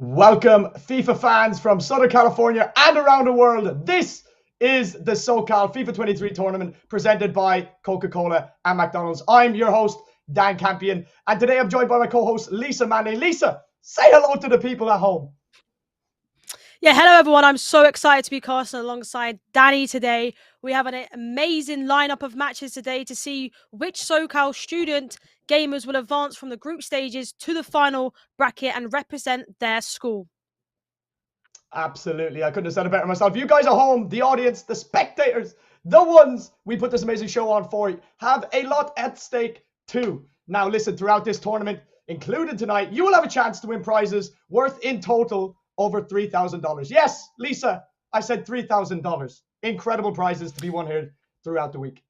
Welcome, FIFA fans from Southern California and around the world. This is the SoCal FIFA 23 tournament presented by Coca-Cola and McDonald's. I'm your host, Dan Campion, and today I'm joined by my co-host, Lisa Manning. Lisa, say hello to the people at home. Yeah, hello everyone. I'm so excited to be casting alongside Danny today. We have an amazing lineup of matches today to see which SoCal student gamers will advance from the group stages to the final bracket and represent their school. Absolutely. I couldn't have said it better myself. You guys at home, the audience, the spectators, the ones we put this amazing show on for, have a lot at stake too. Now listen, throughout this tournament, included tonight, you will have a chance to win prizes worth in total over $3,000. Yes, Lisa, I said $3,000. Incredible prizes to be won here throughout the week.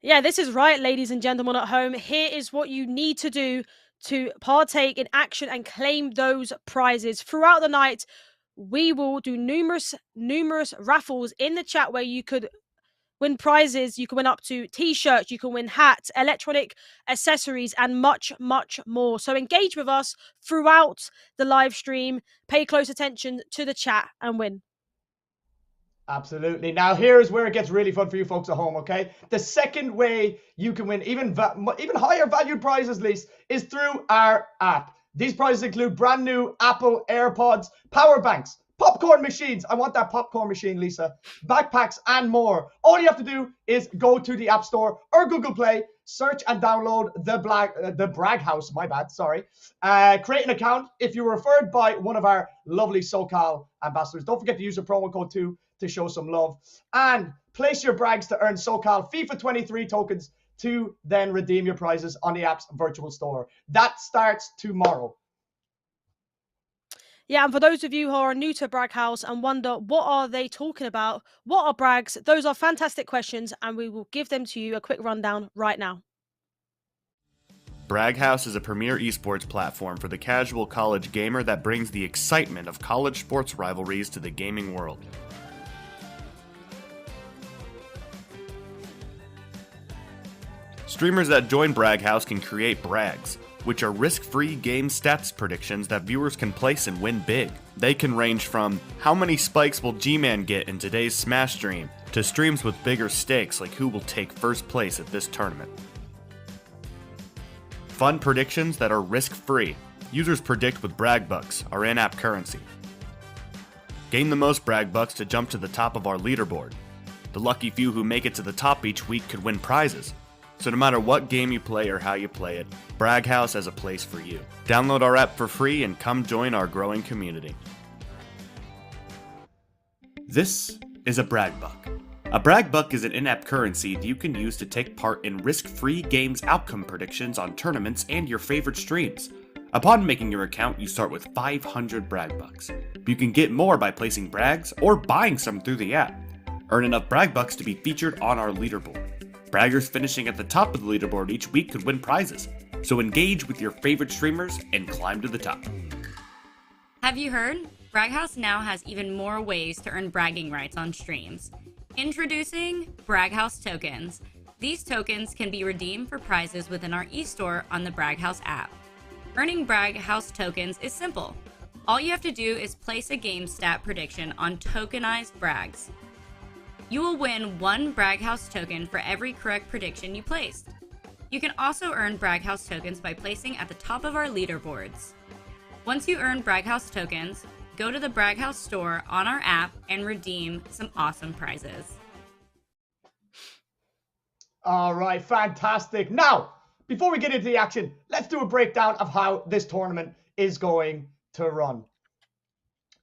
Yeah, this is right, ladies and gentlemen at home. Here is what you need to do to partake in action and claim those prizes. Throughout the night, we will do numerous raffles in the chat where you could win prizes. You can win up to t-shirts, you can win hats, electronic accessories, and much, much more. So engage with us throughout the live stream. Pay close attention to the chat and win. Absolutely. Now, here's where it gets really fun for you folks at home, okay? The second way you can win even higher valued prizes, Lisa, is through our app. These prizes include brand new Apple AirPods, power banks, popcorn machines. I want that popcorn machine, Lisa. Backpacks and more. All you have to do is go to the App Store or Google Play, search and download the Bragg House. My bad, sorry. Create an account if you were referred by one of our lovely SoCal ambassadors. Don't forget to use the promo code 2 to show some love. And place your Braggs to earn SoCal FIFA 23 tokens to then redeem your prizes on the app's virtual store. That starts tomorrow. Yeah, and for those of you who are new to Bragg House and wonder what are they talking about, what are Braggs? Those are fantastic questions, and we will give them to you a quick rundown right now. Bragg House is a premier esports platform for the casual college gamer that brings the excitement of college sports rivalries to the gaming world. Streamers that join Bragg House can create Braggs, which are risk-free game stats predictions that viewers can place and win big. They can range from how many spikes will G-Man get in today's Smash stream, to streams with bigger stakes like who will take first place at this tournament. Fun predictions that are risk-free. Users predict with Bragg Bucks, our in-app currency. Gain the most Bragg Bucks to jump to the top of our leaderboard. The lucky few who make it to the top each week could win prizes. So no matter what game you play or how you play it, Bragg House has a place for you. Download our app for free and come join our growing community. This is a Bragg Buck. A Bragg Buck is an in-app currency that you can use to take part in risk-free games outcome predictions on tournaments and your favorite streams. Upon making your account, you start with 500 Bragg Bucks. You can get more by placing Braggs or buying some through the app. Earn enough Bragg Bucks to be featured on our leaderboard. Braggers finishing at the top of the leaderboard each week could win prizes, so engage with your favorite streamers and climb to the top. Have you heard? Bragg House now has even more ways to earn bragging rights on streams. Introducing Bragg House tokens. These tokens can be redeemed for prizes within our e-store on the Bragg House app. Earning Bragg House tokens is simple. All you have to do is place a game stat prediction on tokenized Braggs. You will win one Bragg House token for every correct prediction you placed. You can also earn Bragg House tokens by placing at the top of our leaderboards. Once you earn Bragg House tokens, go to the Bragg House store on our app and redeem some awesome prizes. All right, fantastic. Now, before we get into the action, let's do a breakdown of how this tournament is going to run.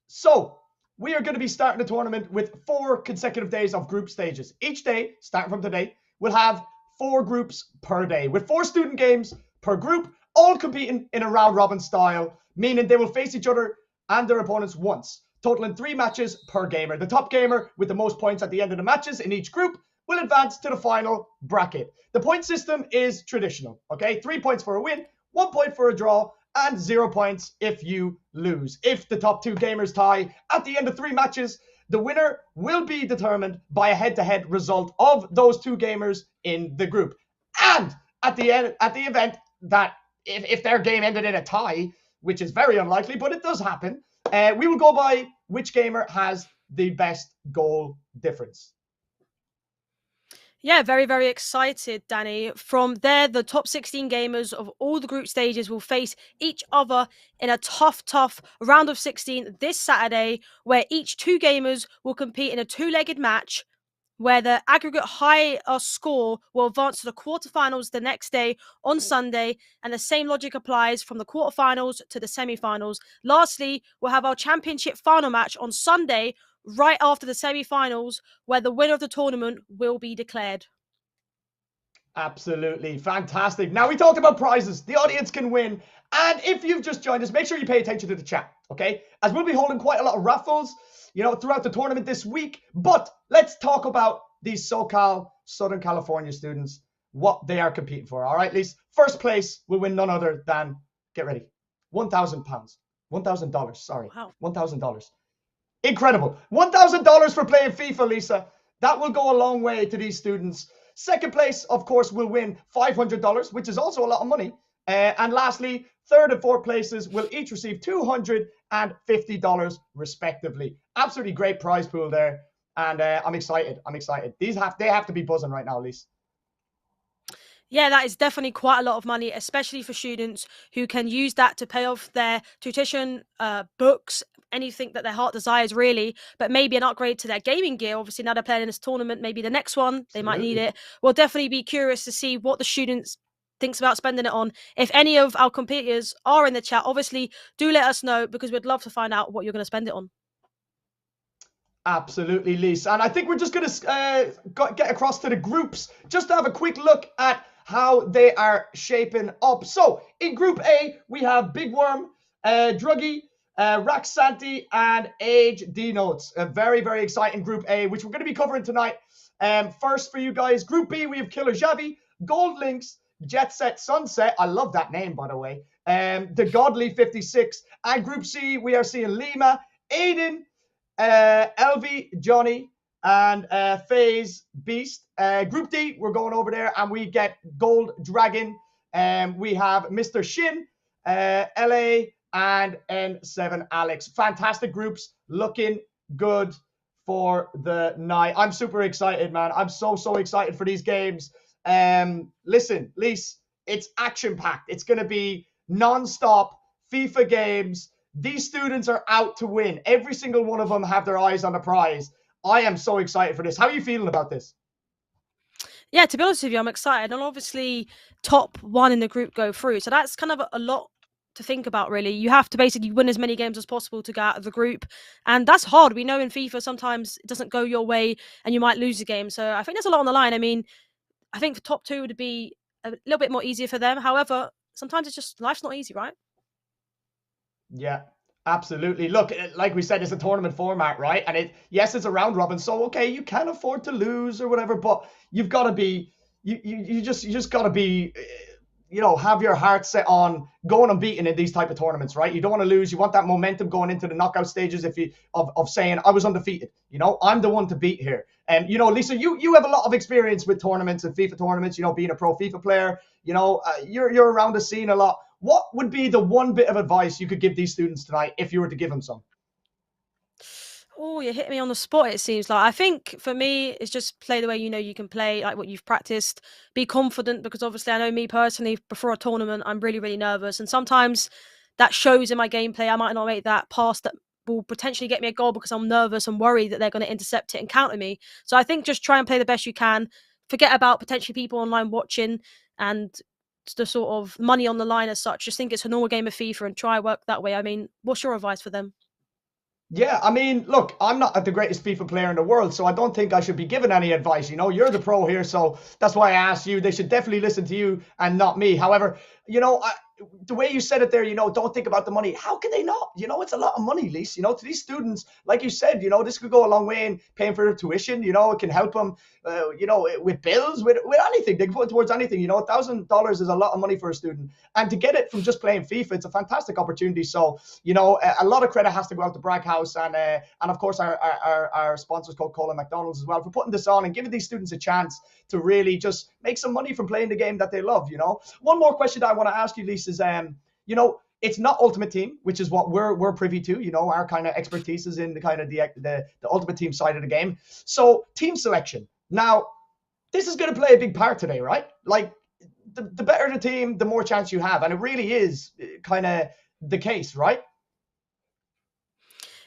So, we are going to be starting the tournament with 4 consecutive days of group stages. Each day, starting from today, we'll have 4 groups per day, with 4 student games per group, all competing in a round-robin style, meaning they will face each other and their opponents once, totaling 3 matches per gamer. The top gamer with the most points at the end of the matches in each group will advance to the final bracket. The point system is traditional, okay? 3 points for a win, 1 point for a draw, and 0 points if you lose. If the top 2 gamers tie at the end of 3 matches, the winner will be determined by a head-to-head result of those 2 gamers in the group. And at the event that if their game ended in a tie, which is very unlikely, but it does happen. We will go by which gamer has the best goal difference. Yeah, very, very excited, Danny. From there, the top 16 gamers of all the group stages will face each other in a tough round of 16 this Saturday, where each two gamers will compete in a two-legged match, where the aggregate high score will advance to the quarterfinals the next day on Sunday, and the same logic applies from the quarterfinals to the semifinals. Lastly, we'll have our championship final match on Sunday, right after the semifinals, where the winner of the tournament will be declared. Absolutely fantastic. Now, we talked about prizes. The audience can win. And if you've just joined us, make sure you pay attention to the chat, okay? As we'll be holding quite a lot of raffles, throughout the tournament this week. But let's talk about these SoCal, Southern California students, what they are competing for. All right, Lise? First place will win none other than, get ready, £1,000. $1,000, sorry. Wow. $1,000. Incredible. $1,000 for playing FIFA, Lisa. That will go a long way to these students. Second place, of course, will win $500, which is also a lot of money. And lastly, third and fourth places will each receive $250 respectively. Absolutely great prize pool there. And I'm excited. They have to be buzzing right now, Lise. Yeah, that is definitely quite a lot of money, especially for students who can use that to pay off their tuition, books, anything that their heart desires, really. But maybe an upgrade to their gaming gear. Obviously, now they're playing in this tournament, maybe the next one, they might need it. We'll definitely be curious to see what the students thinks about spending it on. If any of our competitors are in the chat, obviously, do let us know, because we'd love to find out what you're going to spend it on. Absolutely, Lise. And I think we're just going to get across to the groups just to have a quick look at how they are shaping up. So in Group A, we have Big Worm, Druggy, Raxanti, and Age Denotes. A very, very exciting Group A, which we're going to be covering tonight. First for you guys, Group B, we have Killer Javi, Gold Links, Jet Set Sunset. I love that name, by the way. The Godly 56. And Group C, we are seeing Lima, Aiden, Elvie, Johnny, and FaZe Beast. Group D, we're going over there, and we get Gold Dragon. We have Mr. Shin, LA, and N7 Alex. Fantastic groups, looking good for the night. I'm super excited, man. I'm so excited for these games. Listen, Lise, it's action-packed. It's going to be non-stop FIFA games. These students are out to win. Every single one of them have their eyes on the prize. I am so excited for this. How are you feeling about this? Yeah, to be honest with you, I'm excited. And obviously, top one in the group go through. So that's kind of a lot to think about, really. You have to basically win as many games as possible to get out of the group. And that's hard. We know in FIFA, sometimes it doesn't go your way and you might lose a game. So I think there's a lot on the line. I mean, I think the top two would be a little bit more easier for them. However, sometimes it's just, life's not easy, right? Yeah, absolutely. Look, like we said, it's a tournament format, right? And yes, it's a round robin. So, okay, you can afford to lose or whatever, but you've got to be, you just got to be, have your heart set on going unbeaten in these type of tournaments, right? You don't want to lose. You want that momentum going into the knockout stages of saying, I was undefeated. I'm the one to beat here. And, Lisa, you have a lot of experience with tournaments and FIFA tournaments, being a pro FIFA player, you're around the scene a lot. What would be the one bit of advice you could give these students tonight if you were to give them some? Oh, you hit me on the spot, it seems like. I think for me, it's just play the way you can play, like what you've practiced. Be confident, because obviously I know me personally, before a tournament, I'm really, really nervous. And sometimes that shows in my gameplay. I might not make that pass that will potentially get me a goal because I'm nervous and worried that they're going to intercept it and counter me. So I think just try and play the best you can. Forget about potentially people online watching and the sort of money on the line as such. Just think it's a normal game of FIFA and try work that way. I mean, what's your advice for them? Yeah, I mean, look, I'm not the greatest FIFA player in the world, so I don't think I should be giving any advice. You're the pro here, so that's why I asked you. They should definitely listen to you and not me. However, the way you said it there, don't think about the money. How can they not? It's a lot of money, Lise. To these students, like you said, this could go a long way in paying for their tuition. It can help them, with bills, with anything. They can put it towards anything. $1,000 is a lot of money for a student. And to get it from just playing FIFA, it's a fantastic opportunity. So, a lot of credit has to go out to Bragg House and of course, our sponsors, Coca-Cola and McDonald's as well, for putting this on and giving these students a chance to really just make some money from playing the game that they love. One more question that I want to ask you, Lisa, is, It's not Ultimate Team, which is what we're privy to. You know, our kind of expertise is in the kind of the Ultimate Team side of the game. So team selection. Now, this is going to play a big part today, right? Like, the better the team, the more chance you have. And it really is kind of the case, right?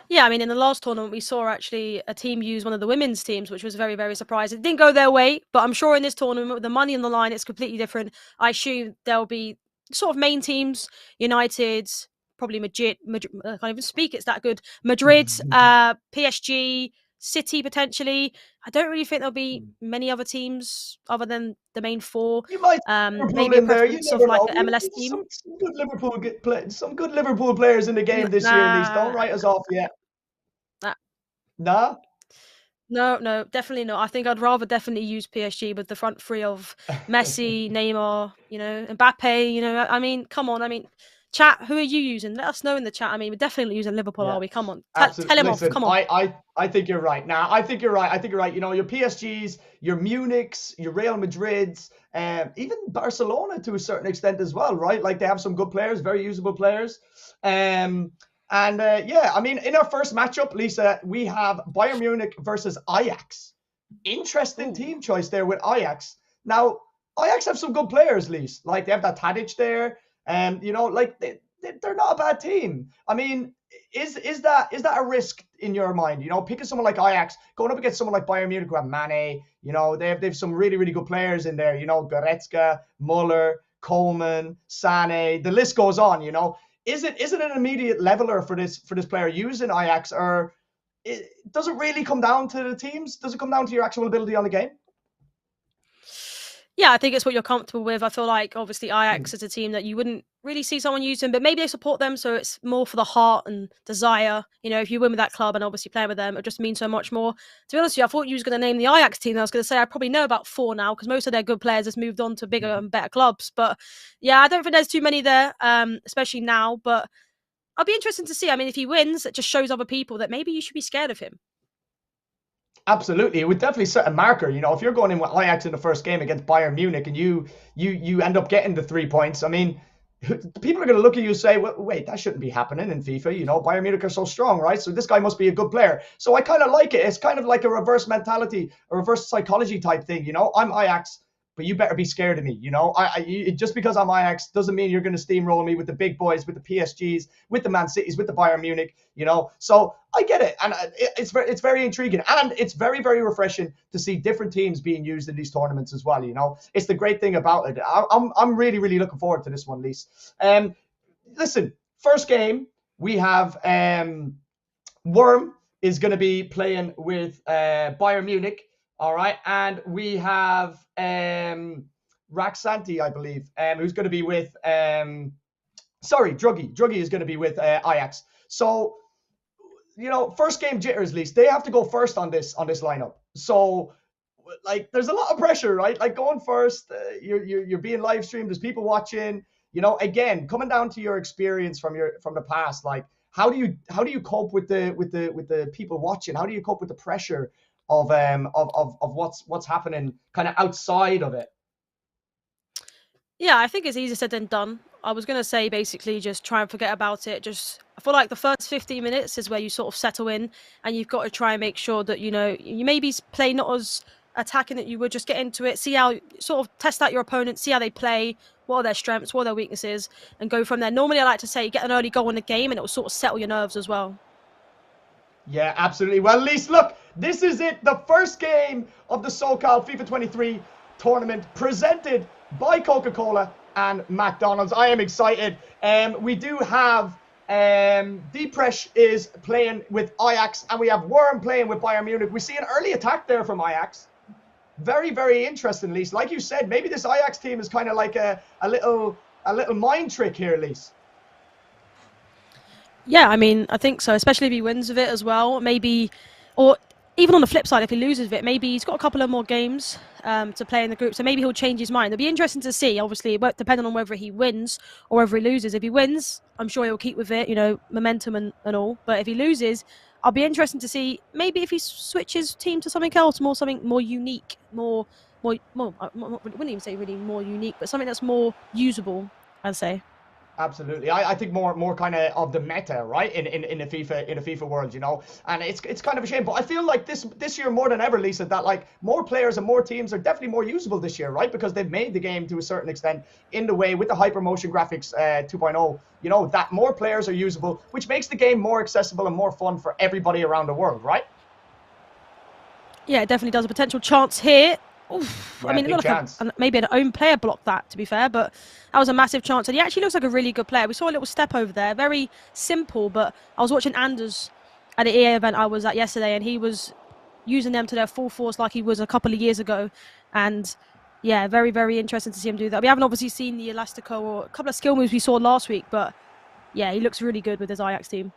Yeah, I mean, in the last tournament, we saw actually a team use one of the women's teams, which was very, very surprising. It didn't go their way, but I'm sure in this tournament, with the money on the line, it's completely different. I assume there'll be sort of main teams, United, probably Madrid, I can't even speak, it's that good. Madrid, PSG, City potentially. I don't really think there'll be many other teams other than the main four. You might Liverpool Maybe a in there. You preference of never like know. an MLS team. Some good Liverpool players in the game this year. At least, don't write us off yet. Nah. No, definitely not. I think I'd rather definitely use PSG with the front three of Messi, Neymar, Mbappe. I mean, come on. I mean, chat, who are you using? Let us know in the chat. I mean, we're definitely using Liverpool, are we? Come on. Tell him off. Come on. I think you're right. Now, I think you're right. You know, your PSGs, your Munichs, your Real Madrids, even Barcelona to a certain extent as well, right? Like, they have some good players, very usable players. Yeah, I mean, in our first matchup, Lisa, we have Bayern Munich versus Ajax. Interesting team choice there with Ajax. Now, Ajax have some good players, Lisa. Like, they have that Tadic there. Like, they're not a bad team. I mean, is that a risk in your mind? You know, picking someone like Ajax, going up against someone like Bayern Munich, who have Mane. You know, they have some really, really good players in there. You know, Goretzka, Muller, Coleman, Sané. The list goes on. You know. Is it an immediate leveler for this player using Ajax, or does it really come down to the teams? Does it come down to your actual ability on the game? Yeah, I think it's what you're comfortable with. I feel like obviously Ajax is a team that you wouldn't really see someone using, but maybe they support them, so it's more for the heart and desire. You know, if you win with that club and obviously playing with them, it just means so much more. To be honest with you, I thought you was going to name the Ajax team. I was going to say I probably know about 4 now because most of their good players has moved on to bigger and better clubs. But yeah, I don't think there's too many there, especially now. But I'll be interested to see. I mean, if he wins, it just shows other people that maybe you should be scared of him. Absolutely. It would definitely set a marker. You know, if you're going in with Ajax in the first game against Bayern Munich and you end up getting the 3 points, I mean, people are going to look at you and say, well, wait, that shouldn't be happening in FIFA. You know, Bayern Munich are so strong, right? So this guy must be a good player. So I kind of like it. It's kind of like a reverse mentality, a reverse psychology type thing. You know, I'm Ajax, but you better be scared of me. You know, just because I'm Ajax doesn't mean you're going to steamroll me with the big boys, with the PSGs, with the Man Cities, with the Bayern Munich. You know, so I get it, and it's very intriguing, and it's very, very refreshing to see different teams being used in these tournaments as well. You know, it's the great thing about it. I'm really, really looking forward to this one, Lise. Listen, first game we have Worm is going to be playing with Bayern Munich. All right, and we have Raxanti, I believe, who's going to be with Druggy. Druggy is going to be with Ajax. So, you know, first game jitters, Lise. They have to go first on this lineup. So, like, there's a lot of pressure, right? Like, going first, you're being live streamed. There's people watching. You know, again, coming down to your experience from the past. Like, how do you cope with the people watching? How do you cope with the pressure of what's happening kind of outside of it? Yeah, I think it's easier said than done. I was going to say basically just try and forget about it. I feel like the first 15 minutes is where you sort of settle in, and you've got to try and make sure that, you know, you maybe play not as attacking that you would, just get into it, see how, sort of test out your opponent, see how they play, what are their strengths, what are their weaknesses, and go from there. Normally I like to say get an early goal in the game and it will sort of settle your nerves as well. Yeah, absolutely. Well, Lise, look, this is it. The first game of the SoCal FIFA 23 tournament presented by Coca-Cola and McDonald's. I am excited. We do have Depresh is playing with Ajax, and we have Worm playing with Bayern Munich. We see an early attack there from Ajax. Very, very interesting, Lise. Like you said, maybe this Ajax team is kind of like a little mind trick here, Lise. Yeah, I mean, I think so, especially if he wins with it as well. Maybe, or even on the flip side, if he loses with it, maybe he's got a couple of more games to play in the group, so maybe he'll change his mind. It'll be interesting to see. Obviously, it won't depend on whether he wins or whether he loses. If he wins, I'm sure he'll keep with it, you know, momentum and all. But if he loses, I'll be interested to see maybe if he switches team to something else, something more unique, more. I wouldn't even say really more unique, but something that's more usable, I'd say. Absolutely, I think more kind of the meta, right, in the FIFA world, you know, and it's kind of a shame, but I feel like this year more than ever, Lisa, that like more players and more teams are definitely more usable this year, right, because they've made the game to a certain extent in the way with the hypermotion graphics 2.0, you know, that more players are usable, which makes the game more accessible and more fun for everybody around the world, right? Yeah, it definitely does. A potential chance here. Oof. Yeah, I mean, it big looked like chance. maybe an own player blocked that, to be fair, but that was a massive chance. And he actually looks like a really good player. We saw a little step over there. Very simple, but I was watching Anders at the EA event I was at yesterday, and he was using them to their full force like he was a couple of years ago. And yeah, very, very interesting to see him do that. We haven't obviously seen the Elastico or a couple of skill moves we saw last week, but yeah, he looks really good with his Ajax team.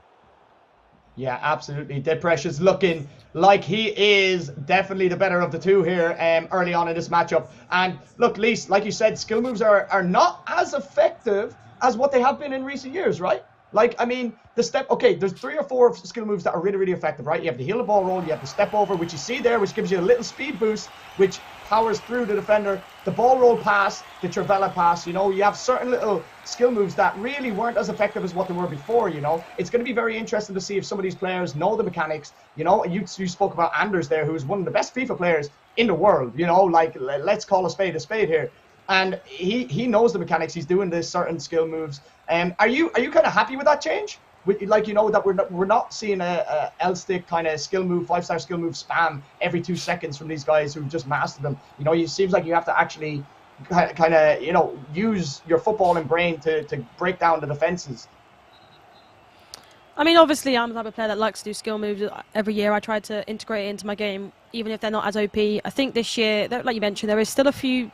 Yeah, absolutely. Dead Precious looking like he is definitely the better of the two here early on in this matchup. And look, Lise, like you said, skill moves are not as effective as what they have been in recent years, right? Like, I mean, okay, there's 3 or 4 skill moves that are really, really effective, right? You have the heel the ball roll, you have the step over, which you see there, which gives you a little speed boost, which powers through the defender, the ball roll pass, the Trivela pass, you know, you have certain little skill moves that really weren't as effective as what they were before, you know. It's going to be very interesting to see if some of these players know the mechanics, you know. You spoke about Anders there, who's one of the best FIFA players in the world, you know, like, let's call a spade here. And he knows the mechanics. He's doing this certain skill moves. Are you kind of happy with that change? Like, you know, that we're not seeing a L-stick kind of skill move, 5-star skill move spam every 2 seconds from these guys who've just mastered them. You know, it seems like you have to actually kind of, you know, use your footballing brain to break down the defenses. I mean, obviously, I'm the type of player that likes to do skill moves every year. I try to integrate it into my game, even if they're not as OP. I think this year, like you mentioned, there is still a few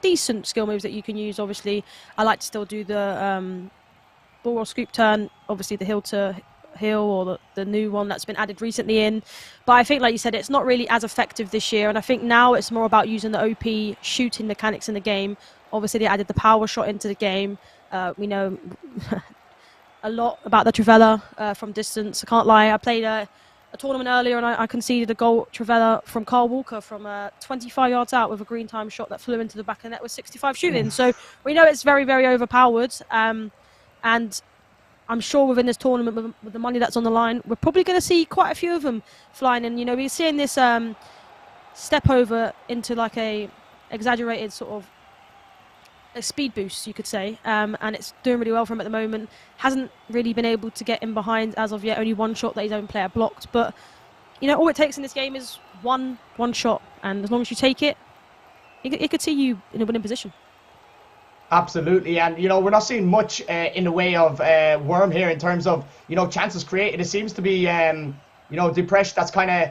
decent skill moves that you can use. Obviously, I like to still do the ball or scoop turn, obviously the hill to hill, or the new one that's been added recently in. But I think, like you said, it's not really as effective this year, and I think now it's more about using the OP shooting mechanics in the game. Obviously, they added the power shot into the game. We know a lot about the Trivela from distance. I can't lie, I played a tournament earlier and I conceded a goal Trivela from Carl Walker from 25 yards out with a green time shot that flew into the back of the net with 65 shooting. So we know it's very, very overpowered. And I'm sure within this tournament, with the money that's on the line, we're probably going to see quite a few of them flying in. You know, we're seeing this step over into like a exaggerated sort of a speed boost, you could say, and it's doing really well for him at the moment. Hasn't really been able to get in behind as of yet. Only one shot that his own player blocked. But you know, all it takes in this game is one shot, and as long as you take it, it could see you in a winning position. Absolutely, and you know, we're not seeing much in the way of Worm here in terms of, you know, chances created. It seems to be you know, Depression that's kind of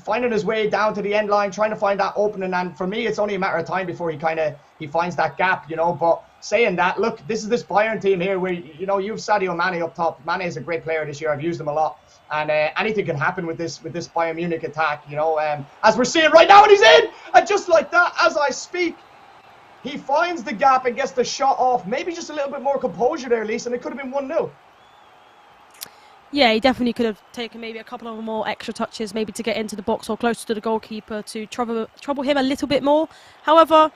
finding his way down to the end line, trying to find that opening, and for me it's only a matter of time before he finds that gap, you know. But saying that, look, this is this Bayern team here where, you know, you've Sadio Mane up top. Mane is a great player this year. I've used him a lot, and anything can happen with this Bayern Munich attack, you know, as we're seeing right now, and he's in, and just like that, as I speak, he finds the gap and gets the shot off. Maybe just a little bit more composure there, Lisa, and it could have been 1-0. Yeah, he definitely could have taken maybe a couple of more extra touches, maybe to get into the box or closer to the goalkeeper to trouble him a little bit more. However,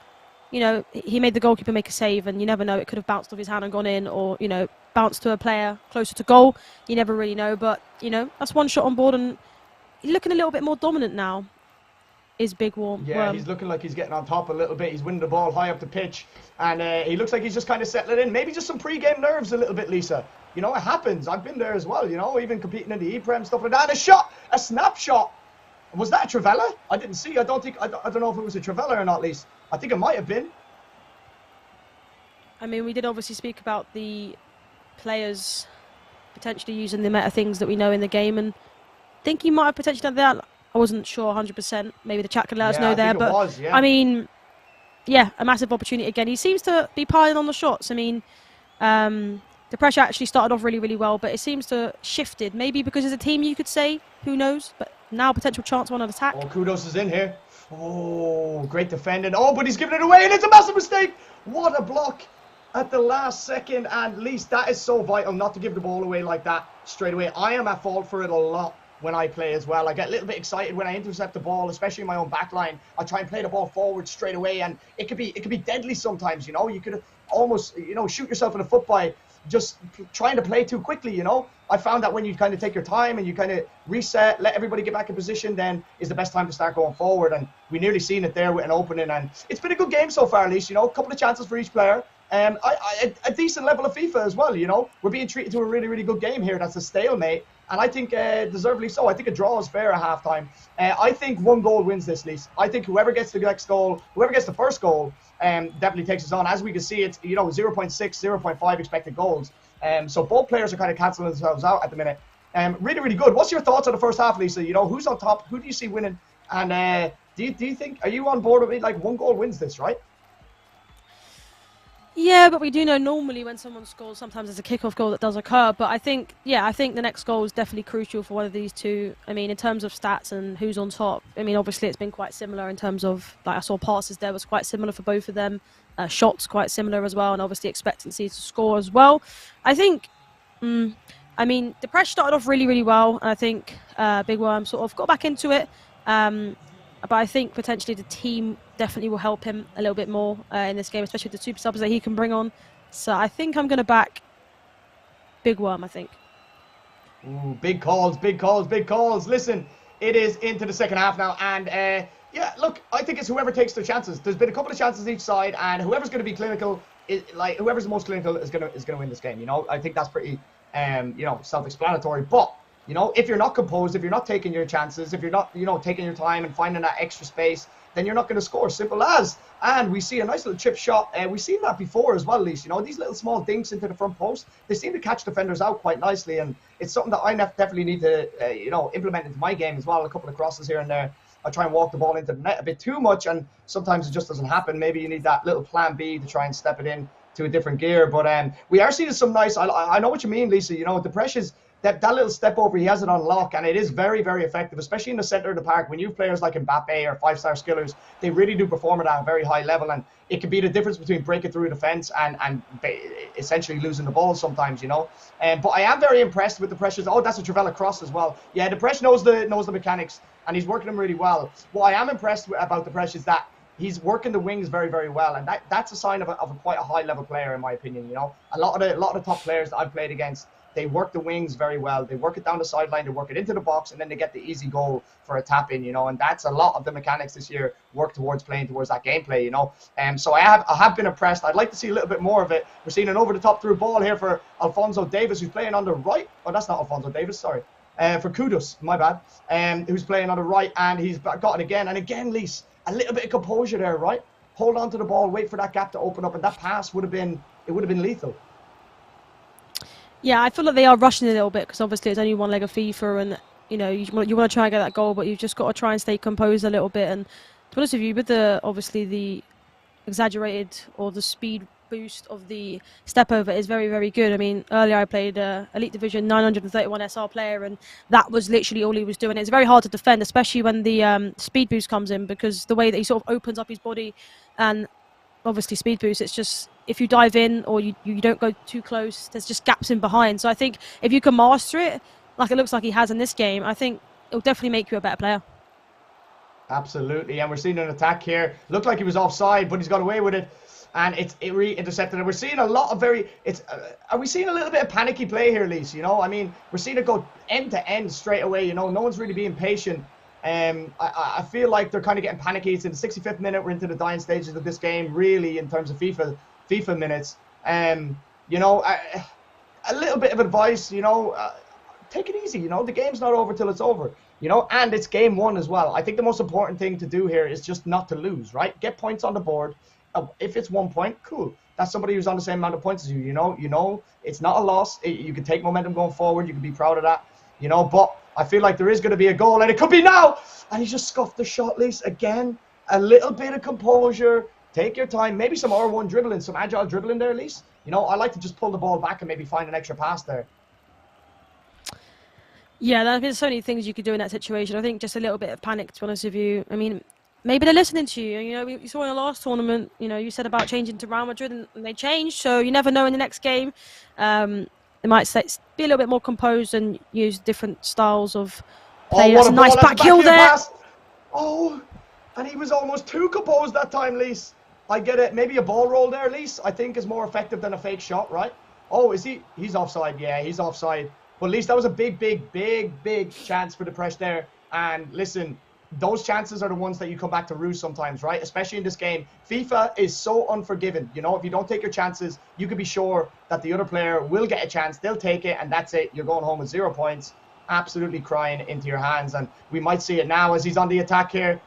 you know, he made the goalkeeper make a save, and you never know, it could have bounced off his hand and gone in, or, you know, bounced to a player closer to goal. You never really know, but, you know, that's one shot on board, and he's looking a little bit more dominant now. Is Big Worm. Yeah, he's looking like he's getting on top a little bit. He's winning the ball high up the pitch, and he looks like he's just kind of settling in. Maybe just some pre-game nerves a little bit, Lisa. You know, it happens. I've been there as well, you know, even competing in the E-Prem, stuff like that. And a snapshot. Was that a Trivela? I didn't see. I don't know if it was a Trivela or not, Lisa. I think it might have been. I mean, we did obviously speak about the players potentially using the meta things that we know in the game, and I think he might have potentially done that. I wasn't sure 100%. Maybe the chat could let us know there. But I mean, yeah, a massive opportunity again. He seems to be piling on the shots. I mean, the pressure actually started off really, really well, but it seems to have shifted. Maybe because it's a team, you could say. Who knows? But now potential chance on an attack. Oh, Kudos is in here. Oh, great defending. Oh, but he's giving it away, and it's a massive mistake. What a block at the last second. And at least that is so vital not to give the ball away like that straight away. I am at fault for it a lot. when I play as well. I get a little bit excited when I intercept the ball, especially in my own back line. I try and play the ball forward straight away, and it could be deadly sometimes, you know. You could almost, you know, shoot yourself in the foot by just trying to play too quickly, you know. I found that when you kind of take your time and you kind of reset, let everybody get back in position, then is the best time to start going forward. And we nearly seen it there with an opening, and it's been a good game so far, at least, you know. A couple of chances for each player. A decent level of FIFA as well, you know. We're being treated to a really, really good game here. That's a stalemate, and I think deservedly so. I think a draw is fair at halftime. I think 1 goal wins this, Lise. I think whoever gets the next goal, whoever gets the first goal, definitely takes us on. As we can see, it's, you know, 0.6, 0.5 expected goals. So both players are kind of cancelling themselves out at the minute. Really, really good. What's your thoughts on the first half, Lisa? You know, who's on top? Who do you see winning? And do you think, are you on board with me? Like, 1 goal wins this, right? Yeah, but we do know normally when someone scores, sometimes there's a kickoff goal that does occur. But I think the next goal is definitely crucial for one of these two. I mean, in terms of stats and who's on top, I mean, obviously it's been quite similar in terms of, like, I saw passes there was quite similar for both of them. Shots quite similar as well, and obviously expectancy to score as well. I think, I mean, the press started off really, really well, and I think Big Worm sort of got back into it. But I think potentially the team definitely will help him a little bit more in this game, especially with the super subs that he can bring on. So I think I'm going to back Big Worm, I think. Ooh, big calls, big calls, big calls. Listen, it is into the second half now, and yeah, look, I think it's whoever takes their chances. There's been a couple of chances each side, and whoever's going to be clinical, whoever's the most clinical is going to win this game. You know, I think that's pretty, you know, self-explanatory. But you know, if you're not composed, if you're not taking your chances, if you're not, you know, taking your time and finding that extra space, then you're not going to score. Simple as. And we see a nice little chip shot. We've seen that before as well, Lise. You know, these little small dinks into the front post, they seem to catch defenders out quite nicely. And it's something that I definitely need to, you know, implement into my game as well. A couple of crosses here and there. I try and walk the ball into the net a bit too much, and sometimes it just doesn't happen. Maybe you need that little plan B to try and step it in to a different gear. But we are seeing some nice, I know what you mean, Lisa. You know, the pressures, that little step over, he has it on lock, and it is very, very effective, especially in the center of the park. When you have players like Mbappe or 5-star skillers, they really do perform at a very high level, and it can be the difference between breaking through a defense and essentially losing the ball sometimes, you know. But I am very impressed with the pressures. Oh, that's a Travella cross as well. Yeah, the press knows the mechanics, and he's working them really well. What I am impressed about the press is that he's working the wings very, very well, and that's a sign of a quite a high level player, in my opinion. You know, a lot of the top players that I've played against, they work the wings very well. They work it down the sideline, they work it into the box, and then they get the easy goal for a tap in, you know. And that's a lot of the mechanics this year work towards playing towards that gameplay, you know. So I have been impressed. I'd like to see a little bit more of it. We're seeing an over the top through ball here for Alphonso Davis, who's playing on the right. Oh, that's not Alphonso Davis, sorry. For Kudus, my bad. Who's playing on the right, and he's got it again. And again, Lise, a little bit of composure there, right? Hold on to the ball, wait for that gap to open up, and that pass would have been lethal. Yeah, I feel like they are rushing a little bit because obviously it's only one leg of FIFA, and you know you want to try and get that goal, but you've just got to try and stay composed a little bit. And to be honest with you, with the exaggerated or the speed boost of the step over is very, very good. I mean, earlier I played Elite Division 931 SR player, and that was literally all he was doing. It's very hard to defend, especially when the speed boost comes in, because the way that he sort of opens up his body, and obviously speed boost, it's just, if you dive in or you don't go too close, there's just gaps in behind. So I think if you can master it, like it looks like he has in this game, I think it'll definitely make you a better player. Absolutely, and we're seeing an attack here. Looked like he was offside, but he's got away with it, and it re-intercepted. And we're seeing a lot of are we seeing a little bit of panicky play here, Lise? You know, I mean, we're seeing it go end to end straight away. You know, no one's really being patient. I feel like they're kind of getting panicky. It's in the 65th minute. We're into the dying stages of this game, really, in terms of FIFA minutes. You know, a little bit of advice, you know, take it easy. You know, the game's not over till it's over. You know, and it's game one as well. I think the most important thing to do here is just not to lose, right? Get points on the board. If it's 1 point, cool. That's somebody who's on the same amount of points as you. You know, it's not a loss. You can take momentum going forward. You can be proud of that. You know, but I feel like there is going to be a goal, and it could be now. And he just scuffed the shot, Lise. Again, a little bit of composure. Take your time. Maybe some R1 dribbling, some agile dribbling there, Lise. You know, I like to just pull the ball back and maybe find an extra pass there. Yeah, there's so many things you could do in that situation. I think just a little bit of panic, to be honest with you. I mean, maybe they're listening to you. You know, we saw in the last tournament, you know, you said about changing to Real Madrid, and they changed. So you never know in the next game. They might be a little bit more composed and use different styles of play. Oh, That's what a nice ball. That's back heel heel there. pass. Oh, and he was almost too composed that time, Lise. I get it. Maybe a ball roll there, Lise, I think is more effective than a fake shot, right? Oh, is he? He's offside. Yeah, he's offside. But Lise, that was a big chance for the press there. And listen, those chances are the ones that you come back to roost sometimes, right? Especially in this game. FIFA is so unforgiving. You know, if you don't take your chances, you can be sure that the other player will get a chance. They'll take it, and that's it. You're going home with 0 points. Absolutely crying into your hands. And we might see it now as he's on the attack here.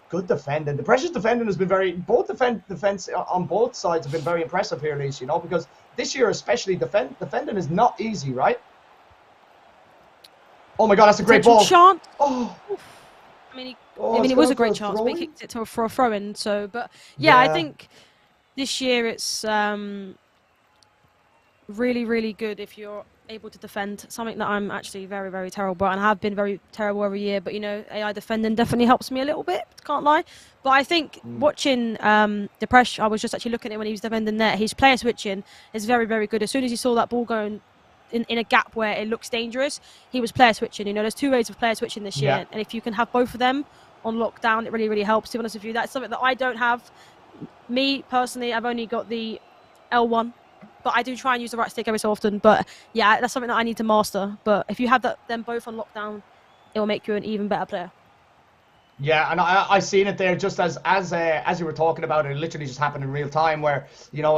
Good defending. The precious defending has been both defense on both sides have been very impressive here, Lise, you know, because this year especially defending is not easy, right? Oh my God, that's a great ball. Chance. Oh. I mean, it was a great chance, but he kicked it for a throw-in. So, but yeah, I think this year it's really good if you're able to defend, something that I'm actually very terrible at, and I have been very terrible every year. But you know, AI defending definitely helps me a little bit, can't lie. But I think watching the press, I was just actually looking at it when he was defending there. His player switching is very good. As soon as he saw that ball going in a gap where it looks dangerous, he was player switching. You know, there's two ways of player switching this year, and if you can have both of them on lockdown, it really helps. To be honest with you, that's something that I don't have. Me personally, I've only got the L1. But I do try and use the right stick every so often. But yeah, that's something that I need to master. But if you have them both on lockdown, it will make you an even better player. Yeah, and I seen it there just as you were talking about it. It literally just happened in real time where, you know,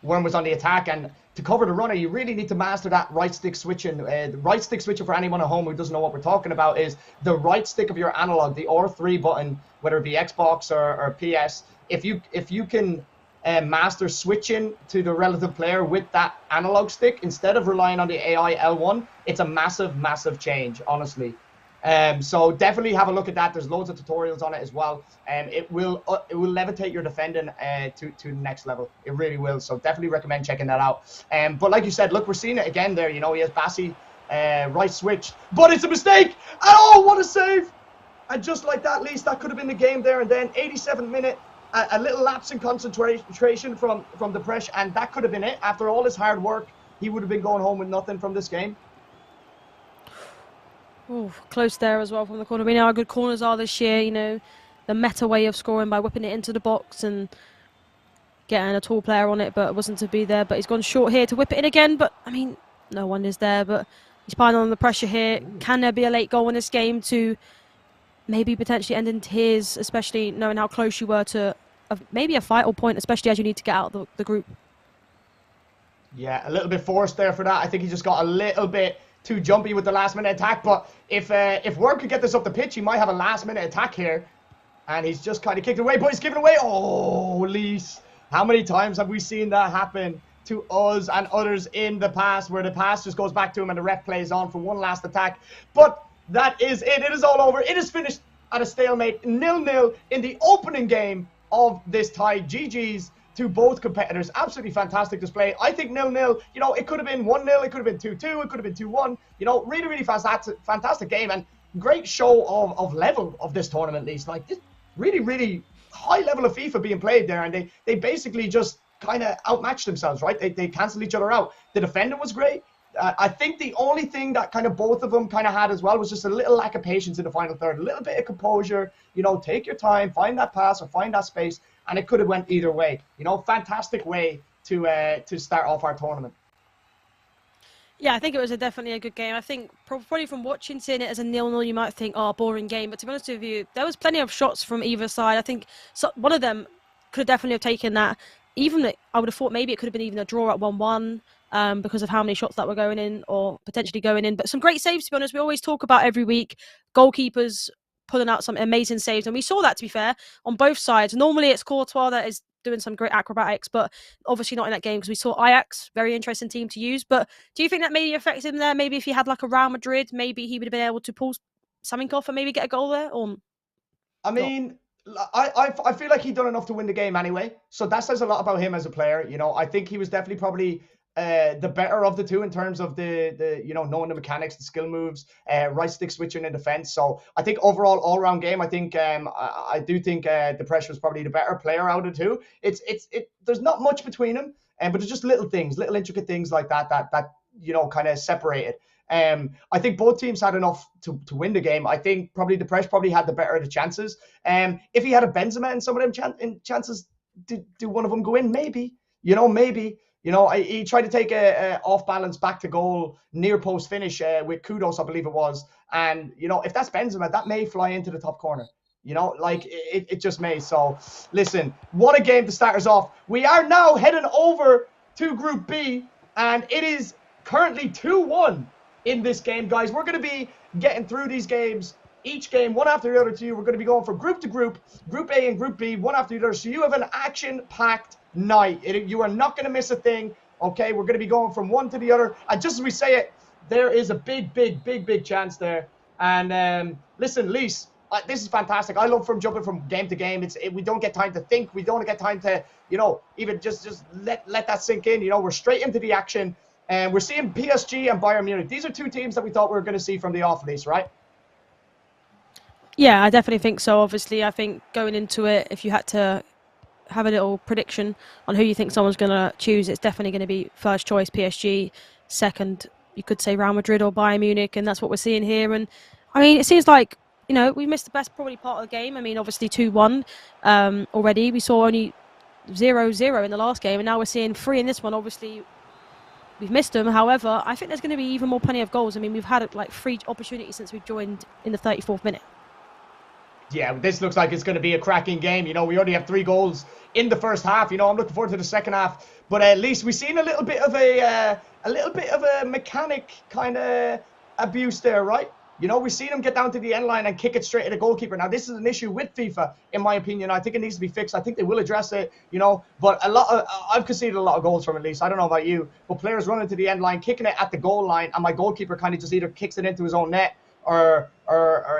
Worm was on the attack, and to cover the runner, you really need to master that right stick switching. The right stick switching, for anyone at home who doesn't know what we're talking about, is the right stick of your analog, the R3 button, whether it be Xbox or PS. If you can master switching to the relative player with that analog stick instead of relying on the AI L1, it's a massive change, honestly. So definitely have a look at that. There's loads of tutorials on it as well. It will levitate your defending to the next level. It really will. So definitely recommend checking that out. But like you said, look, we're seeing it again there. You know, he has Bassi right switch, but it's a mistake. Oh, what a save! And just like that, Lise, that could have been the game there. And then 87th minute. A little lapse in concentration from the press, and that could have been it. After all his hard work, he would have been going home with nothing from this game. Oh, close there as well from the corner. We know how good corners are this year. You know, the meta way of scoring by whipping it into the box and getting a tall player on it, but it wasn't to be there. But he's gone short here to whip it in again. But I mean, no one is there. But he's piling on the pressure here. Can there be a late goal in this game to maybe potentially end in tears, especially knowing how close you were to maybe a vital point, especially as you need to get out of the group? Yeah, a little bit forced there for that. I think he just got a little bit too jumpy with the last-minute attack. But if Worm could get this up the pitch, he might have a last-minute attack here. And he's just kind of kicked it away, but he's given away. Oh, Lise. How many times have we seen that happen to us and others in the past, where the pass just goes back to him and the ref plays on for one last attack? But that is it. It is all over. It is finished at a stalemate, 0-0 in the opening game of this tie. GG's to both competitors. Absolutely fantastic display. I think 0-0, you know, it could have been 1-0, it could have been 2-2, it could have been 2-1. You know, really fantastic game, and great show of level of this tournament, at least. Like, this really high level of FIFA being played there, and they basically just kind of outmatched themselves, right? They canceled each other out. The defender was great. I think the only thing that kind of both of them kind of had as well was just a little lack of patience in the final third, a little bit of composure. You know, take your time, find that pass or find that space, and it could have went either way. You know, fantastic way to start off our tournament. Yeah, I think it was definitely a good game. I think probably from watching, seeing it as a 0-0, you might think, oh, boring game. But to be honest with you, there was plenty of shots from either side. I think one of them could definitely have taken that. Even I would have thought maybe it could have been even a draw at 1-1. Because of how many shots that were going in or potentially going in. But some great saves, to be honest. We always talk about every week goalkeepers pulling out some amazing saves. And we saw that, to be fair, on both sides. Normally it's Courtois that is doing some great acrobatics, but obviously not in that game because we saw Ajax, very interesting team to use. But do you think that maybe affected him there? Maybe if he had like a Real Madrid, maybe he would have been able to pull something off and maybe get a goal there? Or I mean, I feel like he'd done enough to win the game anyway. So that says a lot about him as a player. You know, I think he was definitely probably the better of the two in terms of the you know, knowing the mechanics, the skill moves, right stick switching in defense. So I think overall all-round game, I think I do think the pressure was probably the better player out of the two. There's not much between them, but there's just little things, little intricate things like that you know, kind of separate it. I think both teams had enough to win the game. I think probably the Press probably had the better of the chances. If he had a Benzema in some of them chances, do one of them go in? Maybe. Maybe. He tried to take a off balance back to goal near post finish with Kudos, I believe it was. And, if that's Benzema, that may fly into the top corner. It just may. So, listen, what a game to start us off. We are now heading over to Group B, and it is currently 2-1 in this game, guys. We're going to be getting through these games, each game, one after the other to you. We're going to be going from group to group, Group A and Group B, one after the other. So you have an action-packed night. You are not going to miss a thing, okay? We're going to be going from one to the other. And just as we say it, there is a big chance there. And listen, Lise, this is fantastic. I love jumping from game to game. We don't get time to think. We don't get time to, even just let that sink in. We're straight into the action. And we're seeing PSG and Bayern Munich. These are two teams that we thought we were going to see from the off, Lise, right? Yeah, I definitely think so. Obviously, I think going into it, if you had to have a little prediction on who you think someone's going to choose, it's definitely going to be first choice PSG, second, you could say Real Madrid or Bayern Munich, and that's what we're seeing here. And I mean, it seems like, we missed the best probably part of the game. I mean, obviously 2-1 already. We saw only 0-0 in the last game, and now we're seeing 3 in this one. Obviously, we've missed them. However, I think there's going to be even more plenty of goals. I mean, we've had 3 opportunities since we've joined in the 34th minute. Yeah, this looks like it's going to be a cracking game. We already have 3 goals in the first half. I'm looking forward to the second half. But at least we've seen a little bit of a mechanic kind of abuse there, right? We've seen him get down to the end line and kick it straight at the goalkeeper. Now, this is an issue with FIFA, in my opinion. I think it needs to be fixed. I think they will address it, But I've conceded a lot of goals from at least. I don't know about you. But players running to the end line, kicking it at the goal line, and my goalkeeper kind of just either kicks it into his own net or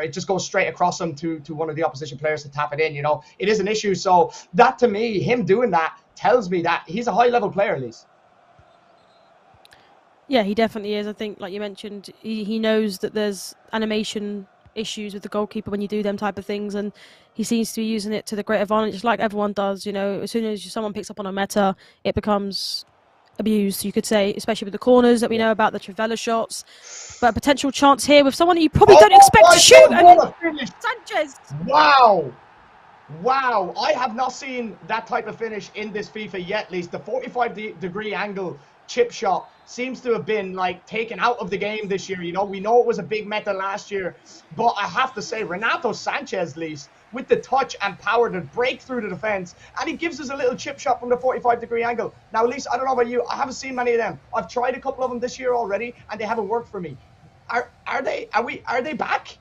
it just goes straight across him to one of the opposition players to tap it in, It is an issue. So that, to me, him doing that tells me that he's a high-level player, at least. Yeah, he definitely is. I think, like you mentioned, he knows that there's animation issues with the goalkeeper when you do them type of things, and he seems to be using it to the great advantage, like everyone does. As soon as someone picks up on a meta, it becomes abused, you could say, especially with the corners that we know about, the Trivela shots. But a potential chance here with someone you probably don't expect to shoot. Sanchez. Wow. I have not seen that type of finish in this FIFA yet, at least. The 45-degree angle chip shot seems to have been taken out of the game this year. We know it was a big meta last year, but I have to say, Renato Sanchez, Lise, with the touch and power to break through the defense, and he gives us a little chip shot from the 45-degree angle. Now, Lise, I don't know about you, I haven't seen many of them. I've tried a couple of them this year already, and they haven't worked for me. Are they back?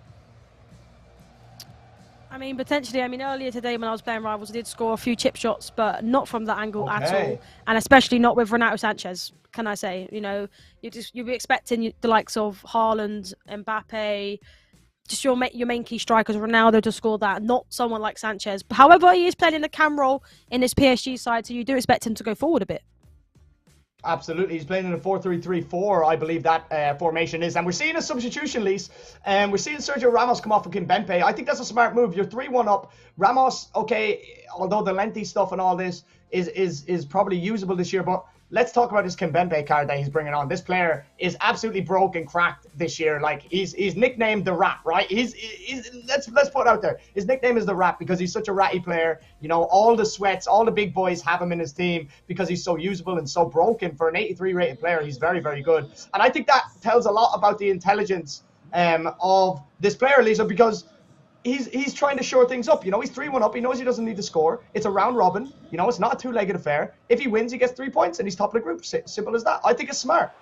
I mean, potentially. I mean, earlier today when I was playing Rivals, I did score a few chip shots, but not from that angle at all, and especially not with Renato Sanchez. Can I say? You'll be expecting the likes of Haaland, Mbappe, just your main key strikers, Ronaldo, to score that, not someone like Sanchez. However, he is playing in the cam role in this PSG side, so you do expect him to go forward a bit. Absolutely. He's playing in a 4-3-3-4, I believe that formation is. And we're seeing a substitution, Lise. We're seeing Sergio Ramos come off of Kimpembe. I think that's a smart move. You're 3-1 up. Ramos, okay, although the lengthy stuff and all this is probably usable this year, but let's talk about this Kimpembe card that he's bringing on. This player is absolutely broke and cracked this year. He's nicknamed the Rat, right? Let's put it out there. His nickname is the Rat because he's such a ratty player. All the sweats, all the big boys have him in his team because he's so usable and so broken. For an 83 rated player, he's very, very good. And I think that tells a lot about the intelligence of this player, Lisa, because he's trying to shore things up. He's 3-1 up. He knows he doesn't need to score. It's a round robin. It's not a two-legged affair. If he wins, he gets 3 points and he's top of the group. Simple as that. I think it's smart.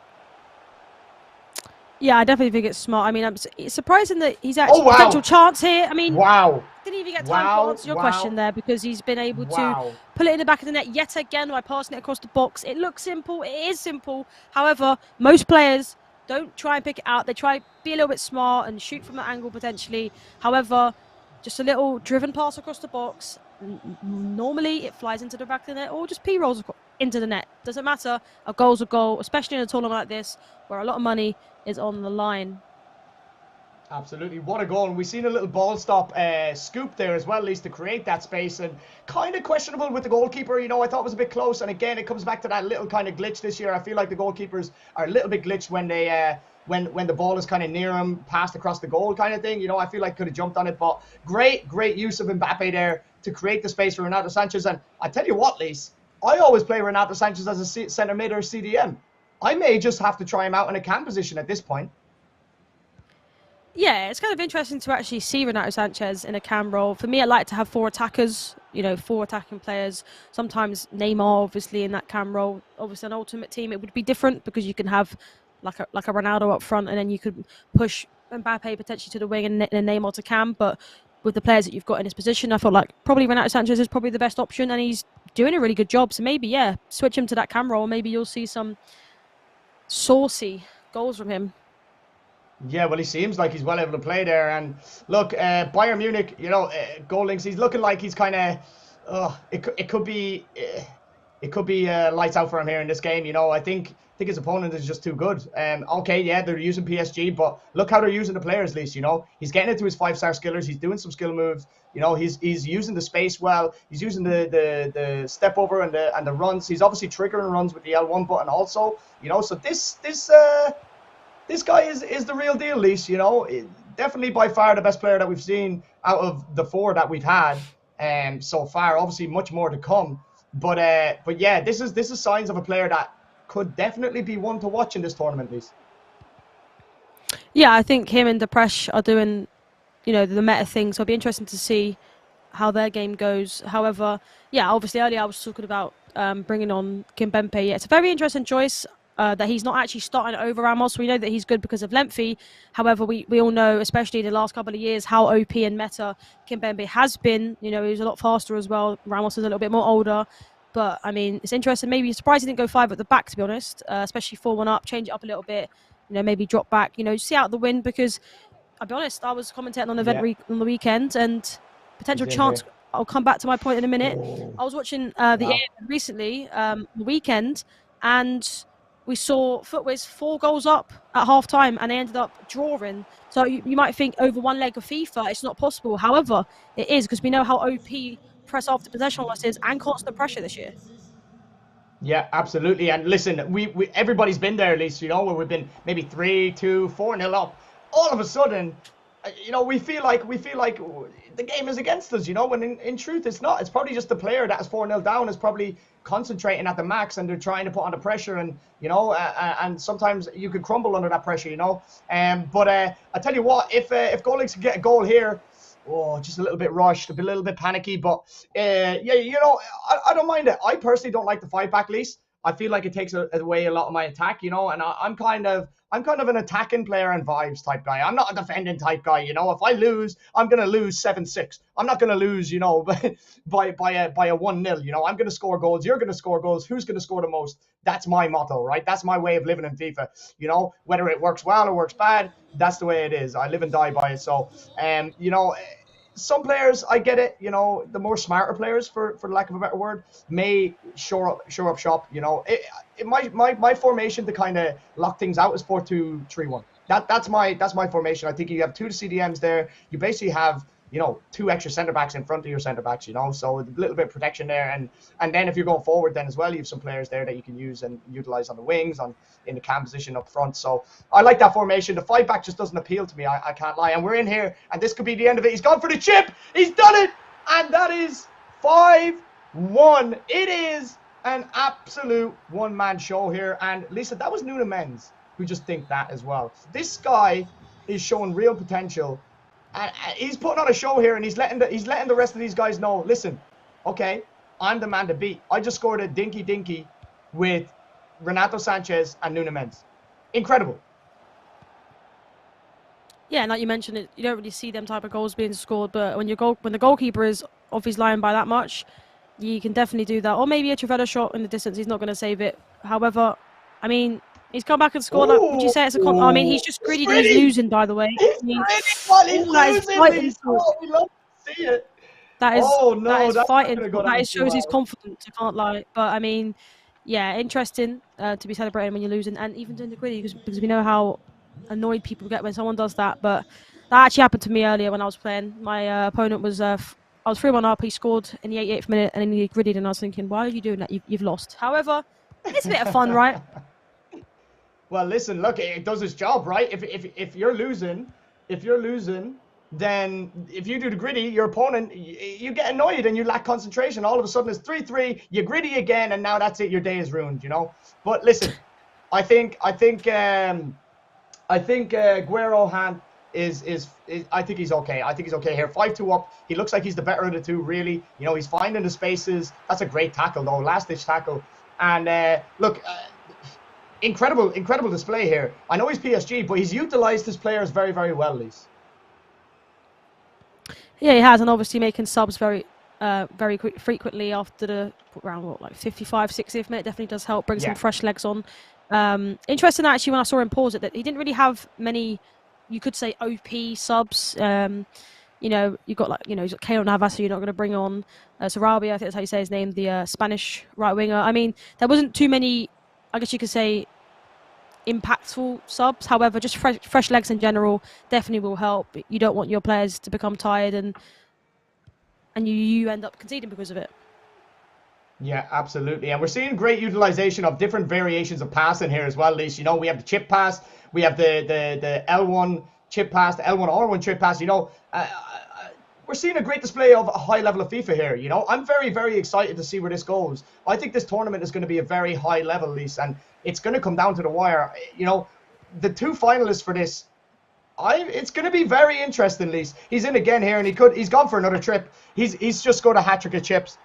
Yeah, I definitely think it's smart. I mean, it's surprising that he's actually potential chance here. I mean, didn't even get time to answer your question there because he's been able to pull it in the back of the net yet again by passing it across the box. It looks simple. It is simple. However, most players don't try and pick it out. They try be a little bit smart and shoot from that angle potentially. However, just a little driven pass across the box. Normally, it flies into the back of the net or just P-rolls into the net. Doesn't matter. A goal's a goal, especially in a tournament like this where a lot of money is on the line. Absolutely, what a goal. And we've seen a little ball stop scoop there as well, at least to create that space, and kind of questionable with the goalkeeper. You know, I thought it was a bit close, and again, it comes back to that little kind of glitch this year. I feel like the goalkeepers are a little bit glitched when they when the ball is kind of near him, passed across the goal kind of thing. You know, I feel like could have jumped on it, but great use of Mbappe there to create the space for Renato Sanchez. And I tell you what, Lise, I always play Renato Sanchez as a centre mid or CDM. I may just have to try him out in a cam position at this point. Yeah, it's kind of interesting to actually see Renato Sanchez in a cam role. For me, I like to have 4 attackers, you know, 4 attacking players. Sometimes Neymar, obviously, in that cam role. Obviously, an ultimate team, it would be different because you can have like a Ronaldo up front, and then you could push Mbappe potentially to the wing and Neymar to cam. But with the players that you've got in his position, I felt like probably Renato Sanchez is probably the best option, and he's doing a really good job. So maybe, yeah, switch him to that cam role. Maybe you'll see some saucy goals from him. Yeah, well, he seems like he's well able to play there. And look, Bayern Munich, you know, goal links, he's looking like he's kind of, it could be lights out for him here in this game. You know, I think his opponent is just too good. Okay, yeah, they're using PSG, but look how they're using the players, at least. You know, he's getting into his 5-star skillers. He's doing some skill moves. You know, he's using the space well. He's using the step over and the runs. He's obviously triggering runs with the L1 button also. You know, so this guy is the real deal, Lise. You know, definitely by far the best player that we've seen out of the 4 that we've had so far. Obviously, much more to come. But yeah, this is signs of a player that could definitely be one to watch in this tournament, Lise. Yeah, I think him and Depresh are doing, you know, the meta thing. So it'll be interesting to see how their game goes. However, yeah, obviously earlier I was talking about bringing on Kimpembe. Yeah, it's a very interesting choice. That he's not actually starting over Ramos. We know that he's good because of Lengthy. However, we all know, especially in the last couple of years, how OP and meta Kimpembe has been. You know, he's a lot faster as well. Ramos is a little bit more older. But, I mean, it's interesting. Maybe surprised he didn't go 5 at the back, to be honest, especially 4-1 up, change it up a little bit, you know, maybe drop back, you know, see out the win because, I'll be honest, I was commentating on the event on the weekend and potential chance. Here. I'll come back to my point in a minute. I was watching the recently, the weekend, and we saw Footwiz 4 goals up at half time and they ended up drawing. So you might think over one leg of FIFA, it's not possible. However, it is because we know how OP press after possession loss is and constant pressure this year. Yeah, absolutely. And listen, we everybody's been there, at least, you know, where we've been maybe 3-2, 4-0 up. All of a sudden, you know, we feel like the game is against us, you know, when in truth it's not. It's probably just the player that is 4-0 down is probably concentrating at the max and they're trying to put on the pressure, and you know, and sometimes you could crumble under that pressure, you know. But I tell you what, if goalies can get a goal here, just a little bit rushed, a little bit panicky, but yeah, you know, I don't mind it. I personally don't like the 5-back, Lise. I feel like it takes away a lot of my attack, you know, and I'm kind of an attacking player and vibes type guy. I'm not a defending type guy, you know. If I lose, I'm gonna lose 7-6. I'm not gonna lose, you know, by a 1-0. You know, I'm gonna score goals. You're gonna score goals. Who's gonna score the most? That's my motto, right? That's my way of living in FIFA. You know, whether it works well or works bad, that's the way it is. I live and die by it. So, you know, some players, I get it, you know, the more smarter players, for lack of a better word, may shore up shop, you know. My formation to kind of lock things out is 4-2-3-1. That's my formation. I think you have 2 CDMs there. You basically have, you know, 2 extra centre backs in front of your centre backs, you know, so a little bit of protection there, and then if you're going forward then as well, you have some players there that you can use and utilize on the wings, in the cam position up front. So I like that formation. The 5-back just doesn't appeal to me, I can't lie. And we're in here, and this could be the end of it. He's gone for the chip. He's done it, and that is 5-1. It is an absolute one-man show here. And Lisa, that was Nuno Mendes who just think that as well. This guy is showing real potential. And he's putting on a show here, and he's letting the rest of these guys know, listen, okay, I'm the man to beat. I just scored a dinky with Renato Sanchez and Nuno Mendes. Incredible. Yeah, and like you mentioned, you don't really see them type of goals being scored, but when the goalkeeper is off his line by that much, you can definitely do that. Or maybe a Trivela shot in the distance. He's not going to save it. However, I mean, he's come back and scored. Like, would you say it's a I mean, he's just greedy. He's losing, by the way. He's greedy while he's losing. We love to see it. That is, that is fighting. That shows his confidence. I can't lie. But I mean, yeah, interesting to be celebrating when you're losing, and even doing the greedy because we know how annoyed people get when someone does that. But That actually happened to me earlier when I was playing. My opponent was I was 3-1 up. He scored in the 88th minute, and then he griddied, and I was thinking, why are you doing that? You've lost. However, it's a bit of fun, right? Well, listen, look, it does its job, right? If you're losing, then if you do the gritty, your opponent, you get annoyed and you lack concentration. All of a sudden it's 3-3, you gritty again, and now that's it. Your day is ruined, you know. But listen, I think Guero Han is I think he's okay. I think he's okay here. 5-2 up. He looks like he's the better of the two, really. You know, he's finding the spaces. That's a great tackle, though. Last-ditch tackle. And look, incredible display here. I know he's PSG, but he's utilized his players very, very well, Lise. Yeah, he has, and obviously making subs very frequently after the around 55, 60th minute definitely does help bring some fresh legs on. Interesting actually when I saw him pause it that he didn't really have many, you could say, OP subs. You know, you've got he's got Keylor Navas, who you're not going to bring on. Sarabia, I think that's how you say his name, the Spanish right winger. I mean, there wasn't too many, I guess you could say, impactful subs. However, just fresh legs in general definitely will help. You don't want your players to become tired and you end up conceding because of it. Yeah, absolutely. And we're seeing great utilization of different variations of passing here as well, Lise. You know, we have the chip pass, we have the L1 chip pass, the L1 R1 chip pass. You know, we're seeing a great display of a high level of FIFA here. You know, I'm very, very excited to see where this goes. I think this tournament is going to be a very high level, Lise, and it's going to come down to the wire. You know, the two finalists for this, it's going to be very interesting, Lise. He's in again here, and he's gone for another trip. He's just scored a hat-trick of chips.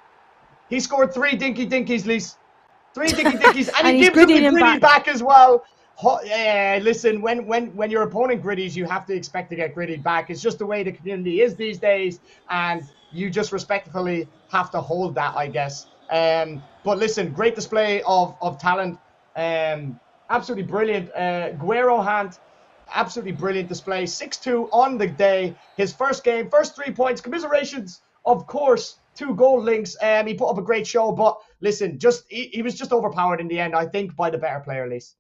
He scored 3 dinky dinkies, Lise. 3 dinky dinkies, and he gives them the gritty back as well. Yeah, listen, when your opponent gritties, you have to expect to get gritty back. It's just the way the community is these days, and you just respectfully have to hold that, I guess. But listen, great display of talent. Absolutely brilliant. Guero hand, absolutely brilliant display. 6-2 on the day. His first game, first 3 points. Commiserations, of course. 2 gold links. He put up a great show, but listen, he was just overpowered in the end, I think, by the better player, Lise.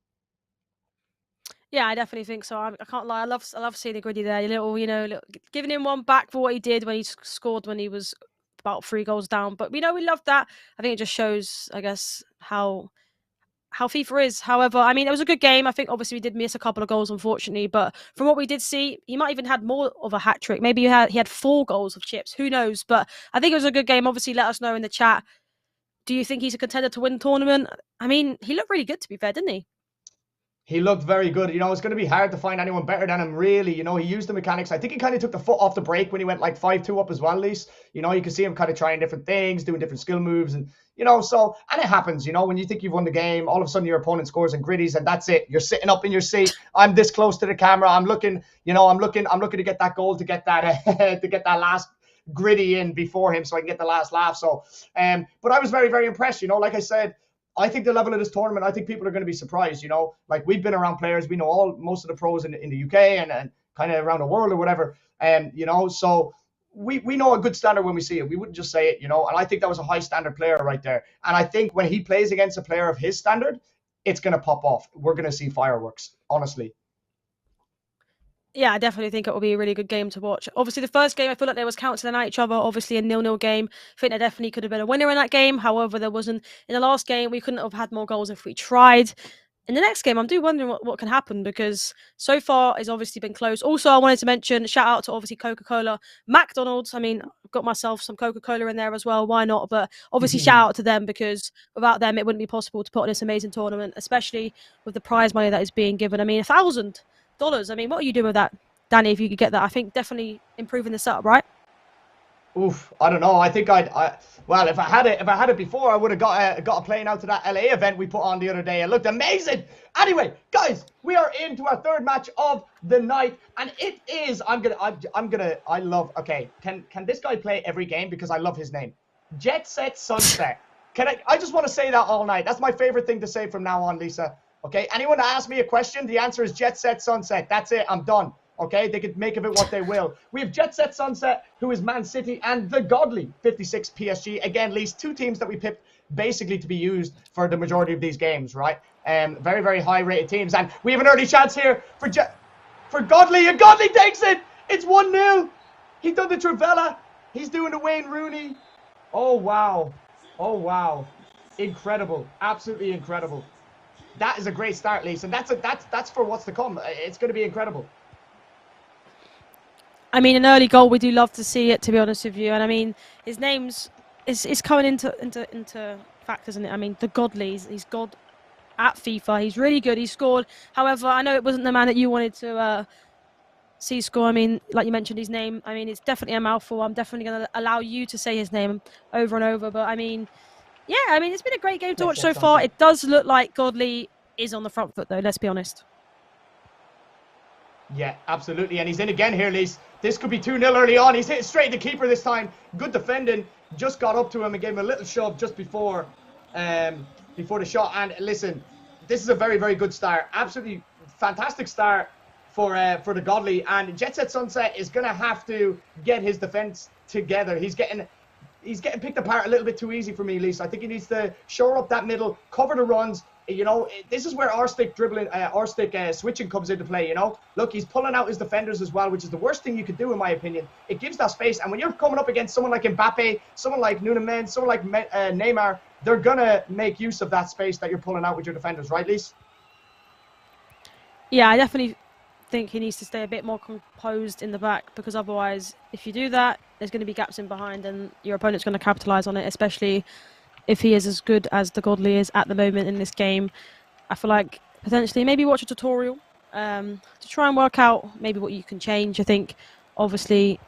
Yeah, I definitely think so. I can't lie. I love seeing the gritty there. Giving him one back for what he did when he scored when he was about 3 goals down. But we love that. I think it just shows, I guess, how FIFA is. However, I mean, it was a good game. I think obviously we did miss a couple of goals, unfortunately. But from what we did see, he might even had more of a hat trick. Maybe he had 4 goals of chips. Who knows? But I think it was a good game. Obviously, let us know in the chat. Do you think he's a contender to win the tournament? I mean, he looked really good, to be fair, didn't he? He looked very good. You know, it's going to be hard to find anyone better than him, really. You know, he used the mechanics. I think he kind of took the foot off the brake when he went like 5-2 up as well, Lise. You know, you can see him kind of trying different things, doing different skill moves. And, you know, and it happens, you know, when you think you've won the game, all of a sudden your opponent scores in gritties and that's it. You're sitting up in your seat. I'm this close to the camera. I'm looking to get that goal, to get that, to get that last gritty in before him so I can get the last laugh. So, but I was very, very impressed. You know, like I said, I think the level of this tournament, I think people are going to be surprised, you know, like we've been around players, we know most of the pros in the UK and kind of around the world or whatever. You know, so we know a good standard when we see it. We wouldn't just say it, you know, and I think that was a high standard player right there. And I think when he plays against a player of his standard, it's going to pop off. We're going to see fireworks, honestly. Yeah, I definitely think it will be a really good game to watch. Obviously, the first game, I feel like they was cancelling out each other. Obviously, a 0-0 game. I think there definitely could have been a winner in that game. However, there wasn't. In the last game, we couldn't have had more goals if we tried. In the next game, I'm wondering what can happen because so far it's obviously been close. Also, I wanted to mention, shout out to obviously Coca-Cola, McDonald's. I mean, I've got myself some Coca-Cola in there as well. Why not? But obviously, shout out to them because without them, it wouldn't be possible to put on this amazing tournament, especially with the prize money that is being given. I mean, $1,000. I mean, what are you doing with that, Danny? If you could get that, I think definitely improving the setup, right? Oof, I don't know. I think well, if I had it before, I would have got a plane out to that LA event we put on the other day. It looked amazing. Anyway, guys, we are into our 3rd match of the night, and it is. I love. Okay, can this guy play every game because I love his name, Jet Set Sunset. I just want to say that all night. That's my favorite thing to say from now on, Lisa. Okay, anyone that asks me a question, the answer is Jet Set Sunset. That's it. I'm done. Okay, they could make of it what they will. We have Jet Set Sunset, who is Man City, and the Godly 56 PSG. Again, at least 2 teams that we picked basically to be used for the majority of these games, right? Very, very high-rated teams. And we have an early chance here for Godly, and Godly takes it. It's 1-0. He done the Trivela. He's doing the Wayne Rooney. Oh, wow. Oh, wow. Incredible. Absolutely incredible. That is a great start, Lisa. And that's for what's to come. It's going to be incredible. I mean, an early goal, we do love to see it, to be honest with you. And I mean, his name's is coming into fact, isn't it? I mean, the Godly, he's God at FIFA. He's really good. He scored. However, I know it wasn't the man that you wanted to see score. I mean, like you mentioned his name. I mean, it's definitely a mouthful. I'm definitely going to allow you to say his name over and over. But I mean, yeah, I mean, it's been a great game to watch so far. It does look like Godly is on the front foot, though. Let's be honest. Yeah, absolutely. And he's in again here, Lise. This could be 2-0 early on. He's hit straight at the keeper this time. Good defending. Just got up to him and gave him a little shove just before the shot. And listen, this is a very, very good start. Absolutely fantastic start for the Godly. And Jet Set Sunset is going to have to get his defense together. He's getting picked apart a little bit too easy for me, Lisa. I think he needs to shore up that middle, cover the runs. You know, this is where R-stick dribbling, R-stick switching comes into play, you know. Look, he's pulling out his defenders as well, which is the worst thing you could do, in my opinion. It gives that space. And when you're coming up against someone like Mbappe, someone like Nunes, someone like Neymar, they're going to make use of that space that you're pulling out with your defenders, right, Lise? Yeah, I definitely think he needs to stay a bit more composed in the back, because otherwise, if you do that, there's going to be gaps in behind and your opponent's going to capitalise on it, especially if he is as good as the Godly is at the moment in this game. I feel like potentially maybe watch a tutorial to try and work out maybe what you can change. I think obviously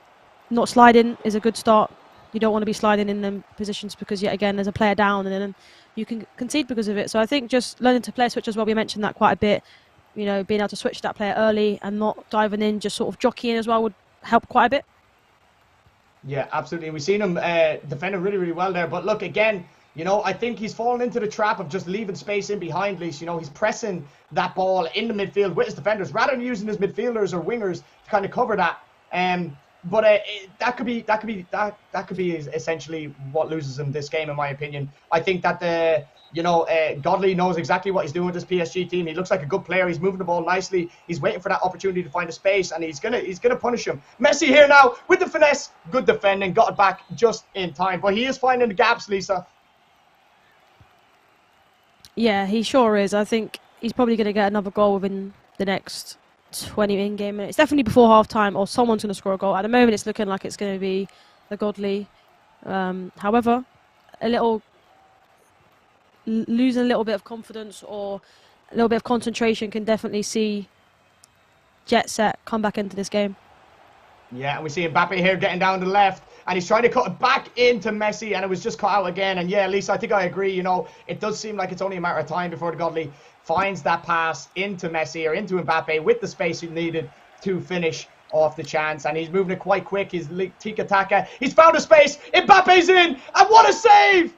not sliding is a good start. You don't want to be sliding in them positions because yet again there's a player down and then you can concede because of it. So I think just learning to player switch as well, we mentioned that quite a bit. You know, being able to switch that player early and not diving in, just sort of jockeying as well would help quite a bit. Yeah, absolutely. We've seen him defending really, really well there. But look, again, you know, I think he's fallen into the trap of just leaving space in behind, Lise. You know, he's pressing that ball in the midfield with his defenders rather than using his midfielders or wingers to kind of cover that. But that could be essentially what loses him this game, in my opinion. I think that Godly knows exactly what he's doing with this PSG team. He looks like a good player. He's moving the ball nicely. He's waiting for that opportunity to find a space, and he's gonna punish him. Messi here now with the finesse, good defending, got it back just in time. But he is finding the gaps, Lisa. Yeah, he sure is. I think he's probably going to get another goal within the next 20 in-game minutes. Definitely before half-time, or someone's going to score a goal. At the moment, it's looking like it's going to be the Godly. However, losing a little bit of confidence or a little bit of concentration can definitely see Jet Set come back into this game. Yeah, and we see Mbappe here getting down the left, and he's trying to cut it back into Messi, and it was just cut out again. And yeah, Lisa, I think I agree. You know, it does seem like it's only a matter of time before the Godly finds that pass into Messi or into Mbappe with the space he needed to finish off the chance. And he's moving it quite quick. He's tiki-taka. He's found a space. Mbappe's in, and what a save!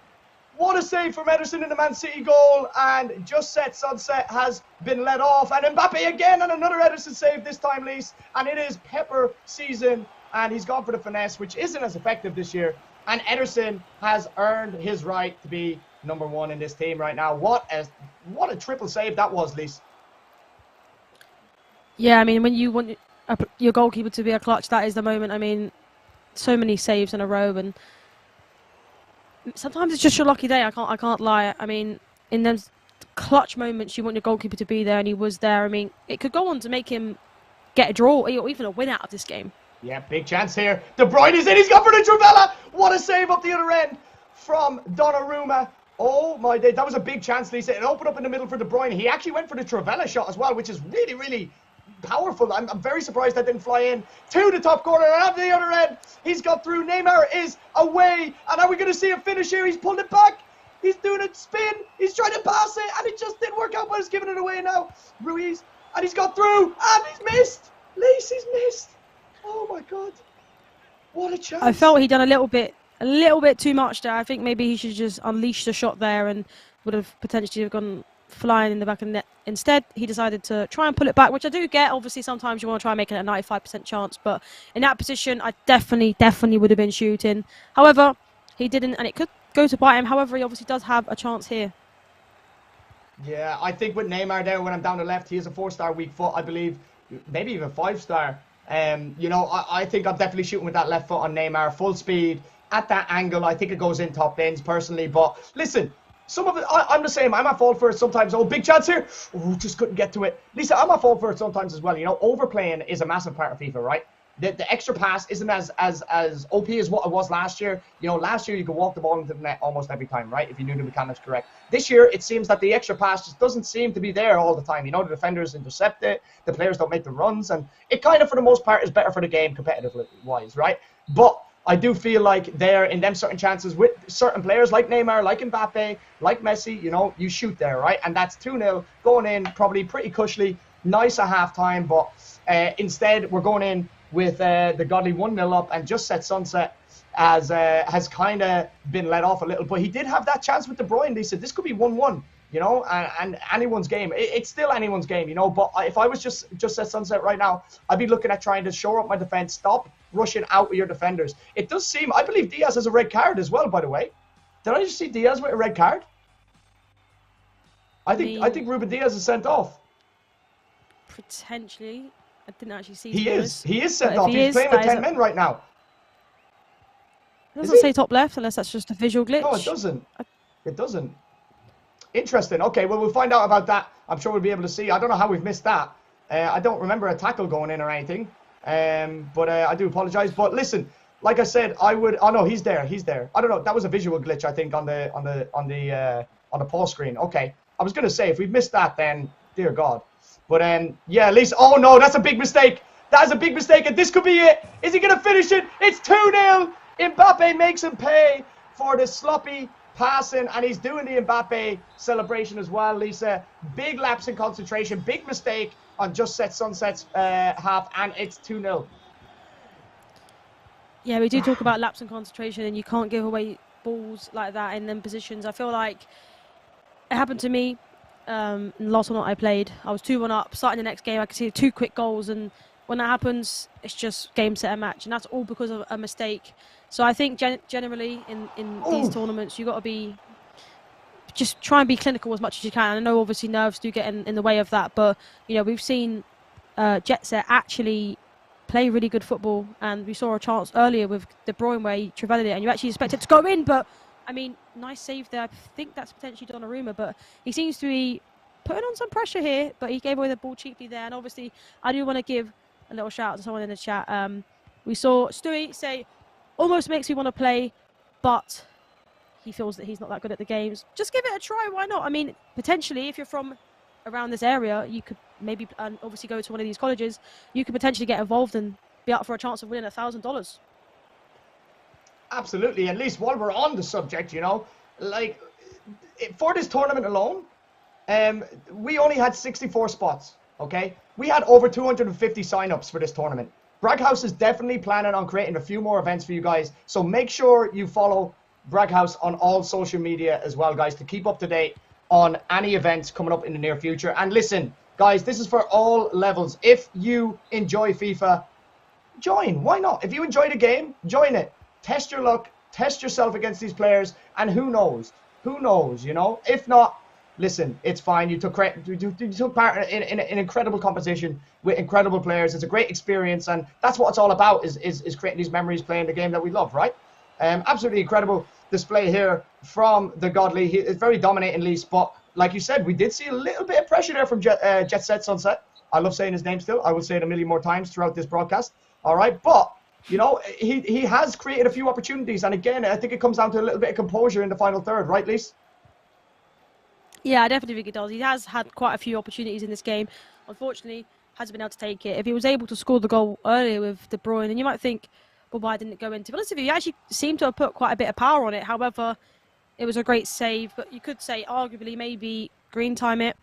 What a save from Ederson in the Man City goal, and Just Set Sunset has been let off, and Mbappe again, and another Ederson save this time, Lise, and it is Pepper season, and he's gone for the finesse, which isn't as effective this year, and Ederson has earned his right to be number one in this team right now. What a triple save that was, Lise. Yeah, I mean, when you want your goalkeeper to be a clutch, that is the moment. I mean, so many saves in a row, and sometimes it's just your lucky day. I can't lie. I mean, in those clutch moments, you want your goalkeeper to be there, and he was there. I mean, it could go on to make him get a draw or even a win out of this game. Yeah, big chance here. De Bruyne is in. He's gone for the Trivela. What a save up the other end from Donnarumma. Oh my day, that was a big chance, Lisa. It opened up in the middle for De Bruyne. He actually went for the Trivela shot as well, which is really, really powerful. I'm very surprised that didn't fly in to the top corner and at the other end. He's got through. Neymar is away, and are we going to see a finish here? He's pulled it back. He's doing a spin. He's trying to pass it, and it just didn't work out, but he's giving it away now. Ruiz, and he's got through, and he's missed. Lacey's missed. Oh my God, what a chance! I felt he done a little bit too much there. I think maybe he should just unleash the shot there and would have potentially gone flying in the back of the net. Instead, he decided to try and pull it back, which I do get. Obviously, sometimes you want to try and make it a 95% chance, but in that position, I definitely would have been shooting. However, he didn't, and it could go to bite him. However, he obviously does have a chance here. Yeah, I think with Neymar there, when I'm down the left, he is a 4-star weak foot, I believe, maybe even 5-star. You know, I think I'm definitely shooting with that left foot on Neymar, full speed at that angle. I think it goes in top bins personally. But listen, some of it, I'm the same. I'm at fault for it sometimes. Oh, big chance here. Oh, just couldn't get to it. Lisa, I'm at fault for it sometimes as well. You know, overplaying is a massive part of FIFA, right? The extra pass isn't as OP as what it was last year. You know, last year you could walk the ball into the net almost every time, right? If you knew the mechanics correct. This year, it seems that the extra pass just doesn't seem to be there all the time. You know, the defenders intercept it, the players don't make the runs, and it kind of, for the most part, is better for the game competitive-wise, right? But I do feel like there, in them certain chances with certain players like Neymar, like Mbappe, like Messi, you know, you shoot there, right? And that's 2-0 going in, probably pretty cushly, nice at halftime, but instead we're going in with the godly 1-0 up, and just set Sunset as has kind of been let off a little. But he did have that chance with De Bruyne. They said this could be 1-1, you know, and anyone's game. It's still anyone's game, you know. But if I was just set Sunset right now, I'd be looking at trying to shore up my defense, stop rushing out with your defenders. It does seem, I believe Diaz has a red card as well, by the way. Did I just see Diaz with a red card? I think Ruben Diaz is sent off. Potentially. I didn't actually see. He is sent off. He's playing with 10 men right now. It doesn't say top left unless that's just a visual glitch. No, it doesn't. It doesn't. Interesting. Okay, well, we'll find out about that. I'm sure we'll be able to see. I don't know how we've missed that. I don't remember a tackle going in or anything. But I do apologize. But listen, like I said, I would. Oh no, he's there. He's there. I don't know. That was a visual glitch, I think, on the pause screen. Okay. I was gonna say if we missed that, then dear God. But yeah, at least. Oh no, that's a big mistake. That is a big mistake, and this could be it. Is he gonna finish it? It's 2-0. Mbappe makes him pay for the sloppy passing, and he's doing the Mbappe celebration as well, Lisa. Big lapse in concentration, big mistake on just set Sunset's half, and it's 2-0. Yeah, we do talk about lapse in concentration, and you can't give away balls like that in them positions. I feel like it happened to me in the last one that I played. I was 2-1 up, starting the next game, I could see 2 quick goals, and when that happens, it's just game, set, and match, and that's all because of a mistake. So I think generally in these tournaments, you've got to be just try and be clinical as much as you can. I know obviously nerves do get in the way of that, but you know, we've seen Jet Set actually play really good football, and we saw a chance earlier with De Bruyne where he traversed it, and you actually expect it to go in, but I mean, nice save there. I think that's potentially Donnarumma, but he seems to be putting on some pressure here, but he gave away the ball cheaply there. And obviously, I do want to give a little shout out to someone in the chat. We saw Stewie say, almost makes me want to play, but he feels that he's not that good at the games. Just give it a try, why not? I mean, potentially, if you're from around this area, you could maybe, obviously go to one of these colleges, you could potentially get involved and be up for a chance of winning $1,000. Absolutely. At least while we're on the subject, you know, like for this tournament alone, we only had 64 spots. Okay, we had over 250 signups for this tournament. Braghouse is definitely planning on creating a few more events for you guys, so make sure you follow Braghouse on all social media as well, guys, to keep up to date on any events coming up in the near future. And listen, guys, this is for all levels. If you enjoy FIFA, join. Why not? If you enjoy the game, join it. Test your luck, test yourself against these players, and who knows, you know? If not, listen, it's fine. You took part in an incredible competition with incredible players. It's a great experience, and that's what it's all about, is creating these memories, playing the game that we love, right? Absolutely incredible display here from the Godly. It's very dominating, Lise, but like you said, we did see a little bit of pressure there from Jet Set Sunset. I love saying his name still. I will say it a million more times throughout this broadcast. All right, but you know, he has created a few opportunities, and again, I think it comes down to a little bit of composure in the final third, right, Lise? Yeah, I definitely think it does. He has had quite a few opportunities in this game. Unfortunately, hasn't been able to take it. If he was able to score the goal earlier with De Bruyne, then you might think, well, why didn't it go in? To be honest with you, he actually seemed to have put quite a bit of power on it. However, it was a great save, but you could say, arguably, maybe green time it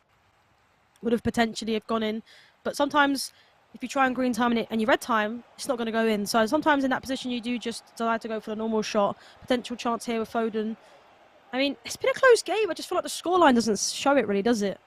would have potentially have gone in. But sometimes, if you try and green time it and you red time, it's not going to go in. So sometimes in that position, you do just decide to go for the normal shot. Potential chance here with Foden. I mean, it's been a close game. I just feel like the scoreline doesn't show it really, does it?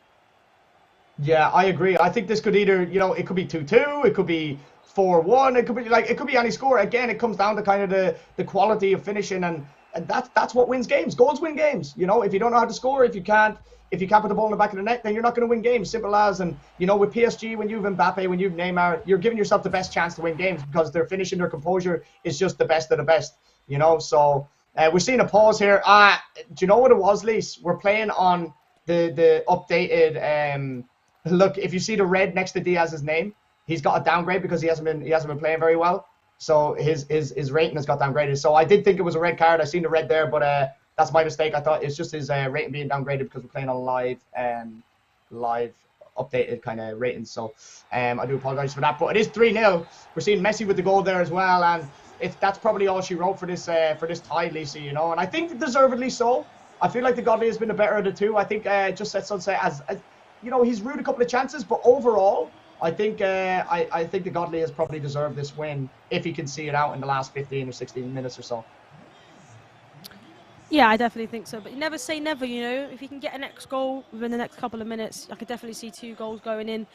Yeah, I agree. I think this could either, you know, it could be 2-2, it could be 4-1, it could be any score. Again, it comes down to kind of the quality of finishing, and And that's what wins games. Goals win games. You know, if you don't know how to score, if you can't put the ball in the back of the net, then you're not going to win games. Simple as. And, you know, with PSG, when you have Mbappe, when you have Neymar, you're giving yourself the best chance to win games because their finishing, their composure is just the best of the best, you know. So we're seeing a pause here. Do you know what it was, Lise? We're playing on the updated, look, if you see the red next to Diaz's name, he's got a downgrade because he hasn't been playing very well. So his rating has got downgraded. So I did think it was a red card. I seen the red there, but that's my mistake. I thought it's just his rating being downgraded because we're playing on live updated kind of ratings. So I do apologize for that. But it is 3-0. We're seeing Messi with the goal there as well, and that's probably all she wrote for this tie, Lisa. You know, and I think deservedly so. I feel like the Godley has been the better of the two. I think Just Set Sunset as you know, he's rued a couple of chances, but overall, I think I think the Godley has probably deserved this win if he can see it out in the last 15 or 16 minutes or so. Yeah, I definitely think so. But you never say never, you know. If you can get a next goal within the next couple of minutes, I could definitely see 2 goals going in.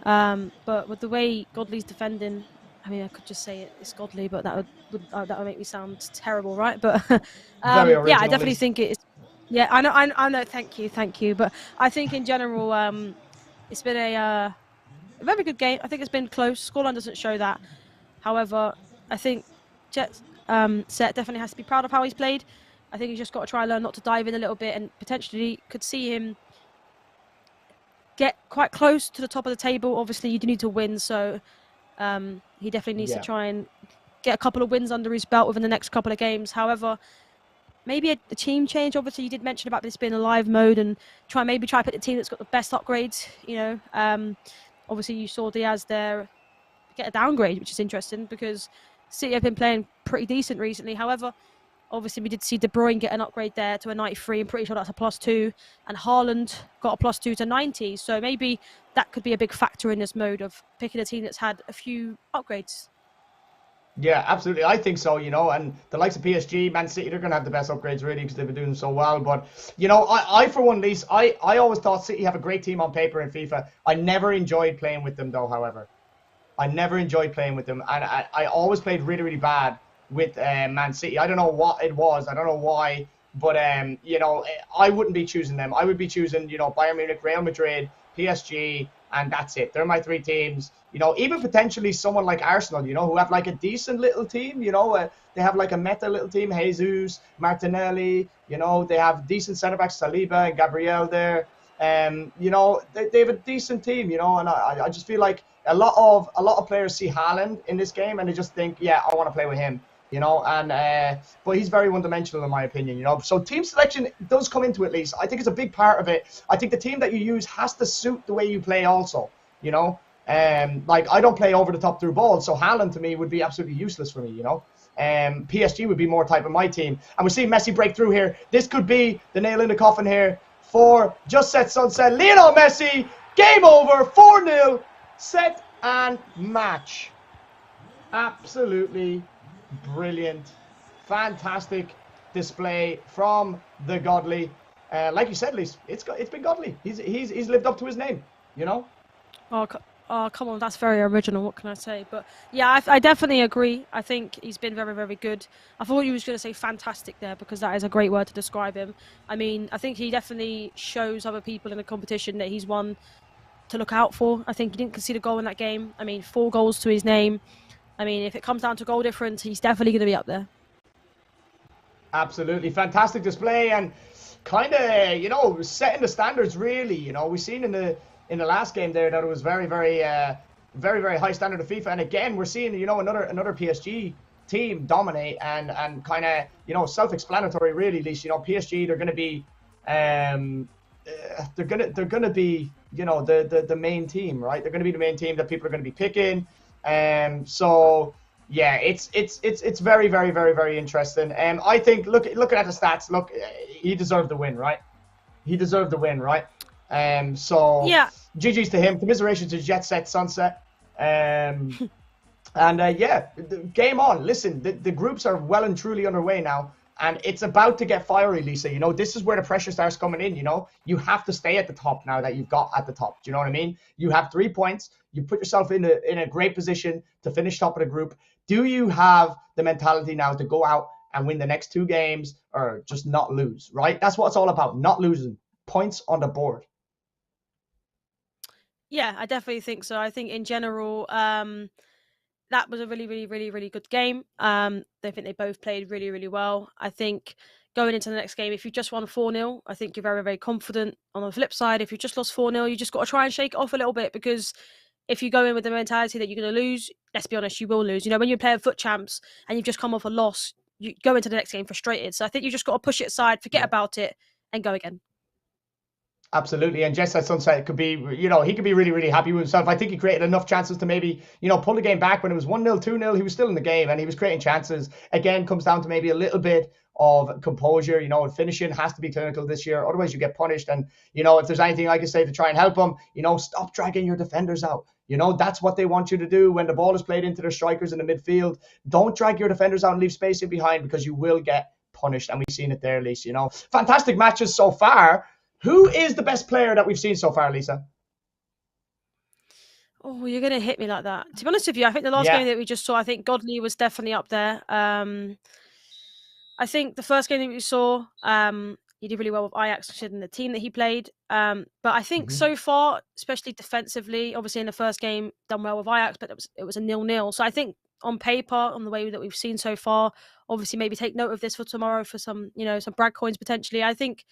But with the way Godley's defending, I mean, I could just say it's Godley, but that would make me sound terrible, right? But yeah, I definitely think it is. Yeah, I know. Thank you. But I think in general, it's been a very good game. I think it's been close. Scoreline doesn't show that. However, I think Set definitely has to be proud of how he's played. I think he's just got to try and learn not to dive in a little bit, and potentially could see him get quite close to the top of the table. Obviously, you do need to win, so he definitely needs to try and get a couple of wins under his belt within the next couple of games. However, maybe a team change. Obviously, you did mention about this being a live mode, and maybe try to pick the team that's got the best upgrades. You know, obviously you saw Diaz there get a downgrade, which is interesting because City have been playing pretty decent recently. However, obviously we did see De Bruyne get an upgrade there to a 93. I'm pretty sure that's a +2, and Haaland got a +2 to 90. So maybe that could be a big factor in this mode of picking a team that's had a few upgrades. Yeah, absolutely. I think so, you know, and the likes of PSG, Man City, they're going to have the best upgrades, really, because they've been doing so well. But, you know, I for one, Lise, I always thought City have a great team on paper in FIFA. I never enjoyed playing with them, though, however. I never enjoyed playing with them. And I always played really, really bad with Man City. I don't know what it was. I don't know why. But, you know, I wouldn't be choosing them. I would be choosing, you know, Bayern Munich, Real Madrid, PSG, and that's it. They're my 3 teams. You know, even potentially someone like Arsenal, you know, who have like a decent little team, you know, they have like a meta little team, Jesus, Martinelli, you know, they have decent centre-backs, Saliba and Gabriel there. You know, they have a decent team, you know, and I just feel like a lot of players see Haaland in this game and they just think, yeah, I want to play with him, you know, and but he's very one-dimensional in my opinion, you know. So team selection does come into it, at least. I think it's a big part of it. I think the team that you use has to suit the way you play also, you know. Like I don't play over the top through balls, so Haaland to me would be absolutely useless for me, you know. PSG would be more type of my team, and we're seeing Messi break through here. This could be the nail in the coffin here for Just Set Sunset. Lionel Messi, game over, 4-0, set and match. Absolutely brilliant, fantastic display from the Godly. Like you said, Lise, it's been Godly. He's lived up to his name, you know. Oh, come on, that's very original. What can I say? But yeah, I definitely agree. I think he's been very, very good. I thought you was going to say fantastic there because that is a great word to describe him. I mean, I think he definitely shows other people in the competition that he's one to look out for. I think he didn't concede a goal in that game. I mean, 4 goals to his name. I mean, if it comes down to goal difference, he's definitely going to be up there. Absolutely. Fantastic display and kind of, you know, setting the standards really. You know, we've seen in the last game there that it was very, very high standard of FIFA. And again, we're seeing, you know, another PSG team dominate and kind of, you know, self-explanatory really, at least. You know, PSG, they're going to be they're gonna be, you know, the main team, right? They're gonna be the main team that people are gonna be picking. So yeah, it's very, very, very, very interesting. I think looking at the stats, look, he deserved the win, right? He deserved the win, right? So yeah, GG's to him. Commiserations to Jet Set Sunset. And yeah, game on. Listen, the groups are well and truly underway now. And it's about to get fiery, Lisa. You know, this is where the pressure starts coming in, you know. You have to stay at the top now that you've got at the top. Do you know what I mean? You have 3 points. You put yourself in a great position to finish top of the group. Do you have the mentality now to go out and win the next 2 games or just not lose, right? That's what it's all about, not losing. Points on the board. Yeah, I definitely think so. I think in general, that was a really good game. I think they both played really well. I think going into the next game, if you just won 4-0, I think you're very confident. On the flip side, if you just lost 4-0, you just got to try and shake it off a little bit, because if you go in with the mentality that you're going to lose, let's be honest, you will lose. When you're playing foot champs and you've just come off a loss, you go into the next game frustrated. So I think you just got to push it aside, forget about it, and go again. Absolutely. And Jess at Sunset could be, he could be really happy with himself. I think he created enough chances to maybe, pull the game back. When it was 1-0, 2-0, he was still in the game and he was creating chances. Again, comes down to maybe a little bit of composure, and finishing has to be clinical this year. Otherwise you get punished. And, if there's anything I can say to try and help him, stop dragging your defenders out. That's what they want you to do when the ball is played into their strikers in the midfield. Don't drag your defenders out and leave space in behind, because you will get punished. And we've seen it there, Lisa. Fantastic matches so far. Who is the best player that we've seen so far, Lisa? Oh, you're going to hit me like that. To be honest with you, I think the last game that we just saw, I think Godley was definitely up there. I think the first game that we saw, he did really well with Ajax, considering the team that he played. But I think so far, especially defensively, obviously in the first game, done well with Ajax, but it was a 0-0. So I think on paper, on the way that we've seen so far, obviously maybe take note of this for tomorrow for some, some brag coins potentially. I think...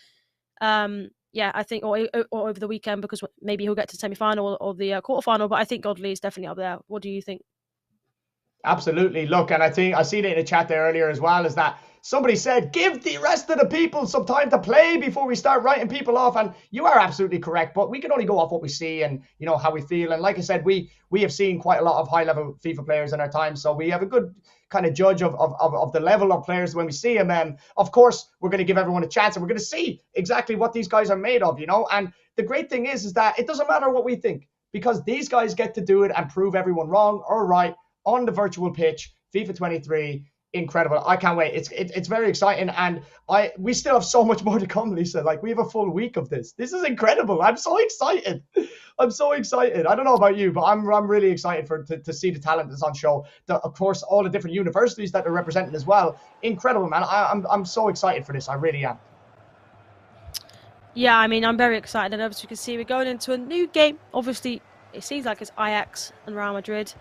I think, or over the weekend, because maybe he'll get to the semi-final or the quarterfinal. But I think Godley is definitely up there. What do you think? Absolutely. Look, and I think I seen it in the chat there earlier as well, is that somebody said, give the rest of the people some time to play before we start writing people off. And you are absolutely correct, but we can only go off what we see and, how we feel. And like I said, we have seen quite a lot of high-level FIFA players in our time, so we have a good kind of judge of the level of players when we see them. And of course, we're going to give everyone a chance, and we're going to see exactly what these guys are made of, And the great thing is that it doesn't matter what we think, because these guys get to do it and prove everyone wrong or right on the virtual pitch. FIFA 23, incredible. I can't wait. It's very exciting, and we still have so much more to come, Lisa. Like, we have a full week of this. This is incredible. I'm so excited. I'm so excited. I don't know about you, but I'm really excited to see the talent that's on show. Of course, all the different universities that they're representing as well. Incredible, man. I'm so excited for this. I really am. Yeah, I mean, I'm very excited, and as you can see, we're going into a new game. Obviously, it seems like it's Ajax and Real Madrid.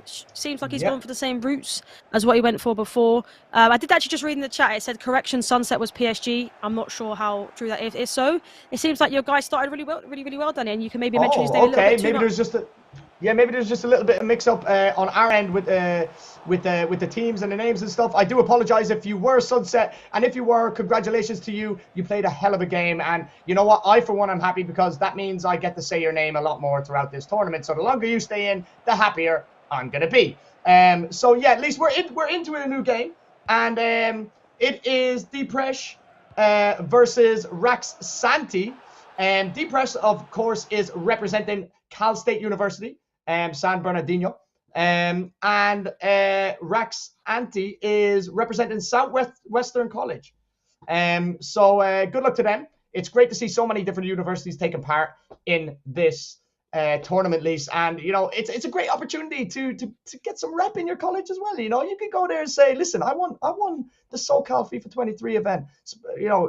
Seems like he's gone for the same routes as what he went for before. I did actually just read in the chat, it said correction, Sunset was PSG. I'm not sure how true that is. If so, it seems like your guy started really well, Danny, and you can maybe mention his name a little bit too much. Maybe there's just a little bit of mix-up on our end with the teams and the names and stuff. I do apologize if you were Sunset, and if you were, congratulations to you. You played a hell of a game, and you know what? I, for one, am happy, because that means I get to say your name a lot more throughout this tournament. So the longer you stay in, the happier I'm gonna be. So yeah, at least we're into a new game, and it is Depresh versus Rax Santi. Depresh, of course, is representing Cal State University. San Bernardino, and Rax Anti is representing Southwestern College. So good luck to them. It's great to see so many different universities taking part in this tournament, Lise, and it's a great opportunity to get some rep in your college as well. You can go there and say, listen, I won the SoCal FIFA 23 event,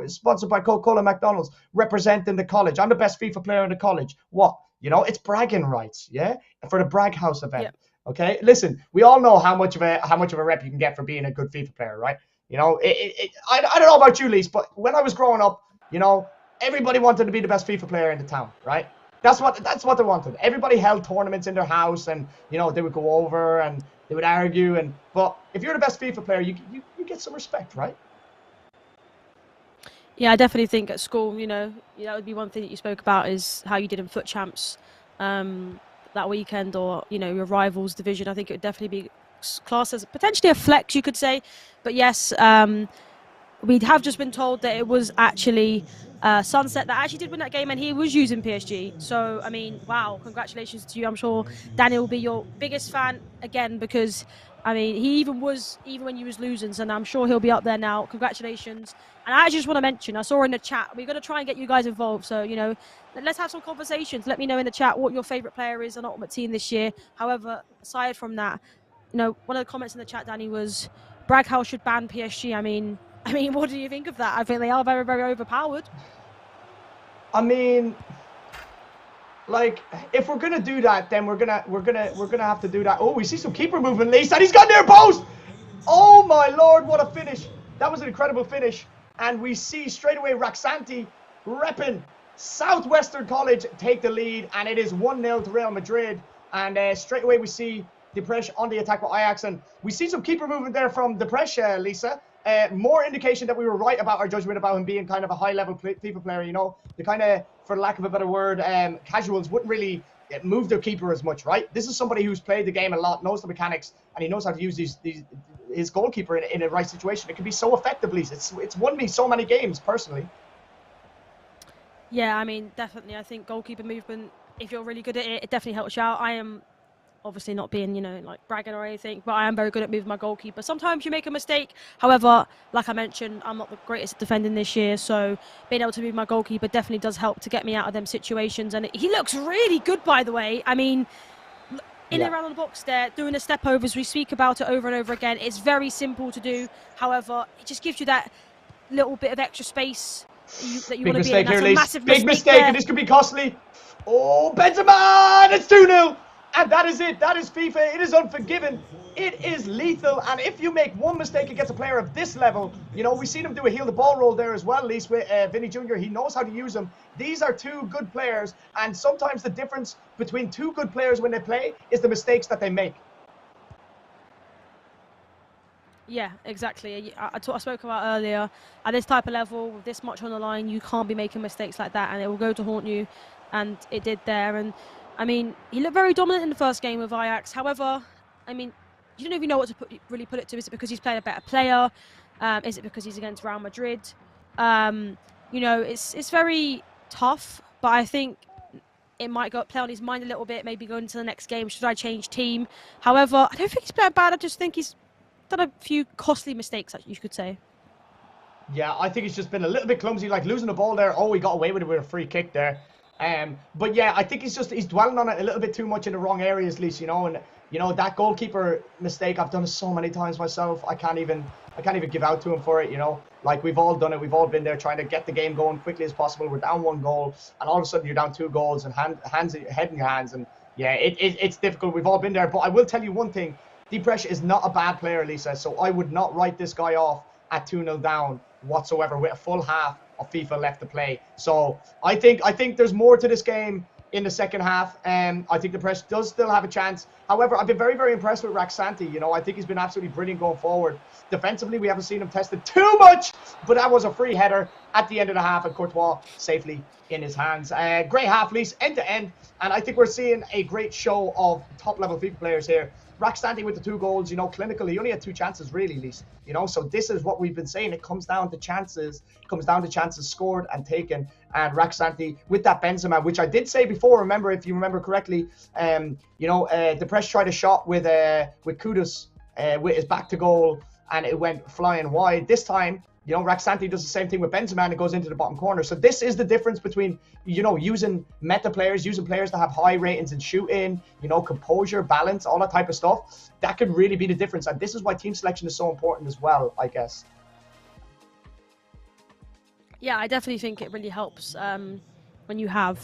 sponsored by Coca-Cola, McDonald's, representing the college. I'm the best FIFA player in the college. What? It's bragging rights, yeah, for the Brag House event. Yep. Okay, listen, we all know how much of a rep you can get for being a good FIFA player, right? I don't know about you, Lise, but when I was growing up, everybody wanted to be the best FIFA player in the town, right? That's what they wanted. Everybody held tournaments in their house, and they would go over and they would argue, but if you're the best FIFA player, you get some respect, right? Yeah, I definitely think at school, that would be one thing that you spoke about, is how you did in foot champs that weekend, or, your rivals division. I think it would definitely be classed as potentially a flex, you could say. But yes, we have just been told that it was actually Sunset that actually did win that game, and he was using PSG. So, I mean, wow, congratulations to you. I'm sure Danny will be your biggest fan again, because, I mean, he even when you was losing, and I'm sure he'll be up there now. Congratulations. And I just want to mention, I saw in the chat, we're going to try and get you guys involved. So, let's have some conversations. Let me know in the chat what your favourite player is on Ultimate Team this year. However, aside from that, one of the comments in the chat, Danny, was Braghouse should ban PSG. I mean, what do you think of that? I think they are very, very overpowered. I mean, like, if we're gonna do that, then we're gonna have to do that. Oh, we see some keeper movement, Lisa, and he's got near post. Oh my lord, what a finish! That was an incredible finish, and we see straight away Raxanti repping Southwestern College take the lead, and it is 1-0 to Real Madrid. And straight away we see Depresh on the attack with Ajax, and we see some keeper movement there from Depresh, Lisa. More indication that we were right about our judgment about him being kind of a high-level FIFA player. You know, the kind of, for lack of a better word, casuals wouldn't really move their keeper as much, right? This is somebody who's played the game a lot, knows the mechanics, and he knows how to use his goalkeeper in a right situation. It can be so effectively. It's won me so many games personally. Yeah, I mean, definitely. I think goalkeeper movement, if you're really good at it, it definitely helps you out. I am obviously not being, you know, like bragging or anything, but I am very good at moving my goalkeeper. Sometimes you make a mistake. However, like I mentioned, I'm not the greatest at defending this year, so being able to move my goalkeeper definitely does help to get me out of them situations. And he looks really good, by the way. I mean, in and around the box there, doing the step overs, we speak about it over and over again. It's very simple to do. However, it just gives you that little bit of extra space that you want to be in. That's a massive big mistake, and this could be costly. Oh, Benzema! And it's 2-0. And that is it. That is FIFA. It is unforgiving. It is lethal. And if you make one mistake against a player of this level, you know, we've seen him do a heel the ball roll there as well, at least with Vinny Jr. He knows how to use them. These are two good players. And sometimes the difference between two good players when they play is the mistakes that they make. Yeah, exactly. I spoke about earlier. At this type of level, with this much on the line, you can't be making mistakes like that, and it will go to haunt you. And it did there. And I mean, he looked very dominant in the first game with Ajax. However, I mean, you don't even know what to really put it to. Is it because he's playing a better player? Is it because he's against Real Madrid? You know, it's very tough, but I think it might play on his mind a little bit, maybe going into the next game. Should I change team? However, I don't think he's playing bad. I just think he's done a few costly mistakes, you could say. Yeah, I think he's just been a little bit clumsy, like losing the ball there. Oh, he got away with it with a free kick there. But yeah, I think he's dwelling on it a little bit too much in the wrong areas, at least, you know. And you know, that goalkeeper mistake, I've done it so many times myself. I can't even give out to him for it, you know. Like, we've all done it. We've all been there trying to get the game going quickly as possible. We're down 1 goal, and all of a sudden you're down 2 goals and head in your hands, and yeah, it's difficult. We've all been there. But I will tell you one thing: Depresh is not a bad player, Lisa. So I would not write this guy off at 2-0 down whatsoever with a full half of FIFA left to play. So I think there's more to this game in the second half. I think Depresh does still have a chance. However, I've been very, very impressed with Raxanti. You know, I think he's been absolutely brilliant going forward. Defensively, we haven't seen him tested too much, but that was a free header at the end of the half, and Courtois safely in his hands. Great half, Lise, end to end, and I think we're seeing a great show of top-level FIFA players here. Raxanti with the 2 goals, you know, clinically, he only had 2 chances, really, Lise. You know, so this is what we've been saying. It comes down to chances. It comes down to chances scored and taken. And Raxanti with that Benzema, which I did say before, remember, if you remember correctly, you know, Depresh tried a shot with Kudus with his back to goal, and it went flying wide. This time, you know, Raxanti does the same thing with Benzema, and it goes into the bottom corner. So this is the difference between, you know, using meta players, using players that have high ratings in shooting, you know, composure, balance, all that type of stuff. That could really be the difference. And this is why team selection is so important as well, I guess. Yeah, I definitely think it really helps when you have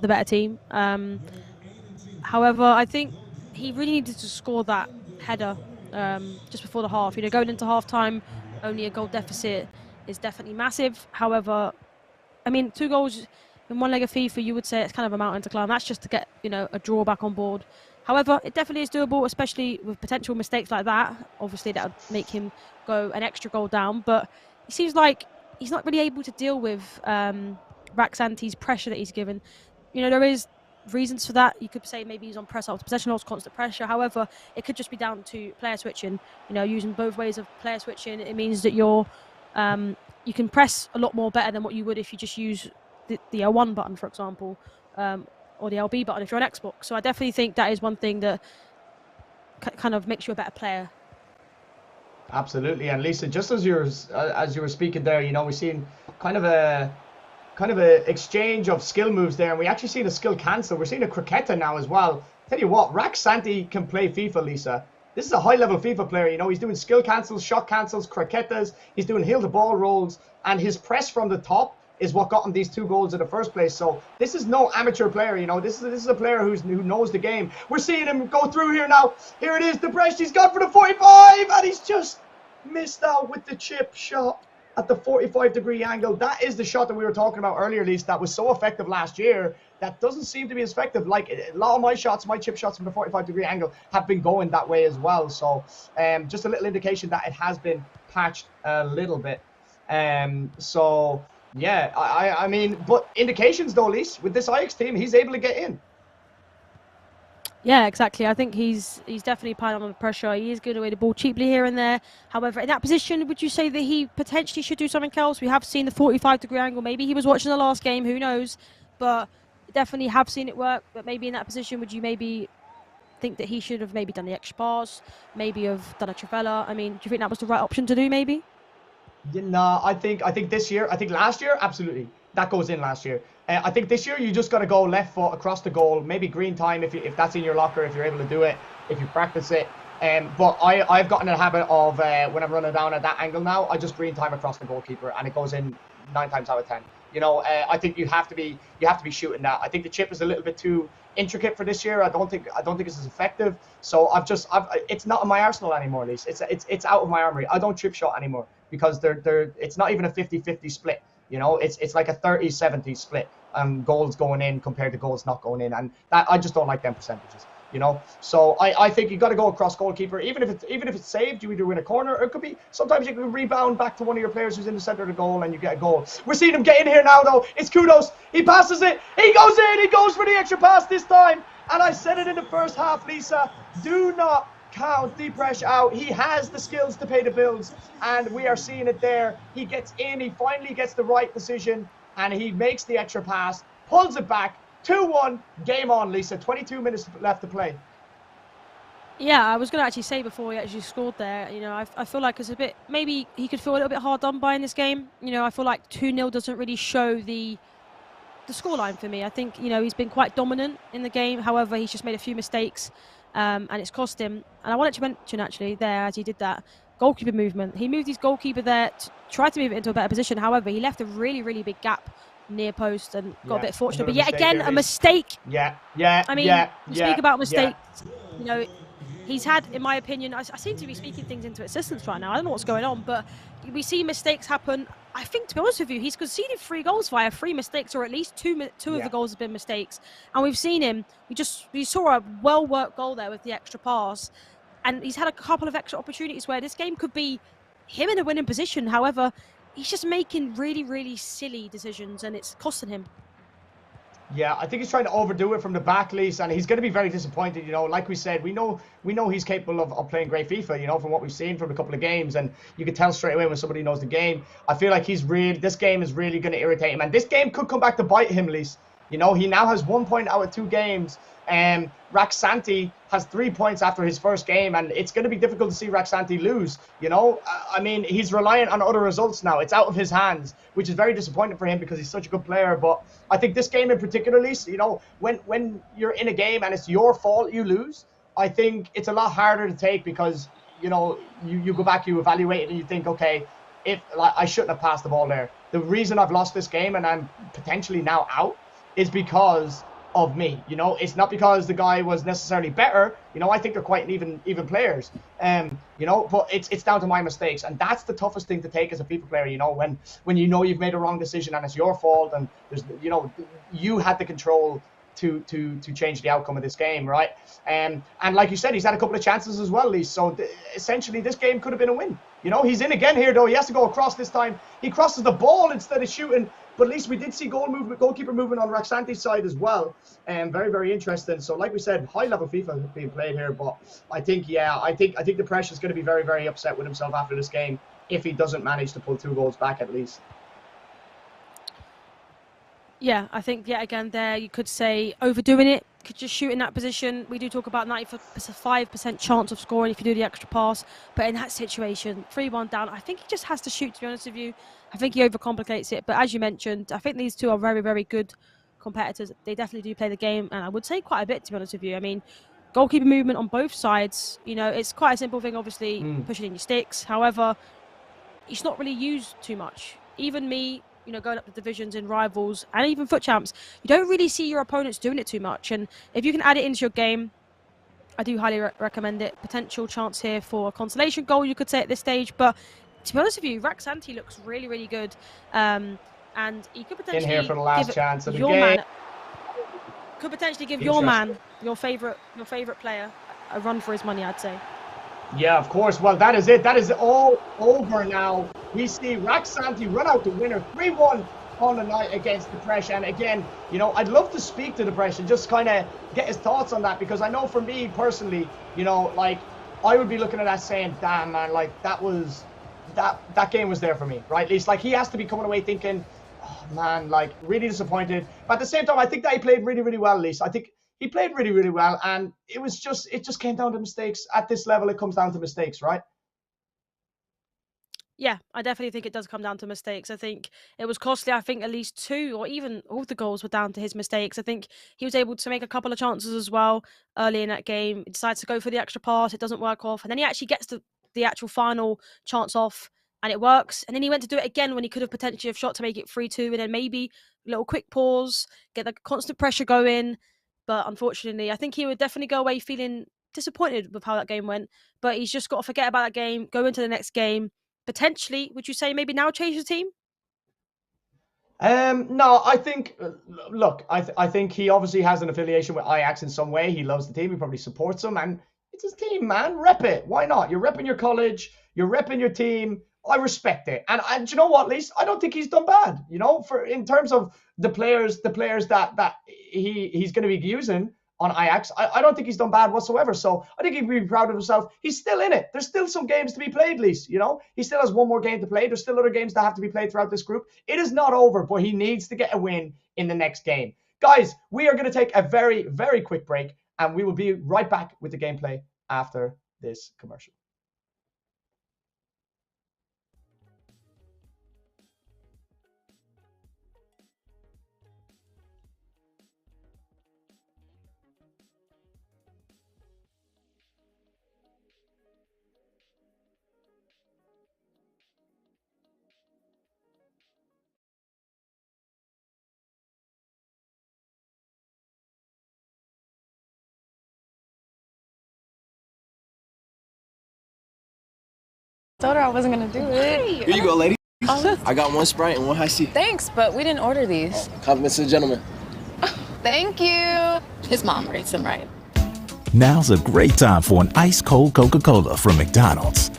the better team. However, I think he really needed to score that header just before the half. You know, going into half-time, only a goal deficit is definitely massive. However, I mean, 2 goals in 1 leg of FIFA, you would say it's kind of a mountain to climb. That's just to get, you know, a draw back on board. However, it definitely is doable, especially with potential mistakes like that. Obviously, that would make him go an extra goal down. But it seems like he's not really able to deal with Raxanti's pressure that he's given. You know, there is reasons for that. You could say maybe he's on press after possession loss, constant pressure. However, it could just be down to player switching. You know, using both ways of player switching, it means that you're you can press a lot more better than what you would if you just use the L1 button, for example, or the LB button if you're on Xbox. So I definitely think that is one thing that kind of makes you a better player. Absolutely. And Lisa, just as you were speaking there, you know, we've seen kind of a exchange of skill moves there, and we actually seen a skill cancel. We're seeing a croqueta now as well. Tell you what, Raxanti can play FIFA, Lisa. This is a high-level FIFA player, you know. He's doing skill cancels, shot cancels, croquetas. He's doing heel-to-ball rolls, and his press from the top is what got him these 2 goals in the first place. So this is no amateur player, you know. This is a player who knows the game. We're seeing him go through here now. Here it is, the Brecht. He's gone for the 45, and he's just missed out with the chip shot at the 45-degree angle. That is the shot that we were talking about earlier, Lise, that was so effective last year. That doesn't seem to be as effective. Like a lot of my shots, my chip shots from the 45-degree angle have been going that way as well. So just a little indication that it has been patched a little bit. So yeah, I mean, but indications though, Lise, with this Ajax team, he's able to get in. Yeah, exactly. I think he's definitely piling on the pressure. He is giving away the ball cheaply here and there. However, in that position, would you say that he potentially should do something else? We have seen the 45-degree angle. Maybe he was watching the last game. Who knows? But definitely have seen it work. But maybe in that position, would you maybe think that he should have maybe done the extra pass, maybe have done a trivela? I mean, do you think that was the right option to do? Maybe. Yeah, no, I think this year. I think last year, absolutely, that goes in last year. I think this year you just got to go left foot across the goal. Maybe green time if that's in your locker, if you're able to do it, if you practice it. But I've gotten a habit of when I'm running down at that angle now, I just green time across the goalkeeper, and it goes in 9 times out of 10. You know, I think you have to be shooting that. I think the chip is a little bit too intricate for this year. I don't think it's as effective. So it's not in my arsenal anymore, Lise. It's out of my armory. I don't chip shot anymore because it's not even a 50-50 split. You know, it's like a 30-70 split, goals going in compared to goals not going in, and that I just don't like them percentages. You know, so I think you got to go across goalkeeper, even if it's saved, you either win a corner, or it could be sometimes you can rebound back to one of your players who's in the center of the goal and you get a goal. We're seeing him get in here now though. It's Kudos. He passes it. He goes in. He goes for the extra pass this time. And I said it in the first half, Lisa. Do not count Depresh out. He has the skills to pay the bills, and we are seeing it there. He gets in. He finally gets the right decision, and he makes the extra pass, pulls it back. 2-1, game on, Lisa. 22 minutes left to play. Yeah, I was going to actually say before he actually scored there, you know, I feel like it's a bit, maybe he could feel a little bit hard done by in this game. You know, I feel like 2-0 doesn't really show the scoreline for me. I think, you know, he's been quite dominant in the game. However, he's just made a few mistakes and it's cost him. And I wanted to mention actually there, as he did that, goalkeeper movement. He moved his goalkeeper there to try to move it into a better position. However, he left a really, really big gap near post and got a bit fortunate. But yet again, a mistake. Yeah. I mean, you speak about mistakes. You know, he's had, in my opinion, I seem to be speaking things into existence right now. I don't know what's going on, but we see mistakes happen. I think, to be honest with you, he's conceded 3 goals via 3 mistakes, or at least two of the goals have been mistakes. And we've seen him. We saw a well-worked goal there with the extra pass. And he's had a couple of extra opportunities where this game could be him in a winning position. However, he's just making really, really silly decisions, and it's costing him. Yeah, I think he's trying to overdo it from the back, Lise, and he's going to be very disappointed. You know, like we said, we know he's capable of playing great FIFA, you know, from what we've seen from a couple of games, and you can tell straight away when somebody knows the game. I feel like this game is really going to irritate him, and this game could come back to bite him, Lise. You know, he now has 1 point out of 2 games. Raxanti has 3 points after his first game, and it's going to be difficult to see Raxanti lose. You know, I mean, he's reliant on other results now. It's out of his hands, which is very disappointing for him because he's such a good player. But I think this game in particular, you know, when you're in a game and it's your fault you lose, I think it's a lot harder to take because, you know, you go back, you evaluate it, and you think, okay, I shouldn't have passed the ball there. The reason I've lost this game and I'm potentially now out is because of me. You know, it's not because the guy was necessarily better. You know, I think they're quite even players. You know, but it's down to my mistakes, and that's the toughest thing to take as a FIFA player. You know, when you know you've made a wrong decision and it's your fault, and there's, you know, you had the control to change the outcome of this game, right? And like you said, he's had a couple of chances as well, Lee. So essentially, this game could have been a win. You know, he's in again here though. He has to go across this time. He crosses the ball instead of shooting. But at least we did see goalkeeper movement on Raxanti's side as well. Very, very interesting. So like we said, high-level FIFA being played here. But I think the pressure is going to be very, very upset with himself after this game if he doesn't manage to pull 2 goals back at least. Yeah, I think, yet again, there you could say overdoing it. Could just shoot in that position. We do talk about 95% chance of scoring if you do the extra pass. But in that situation, 3-1 down, I think he just has to shoot, to be honest with you. I think he overcomplicates it. But as you mentioned, I think these two are very, very good competitors. They definitely do play the game. And I would say quite a bit, to be honest with you. I mean, goalkeeper movement on both sides. You know, it's quite a simple thing, obviously, pushing in your sticks. However, it's not really used too much. Even me, you know, going up the divisions in rivals and even foot champs, you don't really see your opponents doing it too much. And if you can add it into your game, I do highly recommend it. Potential chance here for a consolation goal, you could say at this stage. But to be honest with you, Raxanti looks really, really good. And he could potentially in here for the last chance of the game. Man, could potentially give your man, your favorite player, a run for his money, I'd say. Yeah, of course. Well, that is it. That is all over now. We see Raxanti run out the winner, 3-1 on the night against Depression. And again, you know, I'd love to speak to Depression, just kind of get his thoughts on that, because I know for me personally, you know, like, I would be looking at that saying, damn, man, like, that game was there for me, right? At least, like, he has to be coming away thinking, oh, man, like, really disappointed. But at the same time, I think that he played really, really well, at least. I think he played really, really well, and it just came down to mistakes. At this level, it comes down to mistakes, right? Yeah, I definitely think it does come down to mistakes. I think it was costly. I think at least 2 or even all of the goals were down to his mistakes. I think he was able to make a couple of chances as well early in that game. He decides to go for the extra pass. It doesn't work off. And then he actually gets the actual final chance off and it works. And then he went to do it again when he could have potentially have shot to make it 3-2. And then maybe a little quick pause, get the constant pressure going. But unfortunately, I think he would definitely go away feeling disappointed with how that game went. But he's just got to forget about that game, go into the next game. Potentially, would you say maybe now change the team? No, I think, look, I think he obviously has an affiliation with Ajax in some way. He loves the team. He probably supports them, and it's his team, man. Rep it. Why not? You're repping your college. You're repping your team. I respect it. And do you know what, Lise? I don't think he's done bad, you know, in terms of the players that he's going to be using on Ajax. I don't think he's done bad whatsoever. So I think he'd be proud of himself. He's still in it. There's still some games to be played, Lise, you know. He still has one more game to play. There's still other games that have to be played throughout this group. It is not over, but he needs to get a win in the next game. Guys, we are going to take a very, very quick break, and we will be right back with the gameplay after this commercial. Told her I wasn't gonna do it. Here you go, lady. I got 1 Sprite and 1 High C. Thanks, but we didn't order these. Compliments to the gentleman. Thank you. His mom raised him right. Now's a great time for an ice cold Coca-Cola from McDonald's.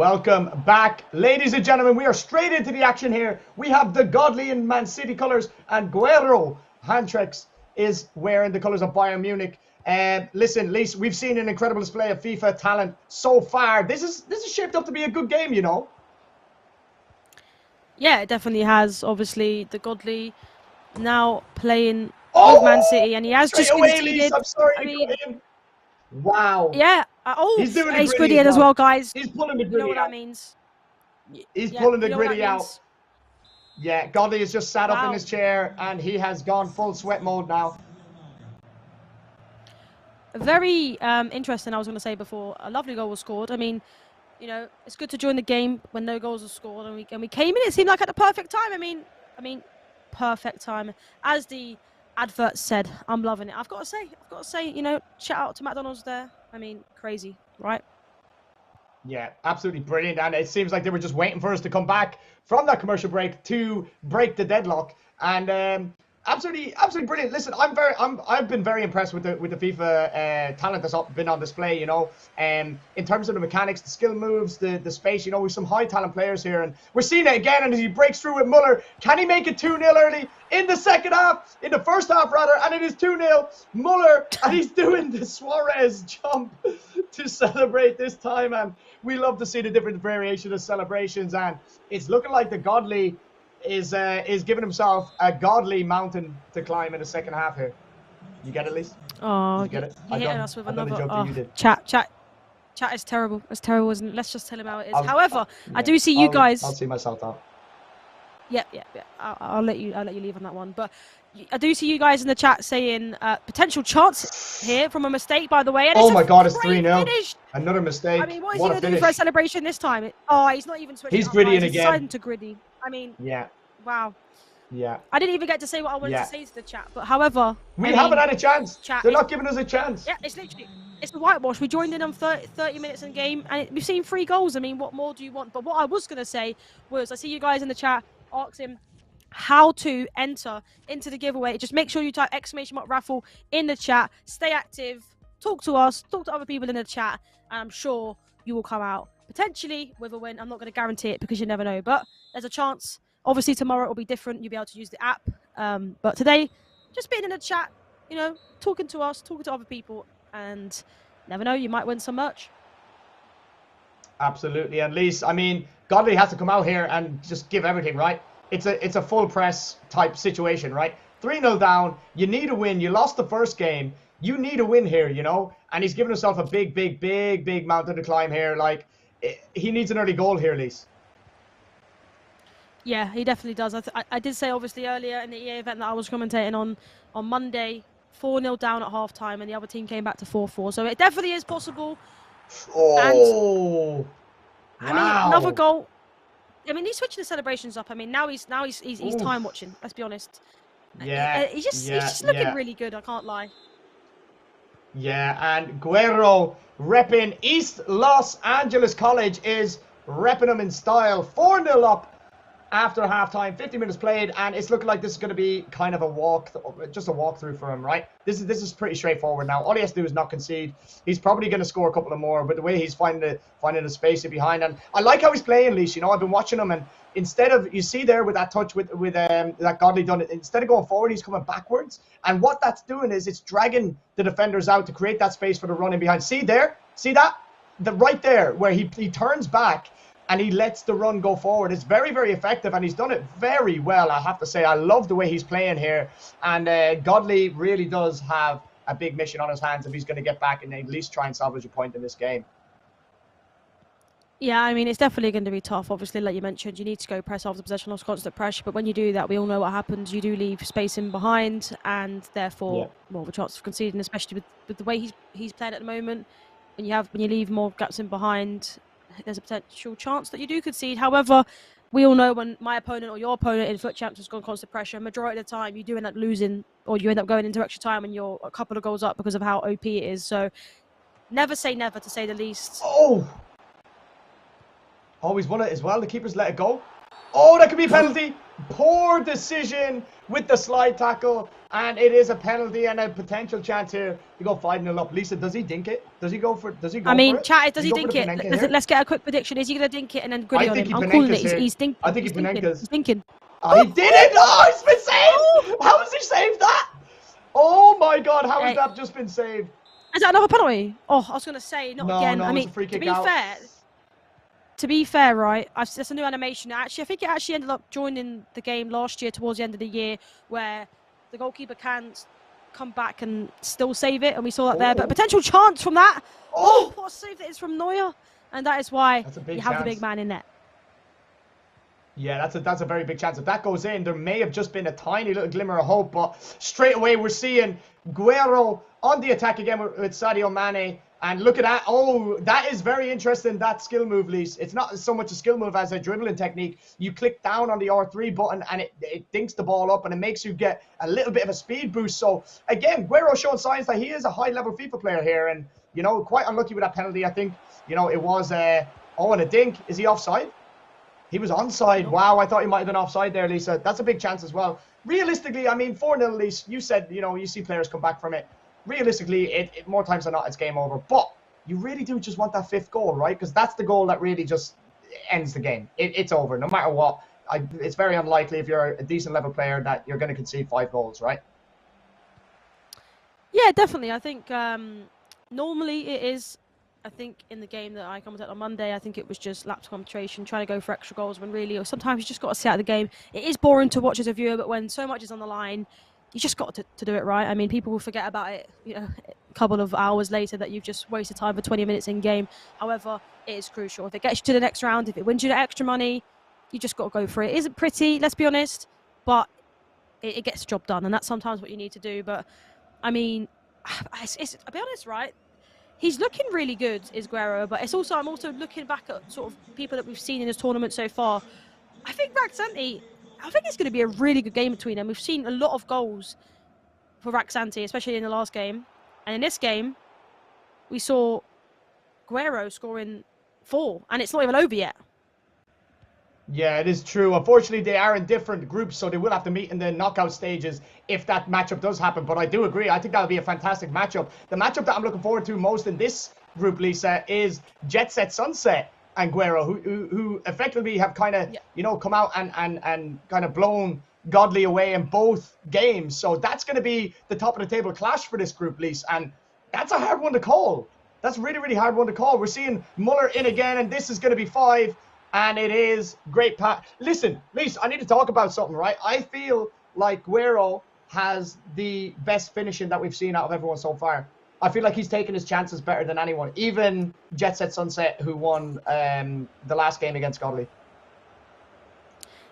Welcome back, ladies and gentlemen. We are straight into the action here. We have the Godly in Man City colours, and Guerrero Handtrex is wearing the colours of Bayern Munich. Listen, Lise, we've seen an incredible display of FIFA talent so far. This is shaped up to be a good game, you know. Yeah, it definitely has. Obviously, the Godly now playing with Man City, and he has just conceded. I'm sorry to cut in. Wow. Yeah. He's doing he's gritty as well, guys. He's pulling the gritty You know what out. that means. He's pulling the gritty out. Yeah, Godly is just sat up in his chair, and he has gone full sweat mode now. Very interesting, I was going to say before. A lovely goal was scored. I mean, you know, it's good to join the game when no goals are scored, and we came in. It seemed like at the perfect time. I mean, perfect time. As the advert said, I'm loving it. I've got to say, you know, shout out to McDonald's there. I mean, crazy, right? Yeah, absolutely brilliant. And it seems like they were just waiting for us to come back from that commercial break to break the deadlock. And absolutely brilliant. Listen, I've been very impressed with the FIFA talent that's been on display, you know. In terms of the mechanics, the skill moves, the space, you know, with some high talent players here, and we're seeing it again. And as he breaks through with Muller, can he make it 2-0 early in the second half, in the first half rather? And it is 2-0. Muller, and he's doing the Suarez jump to celebrate this time, and we love to see the different variation of celebrations. And it's looking like the Godly is giving himself a godly mountain to climb in the second half here. You get it, Lise? Oh, you get it? You're hitting us with another. Oh, Chat is terrible. It's terrible, isn't it? Let's just tell him how it is. However, I do see you guys. I'll see myself out. Yeah. I'll let you leave on that one. But I do see you guys in the chat saying potential chance here from a mistake, by the way. And oh my God, it's 3-0. Finish. Another mistake. I mean, what is he going to do for a celebration this time? He's not even switching. He's gritty again. He's deciding to gritty. I mean, yeah. Wow. Yeah. I didn't even get to say what I wanted to say to the chat. But however, we haven't had a chance. They're not giving us a chance. Yeah, it's literally, it's the whitewash. We joined in on 30 minutes in game, and we've seen 3 goals. I mean, what more do you want? But what I was going to say was, I see you guys in the chat asking how to enter into the giveaway. Just make sure you type !raffle in the chat. Stay active. Talk to us. Talk to other people in the chat. And I'm sure you will come out potentially with a win. I'm not going to guarantee it because you never know. But there's a chance. Obviously, tomorrow it will be different. You'll be able to use the app. But today, just being in the chat, you know, talking to us, talking to other people. And never know, you might win some merch. Absolutely. At least, I mean, Godly has to come out here and just give everything, right? It's a full press type situation, right? 3-0 down. You need a win. You lost the first game. You need a win here, you know? And he's giving himself a big mountain to climb here. Like, he needs an early goal here, Lise. Yeah, he definitely does. I did say, obviously, earlier in the EA event that I was commentating on Monday, 4-0 down at halftime, and the other team came back to 4-4. So it definitely is possible. Oh, and, I mean, another goal. I mean, he's switching the celebrations up. I mean, now he's time watching. Let's be honest. Yeah, he's just looking really good. I can't lie. Yeah, and Guerrero repping East Los Angeles College is repping them in style. 4-0 up after halftime, 50 minutes played, and it's looking like this is going to be kind of a walkthrough for him, right? This is pretty straightforward now. All he has to do is not concede. He's probably going to score a couple of more, but the way he's finding the space behind, and I like how he's playing, Leash. You know, I've been watching him, and instead of, you see there with that touch with that Godly done it, instead of going forward, he's coming backwards, and what that's doing is it's dragging the defenders out to create that space for the run in behind. See there? See that? Right there, where he turns back and he lets the run go forward. It's very, very effective, and he's done it very well, I have to say. I love the way he's playing here, and Godly really does have a big mission on his hands if he's going to get back and at least try and salvage a point in this game. Yeah, I mean, it's definitely going to be tough. Obviously, like you mentioned, you need to go press after possession, off constant pressure. But when you do that, we all know what happens. You do leave space in behind, and therefore more of a chance of conceding, especially with the way he's playing at the moment. When you leave more gaps in behind, there's a potential chance that you do concede. However, we all know when my opponent or your opponent in Foot Champs has gone constant pressure, majority of the time you do end up losing, or you end up going into extra time and you're a couple of goals up because of how OP it is. So never say never, to say the least. He's won it as well. The keeper's let it go. Oh, that could be a penalty. Poor decision with the slide tackle. And it is a penalty and a potential chance here to go 5-0 up. Lisa, does he dink it? Does he go for it? I mean, chat, does he go dink for the it? Panenka here? Let's get a quick prediction. Is he going to dink it and then gritty I on think him? he I'm calling Panenka's it. here. He's dinking. I think he He's dinking. Panenka's. He's dinking. Oh, he did it! Oh, it's been saved! How has he saved that? Oh my God, how has that just been saved? Is that another penalty? Oh, I was going to say, not again. No, I it's mean, a free kick to be out. fair, right, that's a new animation. Actually, I think it actually ended up joining the game last year towards the end of the year where the goalkeeper can come back and still save it, and we saw that there. But a potential chance from that. Oh, what a save that is from Neuer. And that is why you have the big man in net. Yeah, that's a very big chance. If that goes in, there may have just been a tiny little glimmer of hope, but straight away we're seeing Guerrero on the attack again with Sadio Mane. And look at that. Oh, that is very interesting, that skill move, Lise. It's not so much a skill move as a dribbling technique. You click down on the R3 button and it dinks the ball up and it makes you get a little bit of a speed boost. So, again, Guerrero showing signs that he is a high-level FIFA player here. And, you know, quite unlucky with that penalty. I think, you know, it was, and a dink. Is he offside? He was onside. Wow, I thought he might have been offside there, Lisa. That's a big chance as well. Realistically, I mean, 4-0, Lisa, you said, you know, you see players come back from it. Realistically, it more times than not, it's game over. But you really do just want that 5th goal, right? Because that's the goal that really just ends the game. It's over, no matter what. It's very unlikely if you're a decent level player that you're going to concede 5 goals, right? Yeah, definitely. I think normally it is. I think in the game that I commented on Monday, I think it was just lapse concentration, trying to go for extra goals when really, or sometimes you just got to see out the game. It is boring to watch as a viewer, but when so much is on the line, you just got to do it right. I mean, people will forget about it, you know, a couple of hours later that you've just wasted time for 20 minutes in game. However, it is crucial. If it gets you to the next round, if it wins you the extra money, you just got to go for it. It isn't pretty, let's be honest, but it gets the job done, and that's sometimes what you need to do. But I mean, I'll be honest, right? He's looking really good, is Guerrero, but it's also, I'm also looking back at sort of people that we've seen in this tournament so far. I think Raxanti, I think it's going to be a really good game between them. We've seen a lot of goals for Raxanti, especially in the last game. And in this game, we saw Guerrero scoring 4, and it's not even over yet. Yeah, it is true. Unfortunately, they are in different groups, so they will have to meet in the knockout stages if that matchup does happen. But I do agree. I think that would be a fantastic matchup. The matchup that I'm looking forward to most in this group, Lisa, is Jet Set Sunset and Guerrero, who effectively have kind of, you know, come out and kind of blown Godly away in both games. So that's going to be the top of the table clash for this group, Lisa. And that's a hard one to call. That's a really, really hard one to call. We're seeing Muller in again, and this is going to be 5. And it is great. Listen, Lisa, I need to talk about something, right? I feel like Guerrero has the best finishing that we've seen out of everyone so far. I feel like he's taken his chances better than anyone. Even Jet Set Sunset, who won the last game against Godley.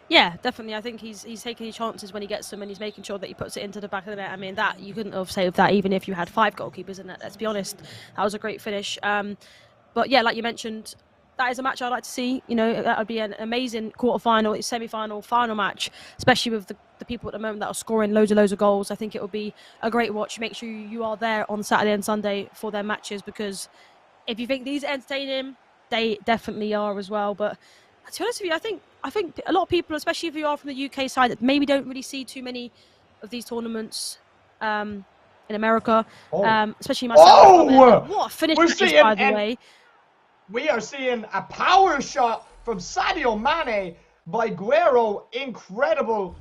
Yeah, definitely. I think he's taking his chances when he gets them, and he's making sure that he puts it into the back of the net. I mean, that you couldn't have saved that even if you had 5 goalkeepers in it. Let's be honest, that was a great finish. But yeah, like you mentioned, that is a match I'd like to see. You know, that would be an amazing quarterfinal, semi-final, final match, especially with the people at the moment that are scoring loads of goals. I think it will be a great watch. Make sure you are there on Saturday and Sunday for their matches, because if you think these are entertaining, they definitely are as well. But to be honest with you, I think a lot of people, especially if you are from the UK side, that maybe don't really see too many of these tournaments in America, especially myself. What a finish that is, by the way. We are seeing a power shot from Sadio Mane by Guerrero. Incredible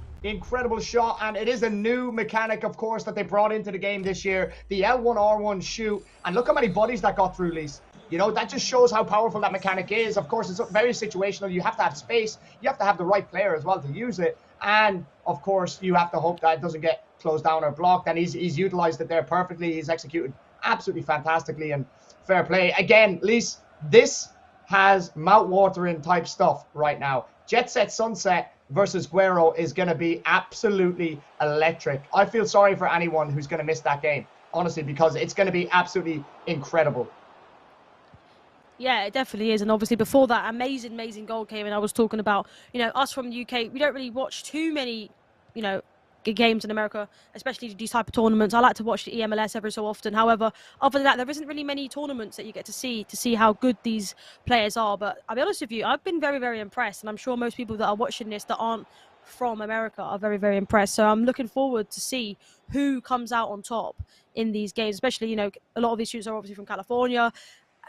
shot. And it is a new mechanic, of course, that they brought into the game this year. The L1R1 shoot. And look how many bodies that got through, Lise. You know, that just shows how powerful that mechanic is. Of course, it's very situational. You have to have space. You have to have the right player as well to use it. And, of course, you have to hope that it doesn't get closed down or blocked. And he's utilized it there perfectly. He's executed absolutely fantastically, and fair play. Again, Lise, this has mouth-watering type stuff right now. Jet Set Sunset versus Guerrero is going to be absolutely electric. I feel sorry for anyone who's going to miss that game, honestly, because it's going to be absolutely incredible. Yeah, it definitely is. And obviously before that amazing goal came in, I was talking about, you know, us from the UK, we don't really watch too many, you know, games in America, especially these type of tournaments. I like to watch the EMLS every so often. However, other than that, there isn't really many tournaments that you get to see how good these players are. But I'll be honest with you, I've been very impressed, and I'm sure most people that are watching this that aren't from America are very, very impressed. So I'm looking forward to see who comes out on top in these games, especially, a lot of these shooters are obviously from California.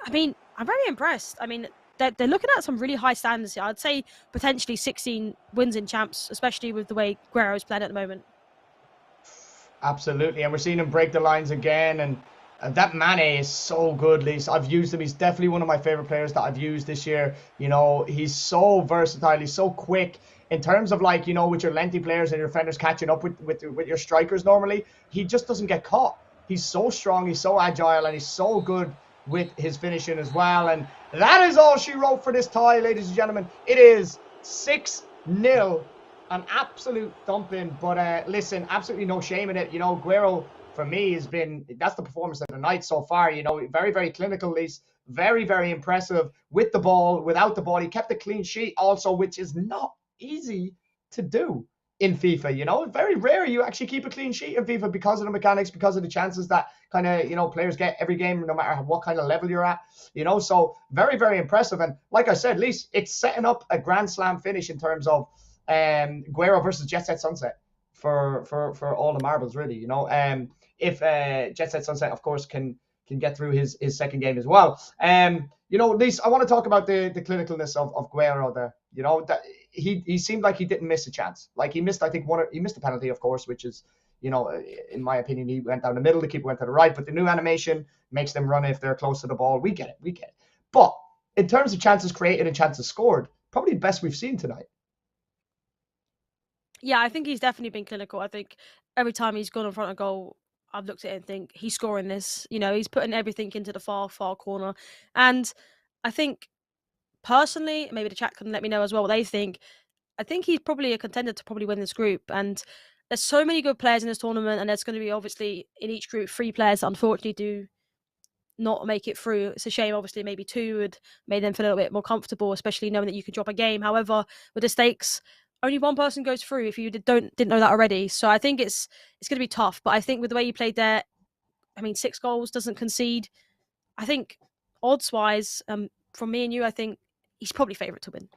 I mean, I'm very impressed. I mean, they're looking at some really high standards here. I'd say potentially 16 wins in champs, especially with the way Guerrero's playing at the moment. Absolutely, and we're seeing him break the lines again, and that Mane is so good, Lisa. I've used him. He's definitely one of my favorite players that I've used this year. He's so versatile. He's so quick in terms of with your lengthy players and your defenders catching up with your strikers normally. He just doesn't get caught. He's so strong. He's so agile, and he's so good with his finishing as well. And that is all she wrote for this tie, ladies and gentlemen. It is 6-0. An absolute thumping, but listen, absolutely no shame in it. Guerrero for me that's the performance of the night so far. Very, very clinical, Lise. Very, very impressive with the ball, without the ball. He kept a clean sheet also, which is not easy to do in FIFA. Very rare you actually keep a clean sheet in FIFA because of the mechanics, because of the chances that kind of, players get every game, no matter what kind of level you're at. So very, very impressive. And like I said, Lise, it's setting up a Grand Slam finish in terms of Guerrero versus Jet Set Sunset for all the marbles, really. If Jet Set Sunset, of course, can get through his second game as well. Lise, I want to talk about the clinicalness of Guerrero there. That he seemed like he didn't miss a chance. Like he missed, I think he missed a penalty, of course, which is, in my opinion, he went down the middle, the keeper went to the right, but the new animation makes them run if they're close to the ball. We get it. But in terms of chances created and chances scored, probably the best we've seen tonight. Yeah, I think he's definitely been clinical. I think every time he's gone in front of goal, I've looked at it and think he's scoring this. He's putting everything into the far, far corner. And I think personally, maybe the chat can let me know as well what they think. I think he's probably a contender to probably win this group. And there's so many good players in this tournament, and there's going to be obviously in each group 3 players that unfortunately do not make it through. It's a shame. Obviously, maybe 2 would make them feel a little bit more comfortable, especially knowing that you could drop a game. However, with the stakes, only one person goes through if you didn't know that already. So I think it's going to be tough. But I think with the way you played there, 6 goals, doesn't concede. I think odds-wise, from me and you, I think he's probably favourite to win.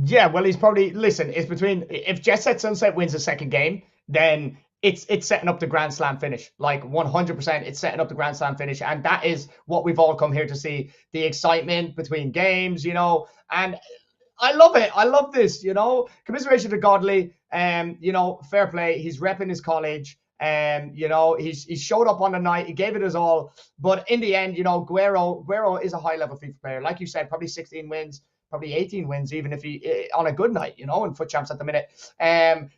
Yeah, well, he's probably, listen, it's between, if Jet Set Sunset wins the second game, then it's setting up the Grand Slam finish. Like 100%, it's setting up the Grand Slam finish. And that is what we've all come here to see. The excitement between games, and I love it. I love this, Commiseration to Godley, fair play. He's repping his college. He showed up on the night. He gave it his all. But in the end, Guerrero is a high-level FIFA player. Like you said, probably 16 wins, probably 18 wins, even if he on a good night, in foot champs at the minute.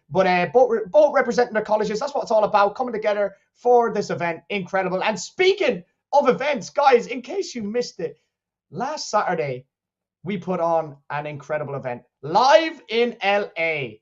But both representing their colleges. That's what it's all about, coming together for this event. Incredible. And speaking of events, guys, in case you missed it, last Saturday, we put on an incredible event live in LA.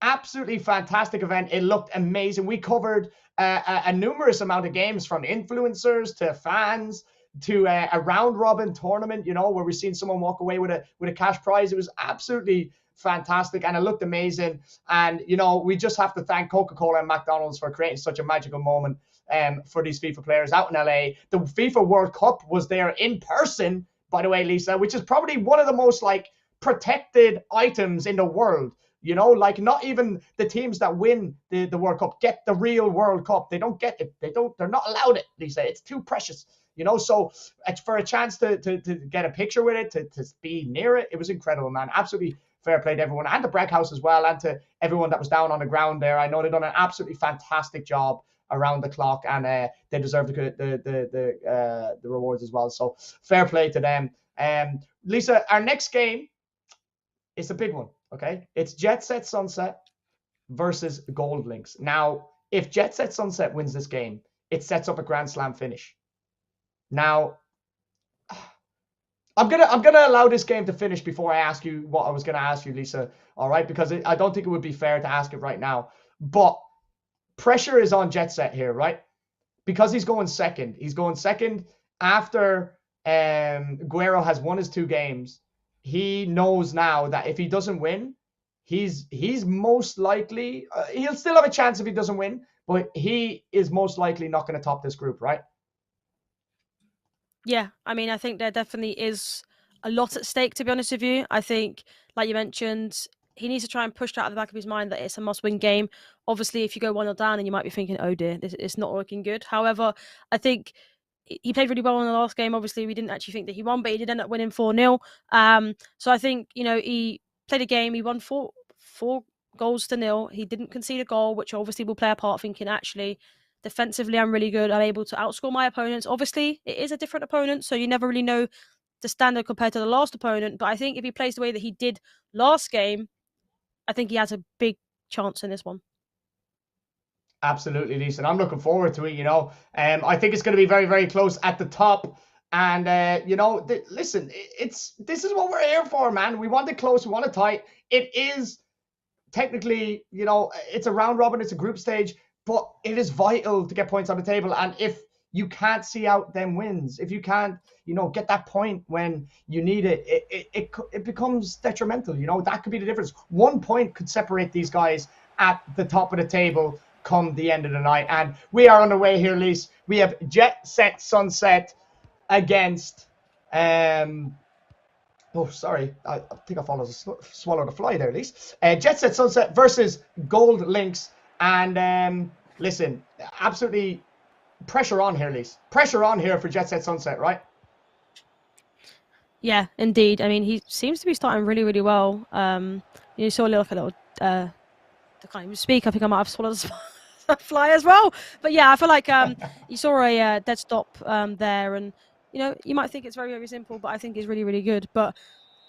Absolutely fantastic event. It looked amazing. We covered a numerous amount of games, from influencers to fans to a round robin tournament, where we've seen someone walk away with a cash prize. It was absolutely fantastic and it looked amazing. And, we just have to thank Coca-Cola and McDonald's for creating such a magical moment for these FIFA players out in LA. The FIFA World Cup was there in person, by the way, Lisa, which is probably one of the most protected items in the world. Not even the teams that win the World Cup get the real World Cup. They don't get it. They're not allowed it, Lisa. It's too precious, so for a chance to get a picture with it, to be near it, it was incredible, man. Absolutely fair play to everyone, and to Bragg House as well, and to everyone that was down on the ground there. I know they've done an absolutely fantastic job around the clock, and they deserve the rewards as well. So fair play to them. Lisa, our next game is a big one. Okay, it's Jet Set Sunset versus Gold Links. Now, if Jet Set Sunset wins this game, it sets up a Grand Slam finish. Now, I'm gonna allow this game to finish before I ask you what I was gonna ask you, Lisa. All right, because I don't think it would be fair to ask it right now. But pressure is on Jet Set here, right? Because he's going second. He's going second after Guerrero has won his 2 games. He knows now that if he doesn't win, he's most likely, he'll still have a chance if he doesn't win, but he is most likely not going to top this group, right? Yeah, I think there definitely is a lot at stake, to be honest with you. I think, like you mentioned, he needs to try and push that out of the back of his mind that it's a must-win game. Obviously, if you go 1-0 down, and you might be thinking, "Oh dear, it's not looking good." However, I think he played really well in the last game. Obviously, we didn't actually think that he won, but he did end up winning 4-0. So I think he played a game. He won four goals to nil. He didn't concede a goal, which obviously will play a part. Thinking actually, defensively, I'm really good. I'm able to outscore my opponents. Obviously, it is a different opponent, so you never really know the standard compared to the last opponent. But I think if he plays the way that he did last game, I think he has a big chance in this one. Absolutely, Lisa. And I'm looking forward to it, I think it's going to be very, very close at the top. And, listen, this is what we're here for, man. We want it close. We want it tight. It is technically, it's a round robin. It's a group stage. But it is vital to get points on the table. And if you can't see out them wins, if you can't, get that point when you need it, it becomes detrimental. That could be the difference. 1 point could separate these guys at the top of the table come the end of the night. And we are on the way here, Lise. We have Jet Set Sunset against sorry, I think I swallowed a fly there, Lise. Jet Set Sunset versus Gold Lynx. And listen, absolutely pressure on here, Lise. Pressure on here for Jet Set Sunset, right? Yeah, indeed. I mean, he seems to be starting really, really well. You saw a little I can't even speak. I think I might have swallowed a fly as well. But yeah, I feel like you saw a dead stop there, and you might think it's very, very simple, but I think it's really, really good. But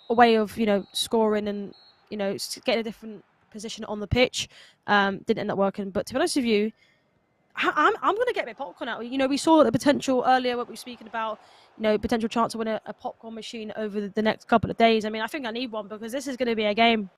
a way of scoring and getting a different position on the pitch didn't end up working. But to be honest with you, I'm going to get my popcorn out. We saw the potential earlier, what we were speaking about, potential chance to win a popcorn machine over the next couple of days. I mean, I think I need one because this is going to be a game.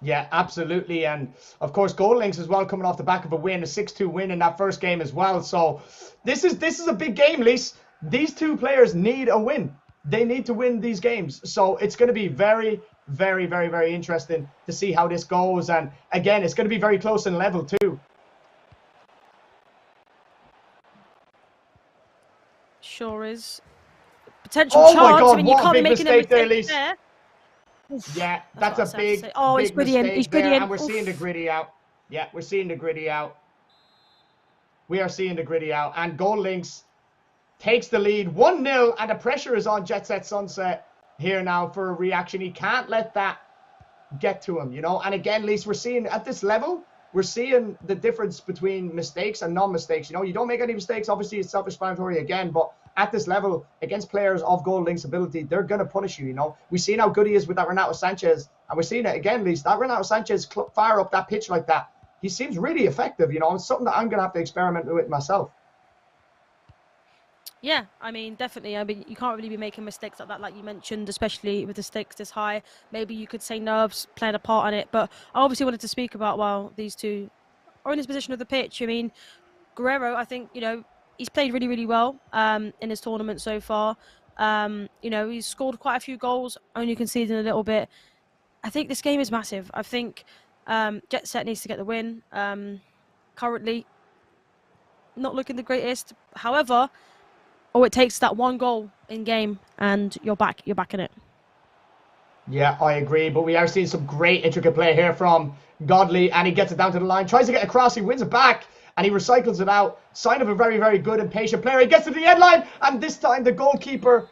Yeah, absolutely. And of course, Gold Lynx as well, coming off the back of a 6-2 win in that first game as well. So this is a big game, Lise. These two players need a win. They need to win these games. So it's going to be very, very, very, very interesting to see how this goes. And again, it's going to be very close in level too. Sure is. Potential chance. My God, I mean, you what can't a big make mistake there, Lise. There. Yeah, that's a big, he's big brilliant. mistake He's there, brilliant. and we're seeing the gritty out. Yeah, we're seeing the gritty out. We are seeing the gritty out, and Gold Lynx takes the lead 1-0, and the pressure is on Jet Set Sunset here now for a reaction. He can't let that get to him, And again, Lise, we're seeing at this level, we're seeing the difference between mistakes and non-mistakes. You don't make any mistakes. Obviously, it's self-explanatory again, but at this level, against players of Gold Lynx ability, they're going to punish you, We've seen how good he is with that Renato Sanchez, and we're seeing it again, Lise. That Renato Sanchez fire up that pitch like that, he seems really effective, It's something that I'm going to have to experiment with myself. Yeah, I mean, definitely. I mean, you can't really be making mistakes like that, like you mentioned, especially with the stakes this high. Maybe you could say nerves playing a part in it, but I obviously wanted to speak about while these two are in this position of the pitch. I mean, Guerrero, I think, he's played really, really well in his tournament so far. He's scored quite a few goals, only conceding a little bit. I think this game is massive. I think Jet Set needs to get the win. Currently, not looking the greatest. However, it takes that one goal in game, and you're back in it. Yeah, I agree. But we are seeing some great intricate play here from Godley, and he gets it down to the line, tries to get across, he wins it back, and he recycles it out. Sign of a very, very good and patient player. He gets to the end line, and this time the goalkeeper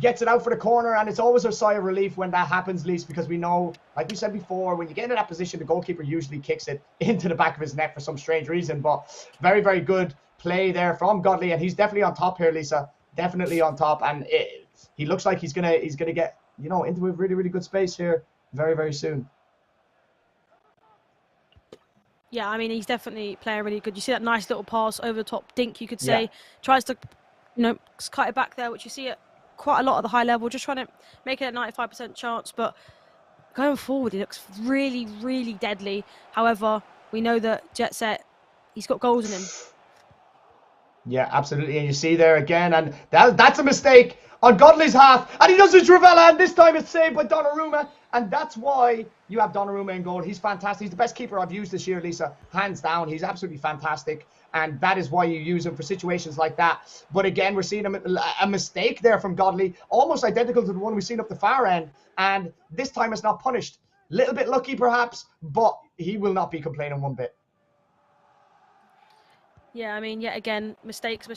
gets it out for the corner, and it's always a sigh of relief when that happens, Lise, because we know, like we said before, when you get into that position, the goalkeeper usually kicks it into the back of his net for some strange reason. But very, very good play there from Godley, and he's definitely on top here, Lisa. Definitely on top, and he looks like he's gonna get into a really, really good space here very, very soon. Yeah, I mean, he's definitely playing really good. You see that nice little pass over the top dink, you could say. Yeah. Tries to, cut it back there, which you see at quite a lot at the high level, just trying to make it a 95% chance. But going forward, he looks really, really deadly. However, we know that Jet Set, he's got goals in him. Yeah, absolutely. And you see there again, and that's a mistake on Godley's half, and he does it to Travella, and this time it's saved by Donnarumma, and that's why you have Donnarumma in goal. He's fantastic. He's the best keeper I've used this year, Lisa, hands down. He's absolutely fantastic, and that is why you use him for situations like that. But again, we're seeing a mistake there from Godley, almost identical to the one we've seen up the far end, and this time it's not punished. Little bit lucky perhaps, but he will not be complaining one bit. Yeah, I mean, yet again, mistakes.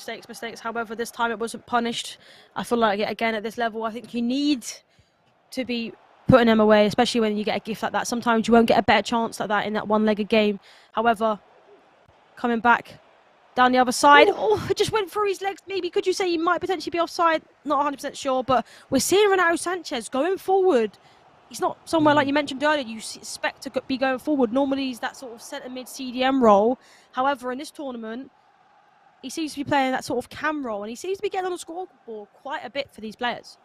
However, this time it wasn't punished. I feel like, yet again, at this level, I think you need to be putting them away, especially when you get a gift like that. Sometimes you won't get a better chance like that in that one-legged game. However, coming back down the other side, it just went through his legs. Maybe could you say he might potentially be offside? Not 100% sure, but we're seeing Renato Sanchez going forward. He's not somewhere like you mentioned earlier you expect to be going forward. Normally he's that sort of centre mid CDM role. However, in this tournament, he seems to be playing that sort of cam role, and he seems to be getting on the scoreboard quite a bit for these players.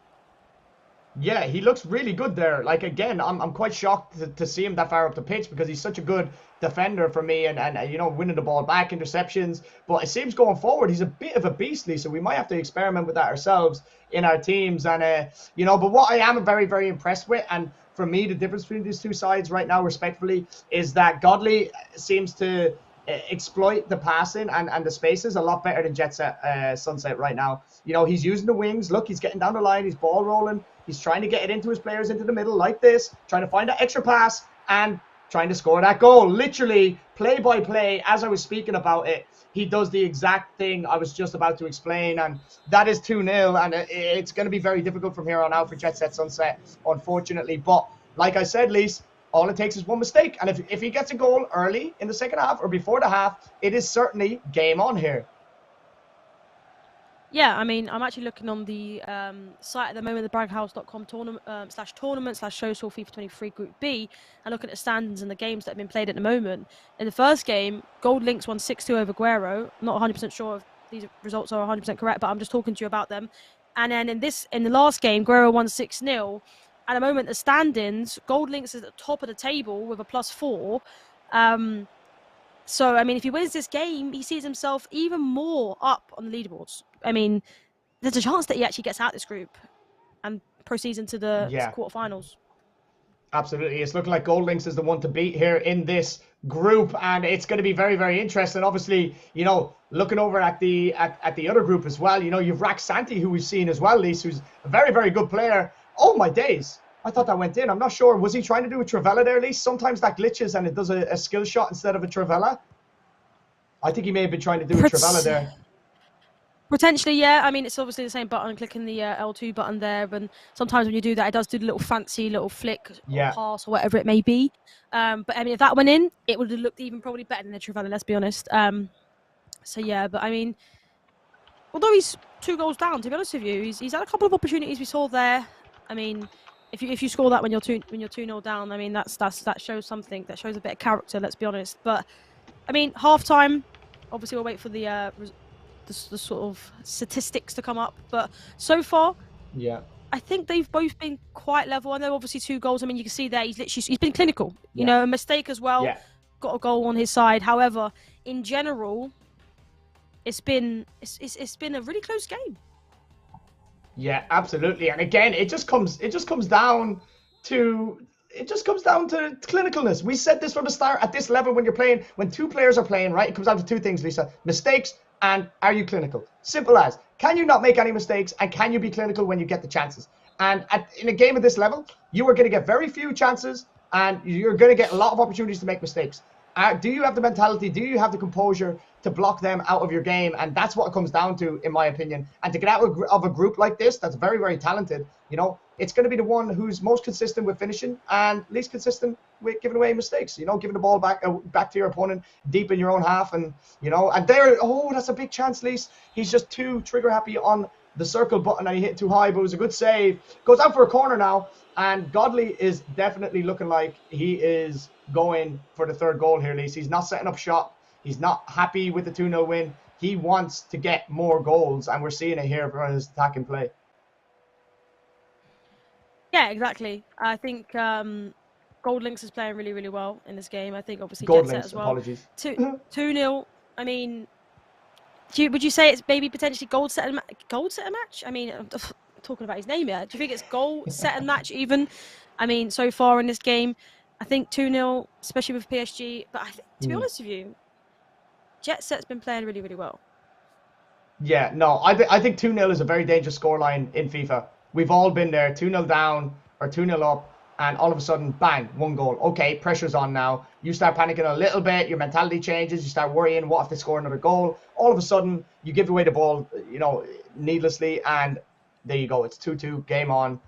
Yeah, he looks really good there. Like, again, I'm quite shocked to see him that far up the pitch because he's such a good defender for me and you know, winning the ball back, interceptions. But it seems going forward, he's a bit of a beast, Lisa. We might have to experiment with that ourselves in our teams. And, you know, but what I am very, very impressed with, and for me, the difference between these two sides right now, respectfully, is that Godley seems to exploit the passing and the spaces a lot better than Jet Set Sunset right now. You know, he's using the wings. Look, he's getting down the line. He's ball rolling. He's trying to get it into his players into the middle like this, trying to find that extra pass and trying to score that goal. Literally, play by play, as I was speaking about it, he does the exact thing I was just about to explain. And that is 2-0. And it's going to be very difficult from here on out for Jet Set Sunset, unfortunately. But like I said, Lise, all it takes is one mistake. And if he gets a goal early in the second half or before the half, it is certainly game on here. Yeah, I mean, I'm actually looking on the site at the moment, the braghouse.com /tournament/SoCal FIFA 23 Group B, and looking at the standings and the games that have been played at the moment. In the first game, Gold Links won 6-2 over Guerrero. Not 100% sure if these results are 100% correct, but I'm just talking to you about them. And then in the last game, Guerrero won 6-0. At the moment, the standings, Gold Links is at the top of the table with a +4. So, I mean, if he wins this game, he sees himself even more up on the leaderboards. I mean, there's a chance that he actually gets out this group and proceeds into the quarterfinals. Absolutely. It's looking like Gold Links is the one to beat here in this group, and it's going to be very, very interesting. Obviously, you know, looking over at the other group as well, you know, you've Rack Santi, who we've seen as well, Lise, who's a very, very good player. Oh, my days. I thought that went in. I'm not sure. Was he trying to do a Trivela there, Lise? Sometimes that glitches and it does a skill shot instead of a Trivela. I think he may have been trying to do a Trivela there. Potentially, yeah. I mean, it's obviously the same button, clicking the L2 button there. And sometimes when you do that, it does do the little fancy little flick or pass or whatever it may be. But I mean, if that went in, it would have looked even probably better than the Trivela, let's be honest. So, yeah, but I mean, although he's 2 goals down, to be honest with you, he's had a couple of opportunities we saw there. I mean, if you score that when you're 2-0 down, I mean, that shows something. That shows a bit of character, let's be honest. But, I mean, half-time, obviously we'll wait for the sort of statistics to come up. But so far, I think they've both been quite level. I know obviously 2 goals. I mean, you can see there he's been clinical. You know, a mistake as well. Got a goal on his side. However, in general, it's been a really close game. Yeah, absolutely. And again, it just comes down to clinicalness. We said this from the start. At this level, when 2 players are playing, right, it comes down to 2 things, Lisa: mistakes and are you clinical? Simple as. Can you not make any mistakes, and can you be clinical when you get the chances? And in a game of this level, you are going to get very few chances, and you're going to get a lot of opportunities to make mistakes. Do you have the mentality? Do you have the composure to block them out of your game? And that's what it comes down to, in my opinion. And to get out of a group like this, that's very, very talented, you know, it's going to be the one who's most consistent with finishing and least consistent with giving away mistakes, you know, giving the ball back to your opponent deep in your own half. And, you know, and there, that's a big chance, Lise. He's just too trigger happy on the circle button and he hit too high, but it was a good save. Goes out for a corner now. And Godley is definitely looking like he is going for the 3rd goal here, Lise. He's not setting up shop. He's not happy with the 2-0 win. He wants to get more goals, and we're seeing it here for his attacking play. Yeah, exactly. I think Gold Links is playing really, really well in this game. I think obviously Gold Jet Links, as well. Apologies. 2-0. I mean, would you say it's maybe potentially goal set and match? I mean, I'm talking about his name here. Do you think it's goal set and match even? I mean, so far in this game, I think 2-0, especially with PSG. But to be honest with you, Jet Set's been playing really, really well. Yeah, no, I think 2-0 is a very dangerous scoreline in FIFA. We've all been there, 2-0 down or 2-0 up. and all of a sudden, bang, 1 goal. Okay, pressure's on now. You start panicking a little bit. Your mentality changes. You start worrying, what if they score another goal? All of a sudden, you give away the ball, needlessly, and there you go. It's 2-2, game on.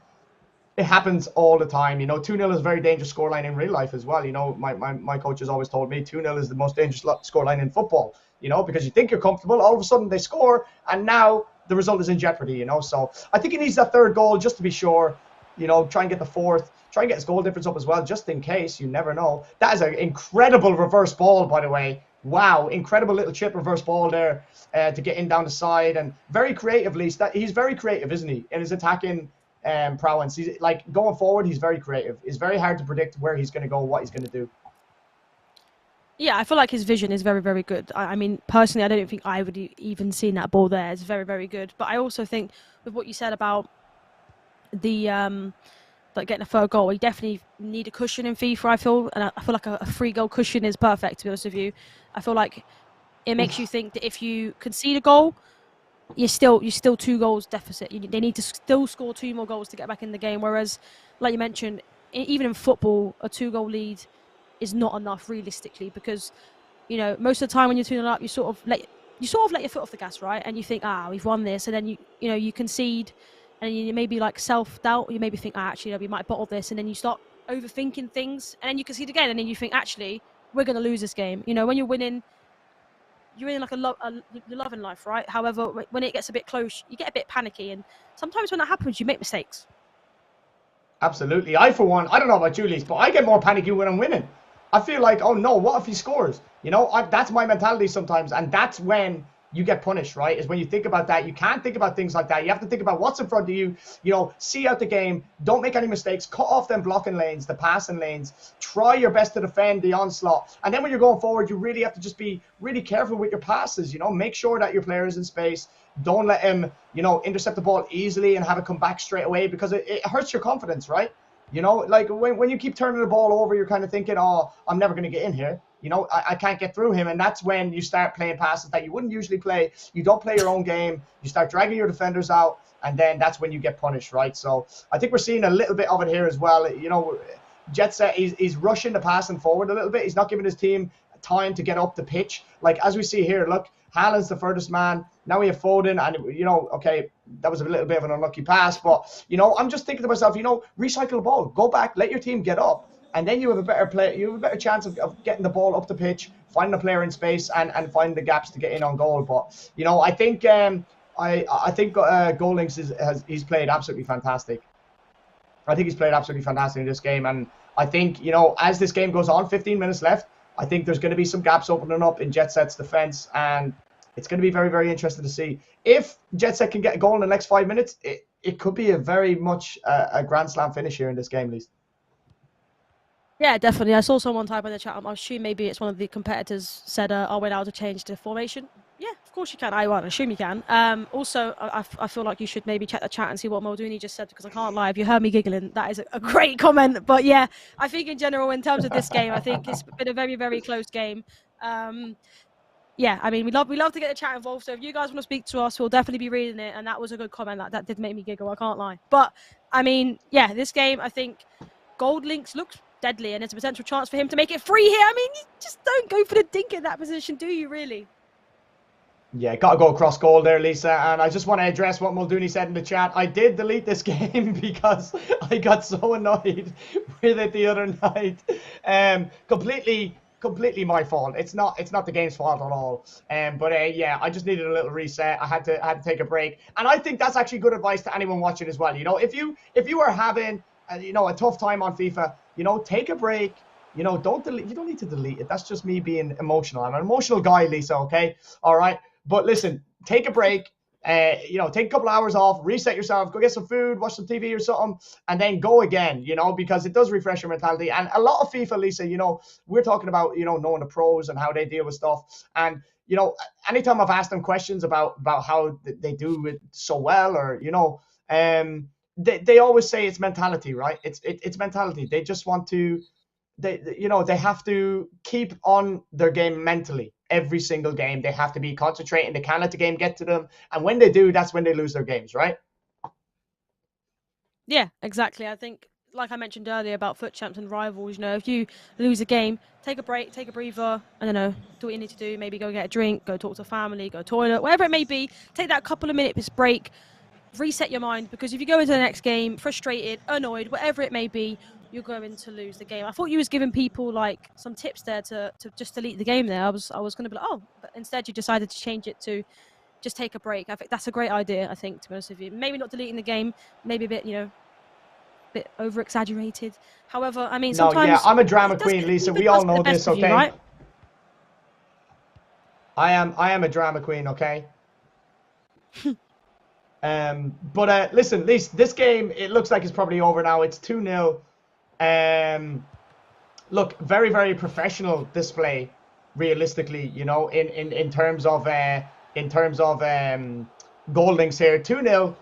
It happens all the time. 2-0 is a very dangerous scoreline in real life as well. My coach has always told me 2-0 is the most dangerous scoreline in football, because you think you're comfortable, all of a sudden they score, and now the result is in jeopardy, So I think he needs that 3rd goal just to be sure, try and get the 4th. Try and get his goal difference up as well, just in case. You never know. That is an incredible reverse ball, by the way. Wow, incredible little chip reverse ball there to get in down the side, and very creatively. He's very creative, isn't he, in his attacking prowess? He's like, going forward, he's very creative. It's very hard to predict where he's going to go, what he's going to do. Yeah, I feel like his vision is very, very good. I mean, personally, I don't think I would even seen that ball there. It's very, very good. But I also think with what you said about the like getting a 3rd goal, you definitely need a cushion in FIFA, I feel. And I feel like a 3-goal cushion is perfect, to be honest with you. I feel like it makes you think that if you concede a goal, you're still 2 goals deficit. They need to still score 2 more goals to get back in the game. Whereas, like you mentioned, even in football, a 2-goal lead is not enough realistically, because most of the time when you're 2-0 up, you sort of let your foot off the gas, right? And you think, we've won this, and then you concede, and you maybe like self-doubt. You maybe think, actually, we might bottle this, and then you start overthinking things, and then you concede again, and then you think, actually, we're going to lose this game. When you're winning, you're in like your love in life, right? However, when it gets a bit close, you get a bit panicky, and sometimes when that happens, you make mistakes. Absolutely. I, for one, I don't know about Julie's, but I get more panicky when I'm winning. I feel like, oh no, what if he scores? That's my mentality sometimes, and that's when you get punished, right? Is when you think about that. You can't think about things like that. You have to think about what's in front of you, see out the game, don't make any mistakes, cut off them blocking lanes, the passing lanes, try your best to defend the onslaught. And then when you're going forward, you really have to just be really careful with your passes, make sure that your player is in space. Don't let him, intercept the ball easily and have it come back straight away, because it hurts your confidence, right? Like when you keep turning the ball over, you're kind of thinking, oh, I'm never going to get in here. I can't get through him. And that's when you start playing passes that you wouldn't usually play. You don't play your own game. You start dragging your defenders out. And then that's when you get punished, right? So I think we're seeing a little bit of it here as well. Jet Set, he's rushing the passing forward a little bit. He's not giving his team time to get up the pitch. Like as we see here, look, Haaland's the furthest man. Now we have Foden, and okay, that was a little bit of an unlucky pass, but I'm just thinking to myself, recycle the ball, go back, let your team get up, and then you have a better play. You have a better chance of getting the ball up the pitch, finding a player in space, and finding the gaps to get in on goal. But I think Goal Links he's played absolutely fantastic. I think he's played absolutely fantastic in this game, and I think as this game goes on, 15 minutes left, I think there's going to be some gaps opening up in Jet Set's defense, and it's going to be very, very interesting to see. If Jet Set can get a goal in the next 5 minutes, it could be a very much a Grand Slam finish here in this game, Lise. Yeah, definitely. I saw someone type in the chat. I'm assuming maybe it's one of the competitors said, are we allowed to change the formation? Yeah, of course you can. I assume you can. Also, I feel like you should maybe check the chat and see what Muldooney just said, because I can't lie. If you heard me giggling, that is a great comment. But yeah, I think in general, in terms of this game, I think it's been a very, very close game. Yeah, I mean, we love to get the chat involved. So if you guys want to speak to us, we'll definitely be reading it. And that was a good comment. That did make me giggle. I can't lie. But I mean, yeah, this game, I think Gold Links looks deadly, and there's a potential chance for him to make it free here. I mean, you just don't go for the dink in that position, do you, really? Yeah, got to go across goal there, Lisa. And I just want to address what Muldooney said in the chat. I did delete this game because I got so annoyed with it the other night. Completely my fault. It's not the game's fault at all. But yeah, I just needed a little reset. I had to take a break. And I think that's actually good advice to anyone watching as well. If you are having a tough time on FIFA, take a break. Don't delete. You don't need to delete it. That's just me being emotional. I'm an emotional guy, Lisa. Okay, all right. But listen, take a break. Take a couple hours off, reset yourself, go get some food, watch some TV or something, and then go again. Because it does refresh your mentality. And a lot of FIFA, Lisa, we're talking about knowing the pros and how they deal with stuff. And anytime I've asked them questions about how they do it so well, or they always say it's mentality, right? It's mentality. They just want to. They have to keep on their game mentally. Every single game, they have to be concentrating. They can't let the game get to them. And when they do, that's when they lose their games, right? Yeah, exactly. I think, like I mentioned earlier about foot champs and rivals, you know, if you lose a game, take a break, take a breather, I don't know, do what you need to do, maybe go get a drink, go talk to family, go toilet, whatever it may be, take that couple of minutes break, reset your mind, because if you go into the next game frustrated, annoyed, whatever it may be, you're going to lose the game. I thought you was giving people like some tips there to just delete the game there. I was going to be like, oh, but instead you decided to change it to just take a break. I think that's a great idea, I think, to be honest with you. Maybe not deleting the game, maybe a bit, you know, bit over exaggerated. However, I mean, No, sometimes yeah, I'm a drama queen, Lisa. We all know this, okay? Right? I am a drama queen, okay? Listen, Lisa, this game, it looks like it's probably over now. It's 2-0. Look, very, very professional display, realistically, you know, in terms of Goldings here. 2-0,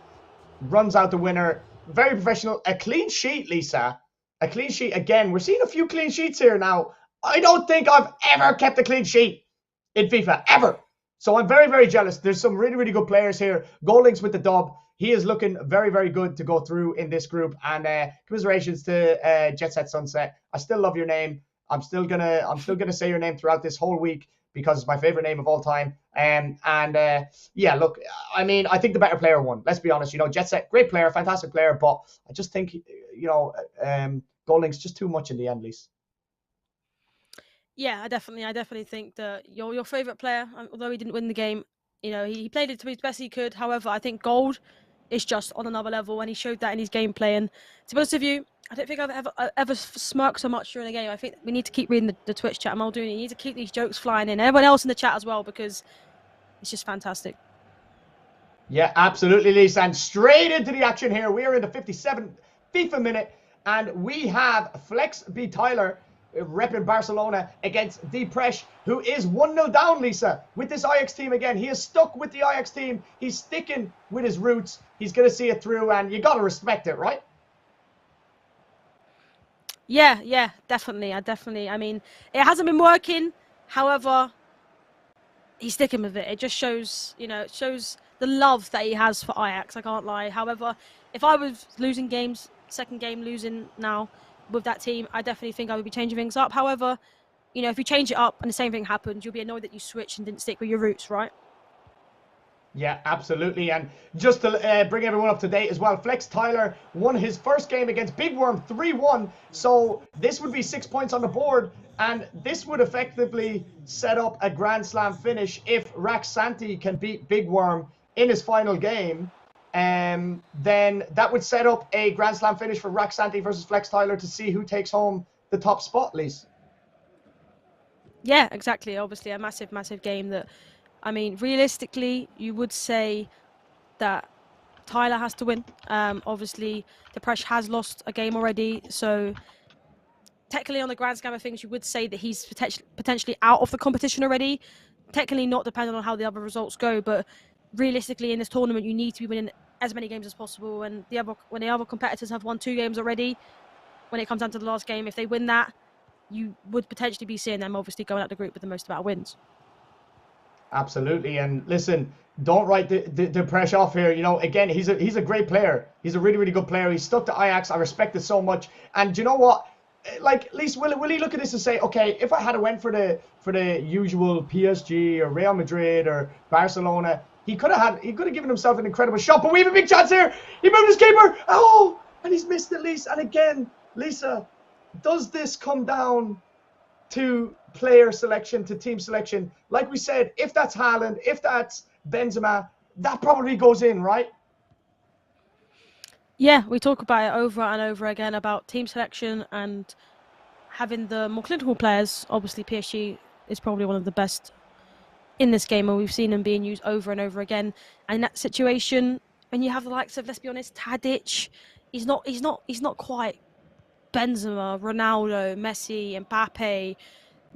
runs out the winner. Very professional. A clean sheet, Lisa. A clean sheet again. We're seeing a few clean sheets here now. I don't think I've ever kept a clean sheet in FIFA, ever. So I'm very, very jealous. There's some really, really good players here. Goldings with the dub. He is looking very, very good to go through in this group. And commiserations to Jet Set Sunset. I still love your name. I'm still gonna say your name throughout this whole week because it's my favorite name of all time. Yeah, look, I mean, I think the better player won. Let's be honest. You know, Jet Set, great player, fantastic player, but I just think, you know, Goldings just too much in the end, Lisa. Yeah, I definitely think that your favorite player, although he didn't win the game, you know, he played it to his best he could. However, I think Gold is just on another level, and he showed that in his gameplay. And to be honest with you, I don't think I've ever smirked so much during a game. I think we need to keep reading the Twitch chat. Muldoon, you need to keep these jokes flying in. Everyone else in the chat as well, because it's just fantastic. Yeah, absolutely, Lisa. And straight into the action here. We are in the 57th FIFA minute, and we have Flex B. Tyler repping Barcelona against Depresh, who is 1-0 down, Lisa, with this Ajax team again. He is stuck with the Ajax team. He's sticking with his roots. He's going to see it through, and you got to respect it, right? Yeah, definitely. I mean, it hasn't been working. However, he's sticking with it. It just shows, you know, it shows the love that he has for Ajax. I can't lie. However, if I was losing games, second game losing now with that team, I definitely think I would be changing things up. However, you know, if you change it up and the same thing happened, you'll be annoyed that you switched and didn't stick with your roots, right? Yeah, absolutely. And just to bring everyone up to date as well, Flex Tyler won his first game against Big Worm 3-1. So this would be 6 points on the board. And this would effectively set up a Grand Slam finish if Rax Santi can beat Big Worm in his final game. Then that would set up a Grand Slam finish for Rax Santi versus Flex Tyler to see who takes home the top spot, Lise. Yeah, exactly. Obviously, a massive, massive game that, I mean, realistically, you would say that Tyler has to win. Obviously, Depresh has lost a game already, so technically on the grand scheme of things, you would say that he's potentially out of the competition already. Technically not, depending on how the other results go, but realistically in this tournament, you need to be winning as many games as possible. And when the other competitors have won 2 games already, when it comes down to the last game, if they win that, you would potentially be seeing them obviously going out the group with the most amount of wins. Absolutely. And listen, don't write the pressure off here. You know, again, he's a great player. He's a really, really good player. He's stuck to Ajax. I respect it so much. And you know what? Like, at least will he look at this and say, okay, if I had went for the usual PSG or Real Madrid or Barcelona, he could have given himself an incredible shot. But we have a big chance here. He moved his keeper. Oh, and he's missed it, Lisa. And again, Lisa, does this come down to player selection, to team selection? Like we said, if that's Haaland, if that's Benzema, that probably goes in, right? Yeah, we talk about it over and over again about team selection and having the more clinical players. Obviously, PSG is probably one of the best in this game, and we've seen them being used over and over again. And in that situation, when you have the likes of, let's be honest, Tadic, he's not quite Benzema, Ronaldo, Messi, Mbappe,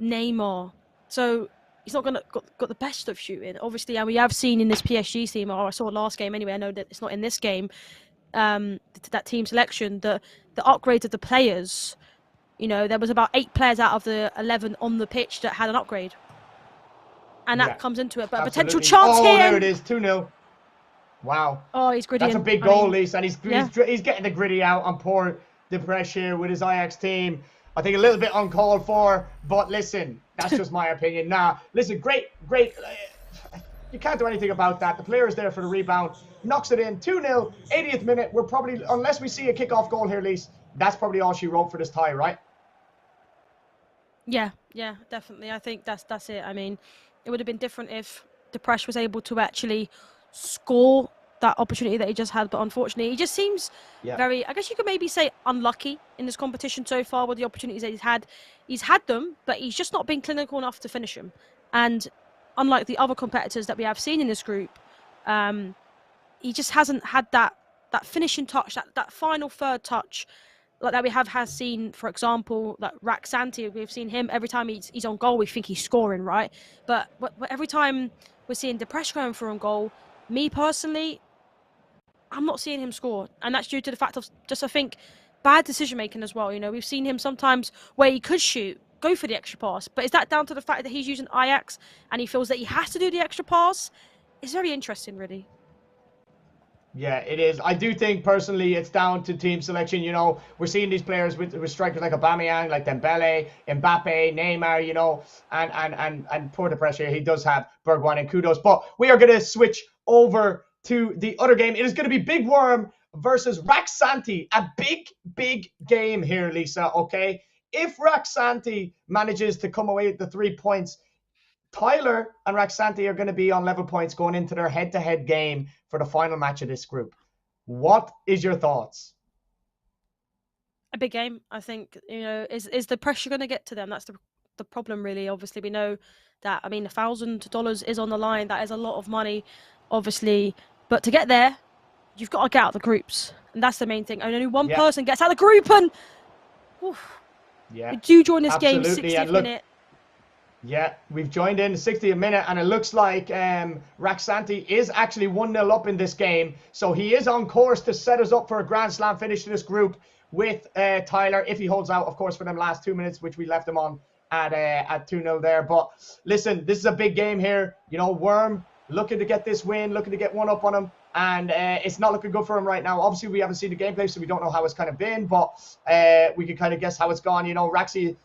Neymar. So he's not got the best of shooting, obviously. And we have seen in this PSG team, or I saw last game anyway, I know that it's not in this game, that team selection, the upgrades of the players. You know, there was about 8 players out of the 11 on the pitch that had an upgrade. And that comes into it. But absolutely. A potential chance here. Oh, there it is, 2-0. Wow. Oh, he's gritty. That's a big goal, Lisa, and he's getting the gritty out on poor Depresh here with his Ajax team. I think a little bit uncalled for, but listen, that's just my opinion. Nah, listen, great. You can't do anything about that. The player is there for the rebound, knocks it in, 2-0, 80th minute. We're probably, unless we see a kickoff goal here, Lise, that's probably all she wrote for this tie, right? Yeah, definitely. I think that's it. I mean, it would have been different if Depresh was able to actually score that opportunity that he just had, but unfortunately, he just seems very, I guess you could maybe say, unlucky in this competition so far with the opportunities that he's had. He's had them, but he's just not been clinical enough to finish them. And unlike the other competitors that we have seen in this group, he just hasn't had that finishing touch, that final third touch, like that we has seen, for example, like Raxanti. We've seen him every time he's on goal, we think he's scoring, right? But every time we're seeing Depresh going for on goal, me personally, I'm not seeing him score, and that's due to the fact of just, I think, bad decision making as well. You know, we've seen him sometimes where he could shoot, go for the extra pass, but is that down to the fact that he's using Ajax and he feels that he has to do the extra pass? It's very interesting, really. Yeah, it is. I do think personally it's down to team selection. You know, we're seeing these players with strikers like Aubameyang, like Dembele, Mbappe, Neymar, you know, and poor Depresh here. He does have Bergwijn and kudos. But we are going to switch over to the other game. It is going to be Big Worm versus Raxanti. A big game here, Lisa, okay? If Raxanti manages to come away with the 3 points, Tyler and Raxanti are going to be on level points going into their head-to-head game for the final match of this group. What is your thoughts? A big game, I think. You know, is the pressure going to get to them? That's the problem, really. Obviously, we know that, I mean, $1,000 is on the line. That is a lot of money, obviously. But to get there, you've got to get out of the groups. And that's the main thing. And only one person gets out of the group. And we do join this game 60th minute. Yeah, we've joined in the 60th minute, and it looks like Raxanti is actually 1-0 up in this game. So he is on course to set us up for a Grand Slam finish to this group with Tyler, if he holds out, of course, for them last 2 minutes, which we left him on at 2-0 there. But listen, this is a big game here. You know, Worm looking to get this win, looking to get one up on him. And it's not looking good for him right now. Obviously, we haven't seen the gameplay, so we don't know how it's kind of been. But we can kind of guess how it's gone. You know, Raxanti,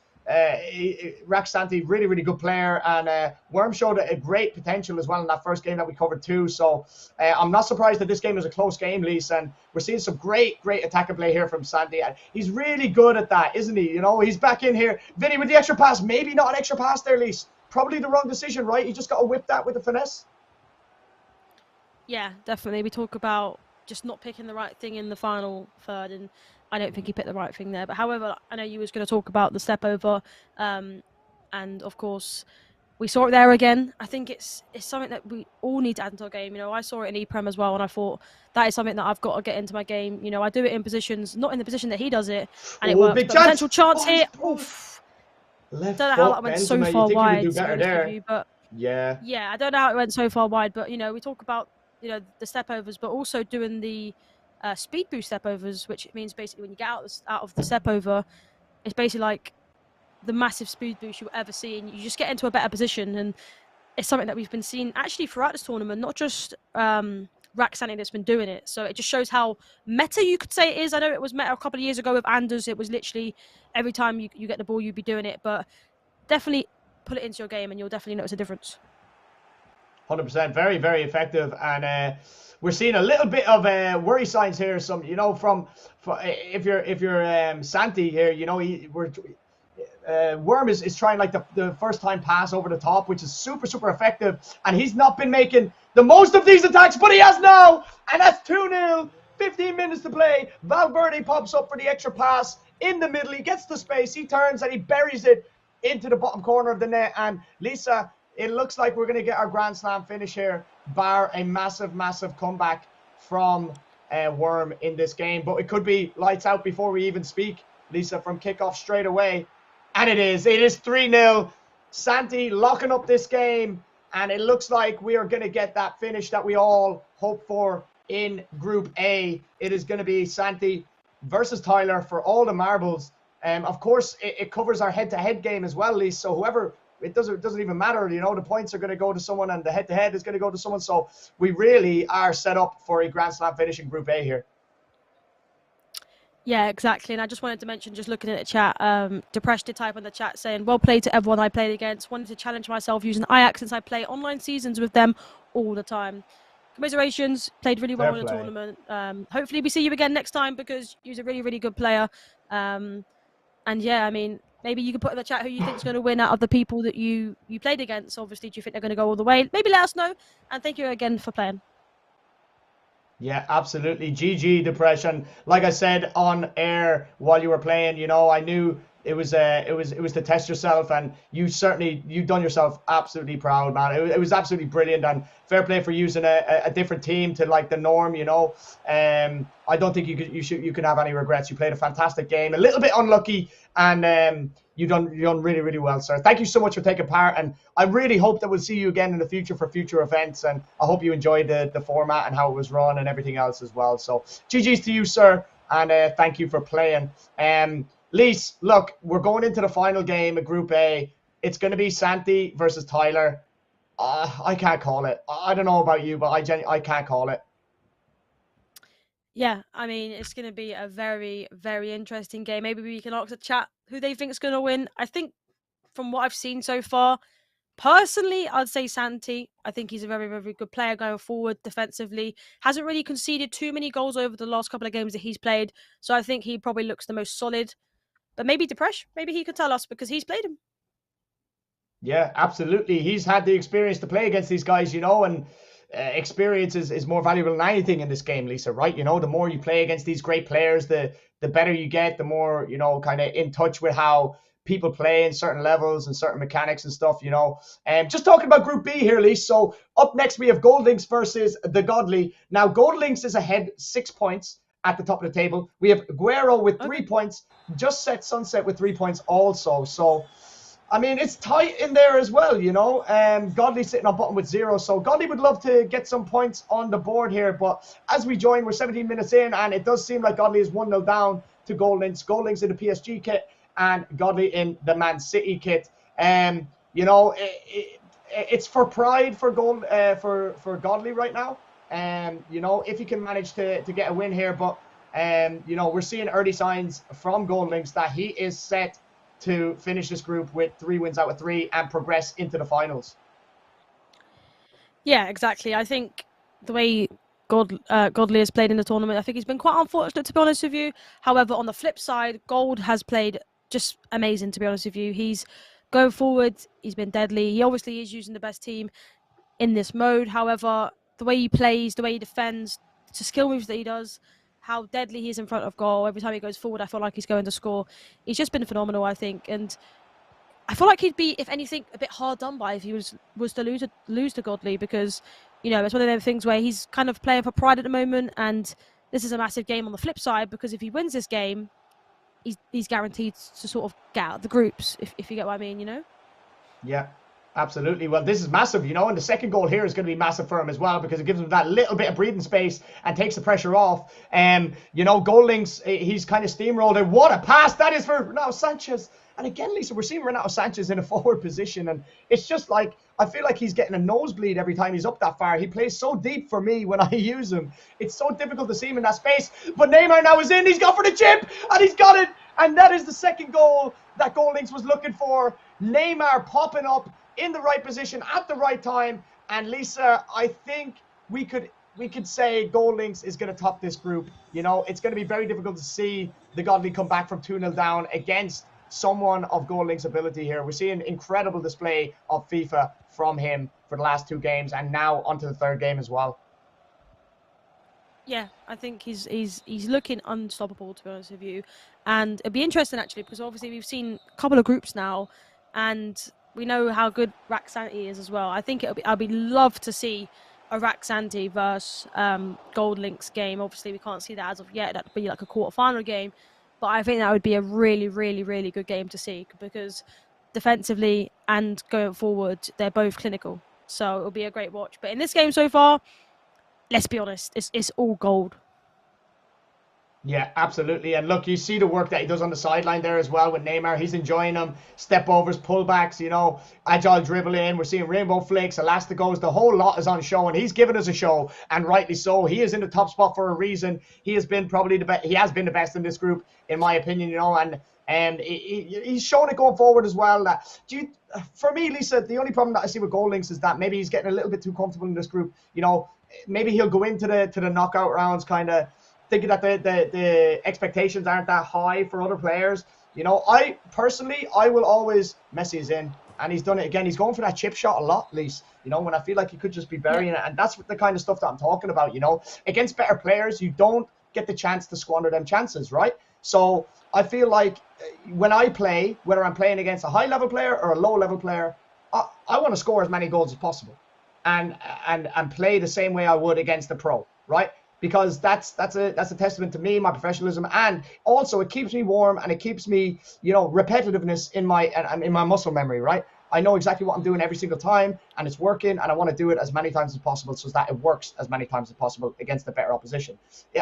really good player, and Worm showed a great potential as well in that first game that we covered too. So I'm not surprised that this game is a close game, Lisa, and we're seeing some great attacking play here from Santi. He's really good at that, isn't he? You know, he's back in here. Vinny with the extra pass, maybe not an extra pass there, Lisa. Probably the wrong decision, right? You just got to whip that with the finesse. Yeah, definitely. We talk about just not picking the right thing in the final third, and I don't think he picked the right thing there. But however, I know you was going to talk about the step over, and of course, we saw it there again. I think it's something that we all need to add into our game. You know, I saw it in EPrem as well, and I thought that is something that I've got to get into my game. You know, I do it in positions, not in the position that he does it, and it works. But potential chance here. Oof. Left don't know how that went so far wide. But yeah, I don't know how it went so far wide. But you know, we talk about, you know, the step overs, but also doing the speed boost step overs, which means basically when you get out of the step over, it's basically like the massive speed boost you'll ever see, and you just get into a better position. And it's something that we've been seeing actually throughout this tournament, not just Raxanti that's been doing it. So it just shows how meta you could say it is. I know it was meta a couple of years ago with Anders. It was literally every time you get the ball, you'd be doing it. But definitely put it into your game and you'll definitely notice a difference. 100%, very effective, and we're seeing a little bit of worry signs here. Some, you know, from if you're Santi here, you know, Worm is trying like the first time pass over the top, which is super effective, and he's not been making the most of these attacks, but he has now, and that's 2-0. 15 minutes to play. Valverde pops up for the extra pass in the middle. He gets the space, he turns and he buries it into the bottom corner of the net. And Lisa, it looks like we're going to get our Grand Slam finish here, bar a massive comeback from Worm in this game. But it could be lights out before we even speak, Lisa, from kickoff straight away. And it is 3-0. Santi locking up this game. And it looks like we are going to get that finish that we all hope for in Group A. It is going to be Santi versus Tyler for all the marbles. Of course, it covers our head-to-head game as well, Lisa. So whoever... It doesn't even matter, you know, the points are going to go to someone and the head-to-head is going to go to someone. So we really are set up for a Grand Slam finish in Group A here. Yeah, exactly. And I just wanted to mention, just looking at the chat, Depresh did type in the chat saying, well played to everyone I played against. Wanted to challenge myself using Ajax since I play online seasons with them all the time. Commiserations, played really well Fair in the play. tournament. Hopefully we see you again next time because you're a really, really good player. And yeah, I mean, maybe you can put in the chat who you think is going to win out of the people that you played against. Obviously, do you think they're going to go all the way? Maybe let us know. And thank you again for playing. Yeah, absolutely. GG Depression. Like I said on air while you were playing, you know, I knew it was to test yourself, and you've done yourself absolutely proud, man. It was absolutely brilliant, and fair play for using a different team to like the norm, you know. I don't think you can have any regrets. You played a fantastic game, a little bit unlucky, and you done really, really well, sir. Thank you so much for taking part, and I really hope that we'll see you again in the future for future events, and I hope you enjoyed the format and how it was run and everything else as well. So GG's to you, sir, and thank you for playing. Lise, look, we're going into the final game of Group A. It's going to be Santi versus Tyler. I can't call it. I don't know about you, but I can't call it. Yeah, I mean, it's going to be a very, very interesting game. Maybe we can ask the chat who they think is going to win. I think from what I've seen so far, personally, I'd say Santi. I think he's a very, very good player going forward defensively. Hasn't really conceded too many goals over the last couple of games that he's played. So I think he probably looks the most solid. But maybe Depresh, maybe he could tell us because he's played him. Yeah, absolutely. He's had the experience to play against these guys, you know, and experience is more valuable than anything in this game, Lisa, right? You know, the more you play against these great players, the better you get, the more, you know, kind of in touch with how people play in certain levels and certain mechanics and stuff, you know. Just talking about Group B here, Lisa. So up next, we have Gold Links versus the Godly. Now, Gold Links is ahead 6 points at the top of the table. We have Guero with 3 points, Just Set Sunset with 3 points also. So, I mean, it's tight in there as well, you know. Godly sitting on bottom with 0. So Godly would love to get some points on the board here. But as we join, we're 17 minutes in, and it does seem like Godly is 1-0 down to Gold Links. Gold Links in the PSG kit and Godly in the Man City kit. You know, it's for pride for Godly right now. You know, if he can manage to get a win here. But, you know, we're seeing early signs from Gold Links that he is set to finish this group with 3 wins out of 3 and progress into the finals. Yeah, exactly. I think the way Godly has played in the tournament, I think he's been quite unfortunate, to be honest with you. However, on the flip side, Gold has played just amazing, to be honest with you. He's going forward, he's been deadly. He obviously is using the best team in this mode. However, the way he plays, the way he defends, the skill moves that he does, how deadly he is in front of goal. Every time he goes forward, I feel like he's going to score. He's just been phenomenal, I think. And I feel like he'd be, if anything, a bit hard done by if he was to lose to Godly, because, you know, it's one of those things where he's kind of playing for pride at the moment, and this is a massive game on the flip side, because if he wins this game, he's guaranteed to sort of get out of the groups, if you get what I mean, you know? Yeah, absolutely. Well, this is massive, you know, and the second goal here is going to be massive for him as well, because it gives him that little bit of breathing space and takes the pressure off. You know, Gold Links, he's kind of steamrolled it. What a pass that is for Renato Sanchez. And again, Lisa, we're seeing Renato Sanchez in a forward position, and it's just like, I feel like he's getting a nosebleed every time he's up that far. He plays so deep for me when I use him. It's so difficult to see him in that space. But Neymar now is in. He's gone for the chip, and he's got it. And that is the second goal that Gold Links was looking for. Neymar popping up in the right position at the right time. And Lisa, I think we could say Gold Links is going to top this group. You know, it's going to be very difficult to see the Godly come back from 2-0 down against someone of Gold Links' ability here. We're seeing incredible display of FIFA from him for the last 2 games, and now onto the 3rd game as well. Yeah, I think he's looking unstoppable, to be honest with you. And it'd be interesting, actually, because obviously we've seen a couple of groups now, and we know how good Raxanti is as well. I think I'd be love to see a Raxanti versus Gold Links game. Obviously, we can't see that as of yet. That'd be like a quarterfinal game. But I think that would be a really, really, really good game to see, because defensively and going forward, they're both clinical. So it'll be a great watch. But in this game so far, let's be honest, it's all Gold. Yeah, absolutely. And look, you see the work that he does on the sideline there as well with Neymar. He's enjoying them. Step overs, pullbacks, agile dribbling. We're seeing rainbow flicks, elasticos. The whole lot is on show, and he's given us a show, and rightly so. He is in the top spot for a reason. He has been probably the best. He has been the best in this group, in my opinion, and he's shown it going forward as well. For me, Lisa, the only problem that I see with Gold Links is that maybe he's getting a little bit too comfortable in this group. Maybe he'll go into the knockout rounds kind of thinking that the expectations aren't that high for other players. I personally, I will always, Messi is in, and he's done it again. He's going for that chip shot a lot, Lise. When I feel like he could just be burying it, and that's the kind of stuff that I'm talking about. Against better players, you don't get the chance to squander them chances, right? So I feel like when I play, whether I'm playing against a high-level player or a low-level player, I want to score as many goals as possible, and play the same way I would against a pro, right? Because that's a testament to me, my professionalism, and also it keeps me warm and it keeps me, repetitiveness in my muscle memory, right? I know exactly what I'm doing every single time, and it's working, and I want to do it as many times as possible so that it works as many times as possible against a better opposition.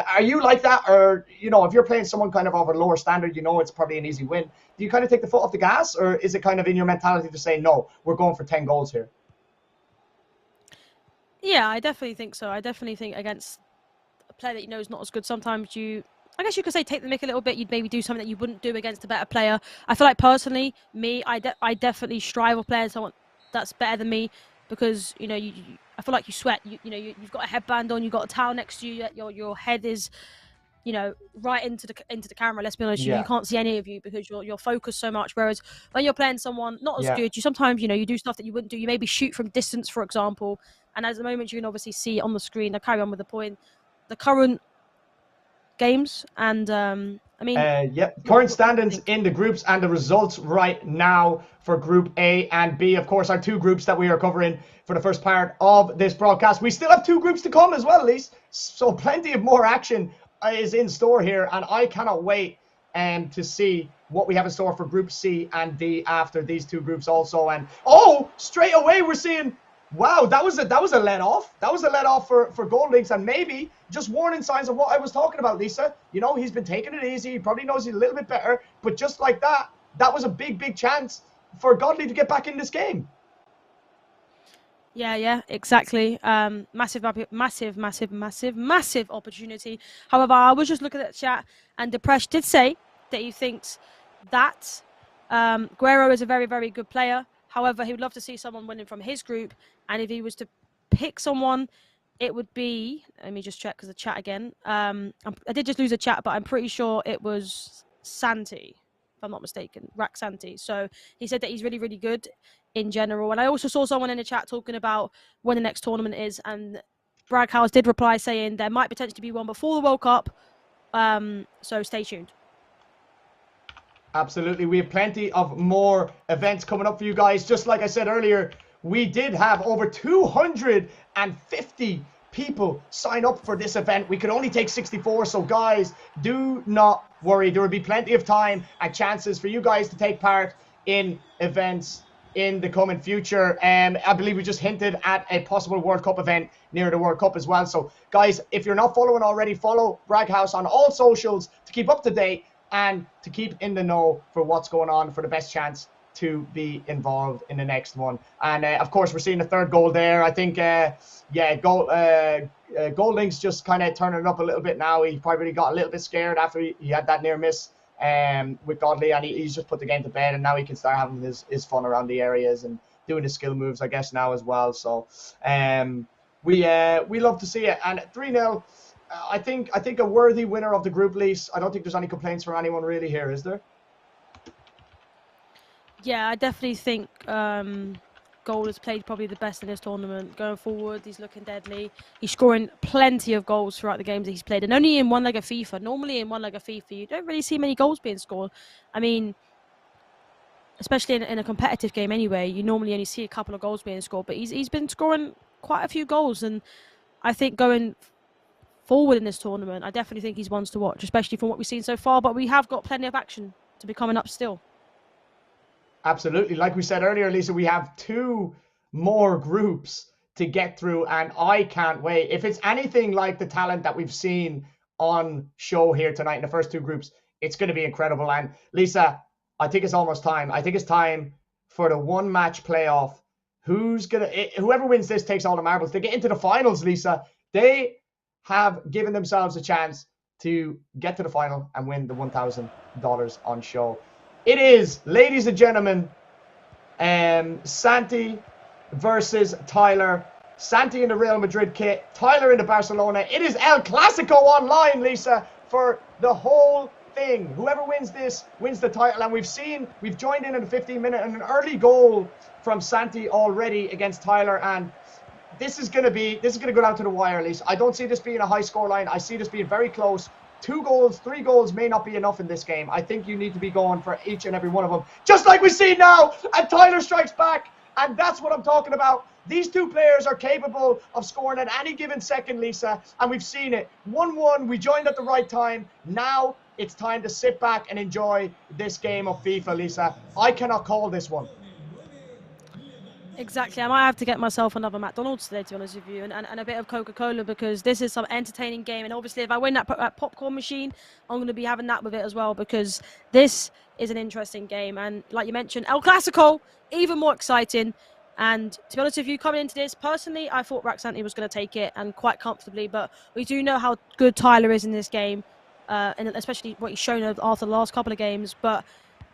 Are you like that? Or, if you're playing someone kind of a lower standard, it's probably an easy win. Do you kind of take the foot off the gas, or is it kind of in your mentality to say, no, we're going for 10 goals here? Yeah, I definitely think so. I definitely think against a player that is not as good, sometimes I guess you could say take the mick a little bit. You'd maybe do something that you wouldn't do against a better player. I feel like personally, I definitely strive for players that's better than me, because I feel like you sweat. You've got a headband on, you've got a towel next to you. Your head is right into the camera. Let's be honest, you can't see any of you because you're focused so much. Whereas when you're playing someone not as good, you sometimes you do stuff that you wouldn't do. You maybe shoot from distance, for example. And at the moment, you can obviously see on the screen. I carry on with the point. The current games and current standings in the groups and the results right now for Group A and B, of course, are two groups that we are covering for the first part of this broadcast. We still have two groups to come as well, Lise, so plenty of more action is in store here, and I cannot wait to see what we have in store for Group C and D after these two groups also. And straight away we're seeing, wow, that was a let off. That was a let off for Gold Links, and maybe just warning signs of what I was talking about, Lisa. He's been taking it easy. He probably knows he's a little bit better, but just like that was a big chance for Godley to get back in this game. Yeah, exactly. Massive opportunity. However, I was just looking at the chat, and Depresh did say that he thinks that Guerrero is a very, very good player. However, he would love to see someone winning from his group, and if he was to pick someone, it would be, let me just check because the chat again. I did just lose a chat, but I'm pretty sure it was Santi, if I'm not mistaken, Rack Santi. So he said that he's really, really good in general. And I also saw someone in the chat talking about when the next tournament is, and Braghouse did reply saying there might potentially be one before the World Cup. So stay tuned. Absolutely. We have plenty of more events coming up for you guys. Just like I said earlier, we did have over 250 people sign up for this event. We could only take 64. So guys, do not worry. There will be plenty of time and chances for you guys to take part in events in the coming future. I believe we just hinted at a possible World Cup event near the World Cup as well. So guys, if you're not following already, follow Braghouse on all socials to keep up to date and to keep in the know for what's going on for the best chance to be involved in the next one. And of course, we're seeing the third goal there. I think, Gold Links just kind of turning it up a little bit now. He probably got a little bit scared after he had that near miss with Godley, and he's just put the game to bed, and now he can start having his fun around the areas and doing his skill moves, I guess, now as well. So we love to see it. And 3-0, I think a worthy winner of the group, Lise. I don't think there's any complaints from anyone really here, is there? Yeah, I definitely think Gold has played probably the best in this tournament. Going forward, he's looking deadly. He's scoring plenty of goals throughout the games that he's played, and only in one leg of FIFA. Normally in one leg of FIFA, you don't really see many goals being scored. I mean, especially in a competitive game anyway, you normally only see a couple of goals being scored, but he's been scoring quite a few goals, and I think going forward in this tournament, I definitely think he's one to watch, especially from what we've seen so far, but we have got plenty of action to be coming up still. Absolutely. Like we said earlier, Lisa, we have 2 more groups to get through, and I can't wait. If it's anything like the talent that we've seen on show here tonight in the first two groups. It's going to be incredible. And Lisa, I think it's almost time. I think it's time for the one match playoff. Whoever wins this takes all the marbles. They get into the finals, Lisa. They have given themselves a chance to get to the final and win the $1,000 on show. It is, ladies and gentlemen, Santi versus Tyler. Santi in the Real Madrid kit, Tyler in the Barcelona. It is El Clasico online, Lisa, for the whole thing. Whoever wins this wins the title. And we've joined in the 15-minute and an early goal from Santi already against Tyler. And this is gonna go down to the wire, Lisa. I don't see this being a high score line. I see this being very close. 2 goals, 3 goals may not be enough in this game. I think you need to be going for each and every one of them, just like we see now. And Tyler strikes back, and that's what I'm talking about. These two players are capable of scoring at any given second, Lisa, and we've seen it. 1-1, we joined at the right time. Now it's time to sit back and enjoy this game of FIFA, Lisa. I cannot call this one. Exactly. I might have to get myself another McDonald's today, to be honest with you, and a bit of Coca-Cola, because this is some entertaining game. And obviously, if I win that popcorn machine, I'm going to be having that with it as well, because this is an interesting game. And like you mentioned, El Clasico, even more exciting. And to be honest with you, coming into this, personally, I thought Santi was going to take it, and quite comfortably. But we do know how good Tyler is in this game, and especially what he's shown after the last couple of games. But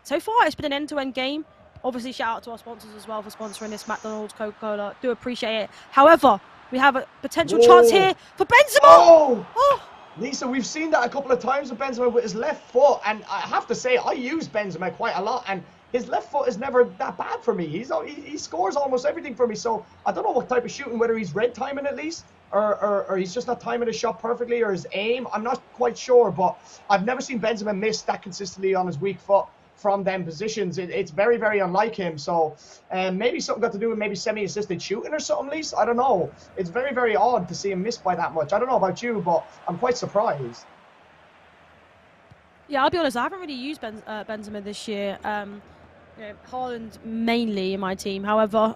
so far, it's been an end-to-end game. Obviously, shout out to our sponsors as well for sponsoring this, McDonald's, Coca-Cola. Do appreciate it. However, we have a potential chance here for Benzema. Oh! Lisa, we've seen that a couple of times with Benzema with his left foot. And I have to say, I use Benzema quite a lot. And his left foot is never that bad for me. He scores almost everything for me. So I don't know what type of shooting, whether he's red timing at least, or he's just not timing his shot perfectly, or his aim. I'm not quite sure. But I've never seen Benzema miss that consistently on his weak foot from them positions. It's very, very unlike him. So maybe something got to do with maybe semi-assisted shooting or something, Lisa. I don't know. It's very, very odd to see him miss by that much. I don't know about you, but I'm quite surprised. Yeah, I'll be honest, I haven't really used Benzema this year. Haaland mainly in my team. However,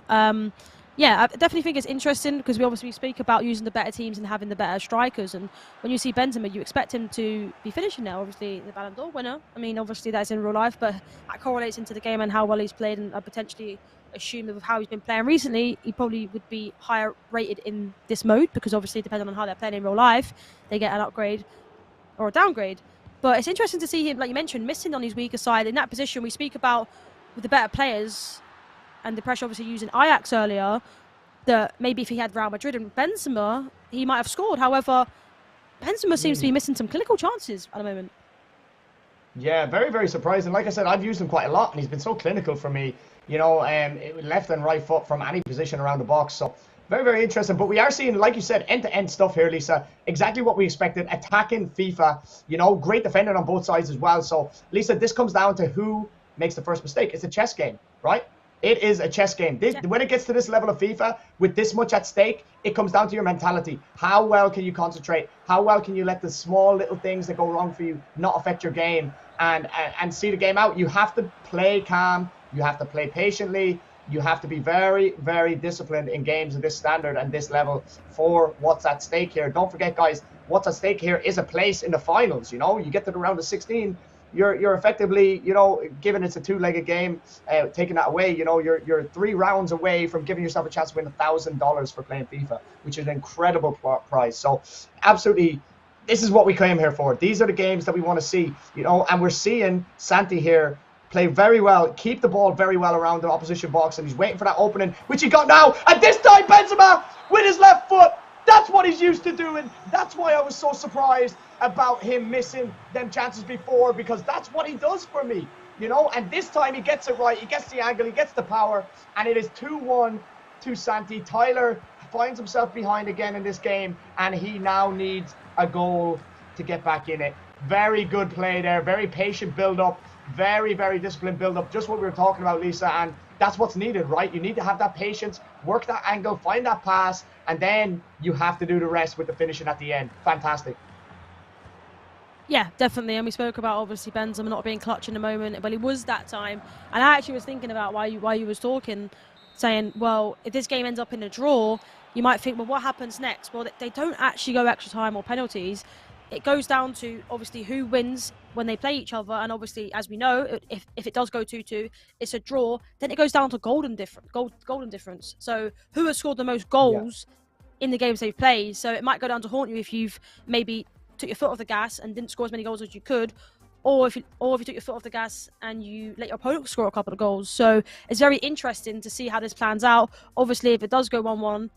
yeah, I definitely think it's interesting, because we obviously speak about using the better teams and having the better strikers. And when you see Benzema, you expect him to be finishing now. Obviously, the Ballon d'Or winner. I mean, obviously, that's in real life, but that correlates into the game and how well he's played. And I potentially assume that with how he's been playing recently, he probably would be higher rated in this mode, because obviously, depending on how they're playing in real life, they get an upgrade or a downgrade. But it's interesting to see him, like you mentioned, missing on his weaker side. In that position, we speak about with the better players, and the pressure obviously using Ajax earlier, that maybe if he had Real Madrid and Benzema, he might have scored. However, Benzema seems to be missing some clinical chances at the moment. Yeah, very, very surprising. Like I said, I've used him quite a lot, and he's been so clinical for me, you know, left and right foot from any position around the box. So very, very interesting. But we are seeing, like you said, end-to-end stuff here, Lisa. Exactly what we expected. Attacking FIFA, you know, great defending on both sides as well. So, Lisa, this comes down to who makes the first mistake. It's a chess game, right? It is a chess game. When it gets to this level of FIFA, with this much at stake, it comes down to your mentality. How well can you concentrate? How well can you let the small little things that go wrong for you not affect your game and see the game out? You have to play calm. You have to play patiently. You have to be very, very disciplined in games of this standard and this level for what's at stake here. Don't forget, guys, what's at stake here is a place in the finals. You know, you get to the round of 16. You're effectively, you know, given it's a two-legged game, taking that away, you know, you're 3 rounds away from giving yourself a chance to win $1,000 for playing FIFA, which is an incredible prize. So absolutely, this is what we came here for. These are the games that we want to see, you know, and we're seeing Santi here play very well, keep the ball very well around the opposition box, and he's waiting for that opening, which he got now. And this time, Benzema with his left foot. That's what he's used to doing. That's why I was so surprised about him missing them chances before, because that's what he does for me, you know. And this time he gets it right. He gets the angle. He gets the power. And it is 2-1 to Santi. Tyler finds himself behind again in this game, and he now needs a goal to get back in it. Very good play there. Very patient build-up. Very, very disciplined build-up. Just what we were talking about, Lisa. And that's what's needed, right? You need to have that patience, work that angle, find that pass, and then you have to do the rest with the finishing at the end. Fantastic. Yeah, definitely. And we spoke about obviously Benzema not being clutch in the moment. Well, it was that time. And I actually was thinking about while you was talking, saying, well, if this game ends up in a draw, you might think, well, what happens next? Well, they don't actually go extra time or penalties. it goes down to obviously who wins when they play each other, and obviously, as we know, if it does go 2-2, it's a draw. Then it goes down to golden difference. So who has scored the most goals in the games they've played? So it might go down to haunt you if you've maybe took your foot off the gas and didn't score as many goals as you could, or if you took your foot off the gas and you let your opponent score a couple of goals. So it's very interesting to see how this plans out. Obviously, if it does go 1-1,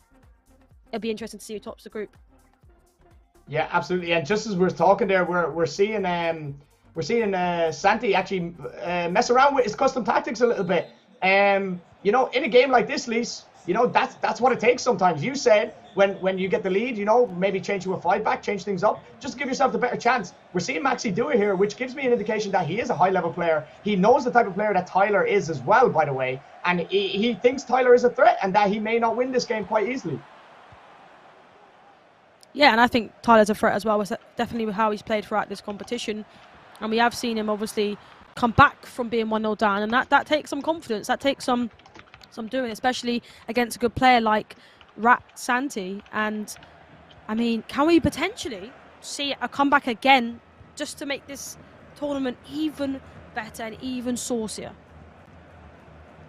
it'll be interesting to see who tops the group. Yeah, absolutely. And just as we're talking there, we're seeing Santi actually mess around with his custom tactics a little bit. You know, in a game like this, Lise, you know, that's what it takes sometimes. You said when you get the lead, you know, maybe change to a 5-back, change things up, just to give yourself the better chance. We're seeing Maxi do it here, which gives me an indication that he is a high-level player. He knows the type of player that Tyler is as well, by the way. And he thinks Tyler is a threat and that he may not win this game quite easily. Yeah, and I think Tyler's a threat as well. It's definitely how he's played throughout this competition. And we have seen him obviously come back from being 1-0 down, and that takes some confidence. That takes some doing, especially against a good player like Rat Santi. And I mean, can we potentially see a comeback again just to make this tournament even better and even saucier?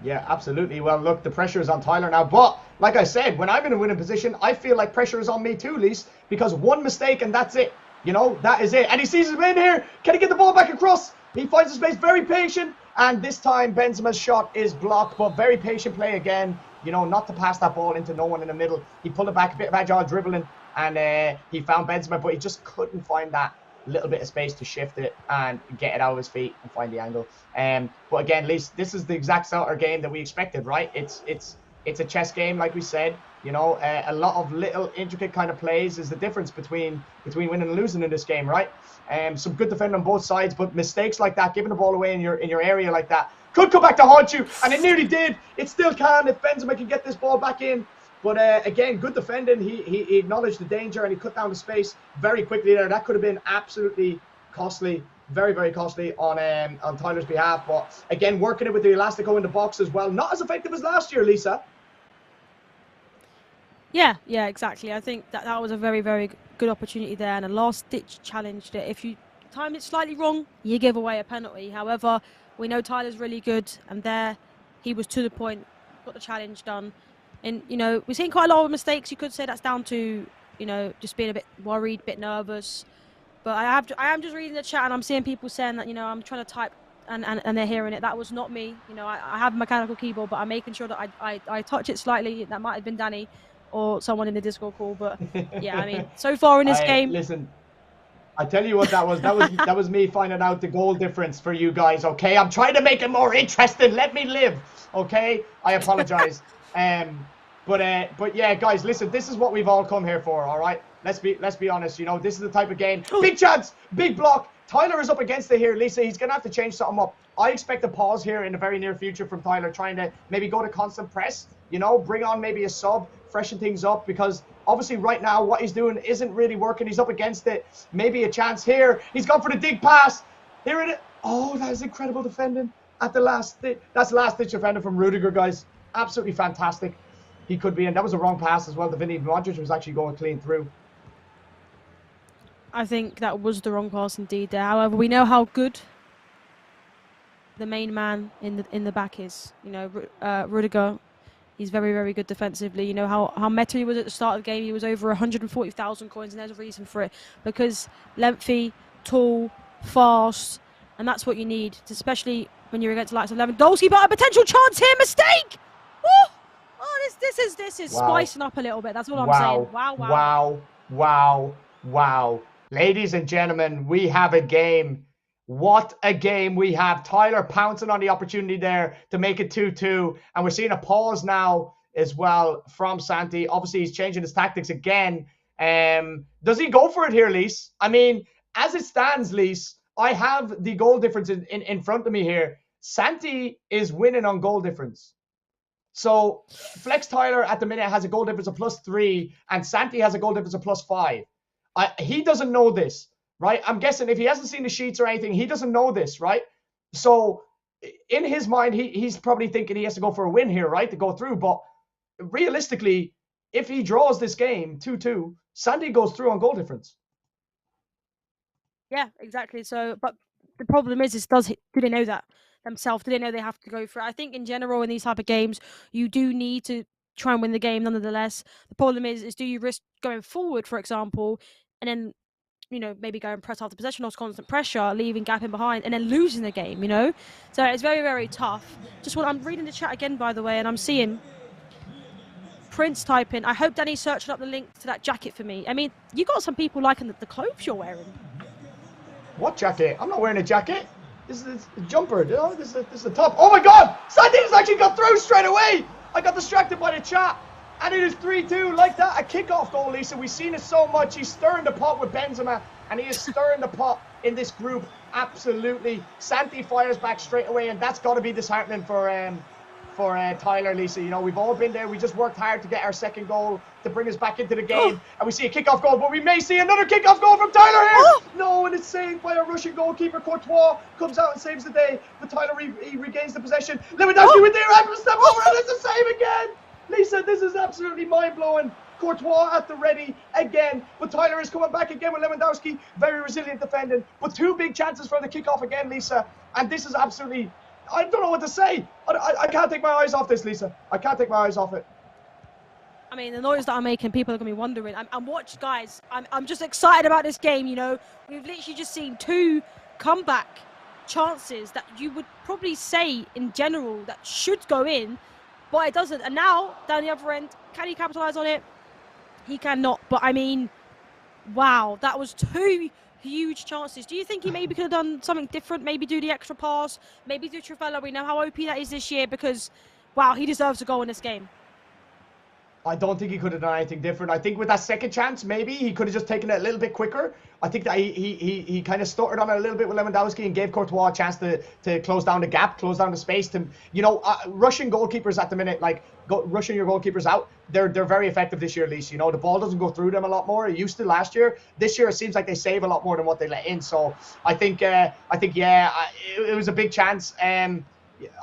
Yeah, absolutely. Well, look, the pressure is on Tyler now. But like I said, when I'm in a winning position, I feel like pressure is on me too, Lise, because one mistake and that's it. You know, that is it. And he sees him in here. Can he get the ball back across? He finds the space, very patient. And this time, Benzema's shot is blocked, but very patient play again. You know, not to pass that ball into no one in the middle. He pulled it back, a bit of agile dribbling, and he found Benzema, but he just couldn't find that little bit of space to shift it and get it out of his feet and find the angle. But again, Lise, this is the exact sort of game that we expected, right? It's a chess game, like we said. You know, a lot of little intricate kind of plays is the difference between winning and losing in this game, right? Some good defending on both sides, but mistakes like that, giving the ball away in your area like that, could come back to haunt you, and it nearly did. It still can if Benzema can get this ball back in. But again, good defending. He acknowledged the danger and he cut down the space very quickly there. That could have been absolutely costly, very, very costly on Tyler's behalf. But again, working it with the Elastico in the box as well. Not as effective as last year, Lisa. Yeah, exactly. I think that was a very, very good opportunity there, and a last-ditch challenge that if you timed it slightly wrong, you give away a penalty. However, we know Tyler's really good, and there he was to the point, got the challenge done. And, you know, we've seen quite a lot of mistakes. You could say that's down to, you know, just being a bit worried, a bit nervous. But I am just reading the chat, and I'm seeing people saying that, you know, I'm trying to type and they're hearing it. That was not me. You know, I have a mechanical keyboard, but I'm making sure that I touch it slightly. That might have been Danny or someone in the Discord call. But, yeah, I mean, so far in this game... Listen, I tell you what that was. That was me finding out the goal difference for you guys, okay? I'm trying to make it more interesting. Let me live, okay? I apologize. But yeah, guys, listen, this is what we've all come here for, all right? Let's be honest, you know, this is the type of game. Big chance, big block. Tyler is up against it here, Lisa. He's going to have to change something up. I expect a pause here in the very near future from Tyler, trying to maybe go to constant press, you know, bring on maybe a sub, freshen things up, because obviously right now what he's doing isn't really working. He's up against it. Maybe a chance here. He's gone for the dig pass. Here it is. Oh, that is incredible defending at the last. That's last-ditch defending from Rudiger, guys. Absolutely fantastic. He could be, and that was a wrong pass as well. The Vinny Modric was actually going clean through. I think that was the wrong pass indeed there. However, we know how good the main man in the back is. You know, Rudiger, he's very, very good defensively. You know how meta he was at the start of the game. He was over 140,000 coins, and there's a reason for it. Because lengthy, tall, fast, and that's what you need, especially when you're against the likes of Lewandowski. But a potential chance here, mistake! Woo! Oh, this is wow. spicing up a little bit. That's all I'm saying. Wow. Ladies and gentlemen, we have a game. What a game we have. Tyler pouncing on the opportunity there to make it 2-2. And we're seeing a pause now as well from Santi. Obviously, he's changing his tactics again. Does he go for it here, Lise? I mean, as it stands, Lise, I have the goal difference in front of me here. Santi is winning on goal difference. So Flex Tyler at the minute has a goal difference of +3, and Santi has a goal difference of +5. He doesn't know this, right? I'm guessing if he hasn't seen the sheets or anything, he doesn't know this, right? So in his mind, he's probably thinking he has to go for a win here, right, to go through. But realistically, if he draws this game 2-2, Santi goes through on goal difference. Yeah, exactly. So, but the problem is do they know that themselves? Do they know they have to go for it? I think in general in these type of games, you do need to try and win the game. Nonetheless, the problem is do you risk going forward, for example, and then maybe go and press after possession or constant pressure, leaving gap in behind, and then losing the game. So it's very very tough. I'm reading the chat again, by the way, and I'm seeing Prince typing. I hope Danny's searching up the link to that jacket for me. I mean, you got some people liking the clothes you're wearing. What jacket? I'm not wearing a jacket. This is a jumper. This is a top. Oh my God! Santi's actually got through straight away. I got distracted by the chat. And it is 3-2 like that. A kickoff goal, Lisa. We've seen it so much. He's stirring the pot with Benzema. And he is stirring the pot in this group. Absolutely. Santi fires back straight away. And that's got to be disheartening for Tyler, Lisa. We've all been there. We just worked hard to get our second goal to bring us back into the game. And we see a kickoff goal, but we may see another kickoff goal from Tyler here. No, and it's saved by a Russian goalkeeper. Courtois comes out and saves the day. But Tyler, he regains the possession. Lewandowski with the irreparable step over, and it's the save again. Lisa, this is absolutely mind-blowing. Courtois at the ready again, but Tyler is coming back again with Lewandowski. Very resilient defending, but two big chances for the kickoff again, Lisa. And this is absolutely, I don't know what to say. I can't take my eyes off this, Lisa. I can't take my eyes off it. I mean, the noise that I'm making, people are going to be wondering. Watch, guys, I'm just excited about this game, We've literally just seen two comeback chances that you would probably say, in general, that should go in, but it doesn't. And now, down the other end, can he capitalise on it? He cannot. But, I mean, wow, that was two huge chances. Do you think he maybe could have done something different? Maybe do the extra pass? Maybe do Trivella? We know how OP that is this year because, wow, he deserves a goal in this game. I don't think he could have done anything different. I think with that second chance, maybe he could have just taken it a little bit quicker. I think that he kind of stuttered on it a little bit with Lewandowski and gave Courtois a chance to close down the gap, close down the space. Russian goalkeepers at the minute, rushing your goalkeepers out, they're very effective this year, at least. The ball doesn't go through them a lot more. It used to last year. This year, it seems like they save a lot more than what they let in. So I think it was a big chance.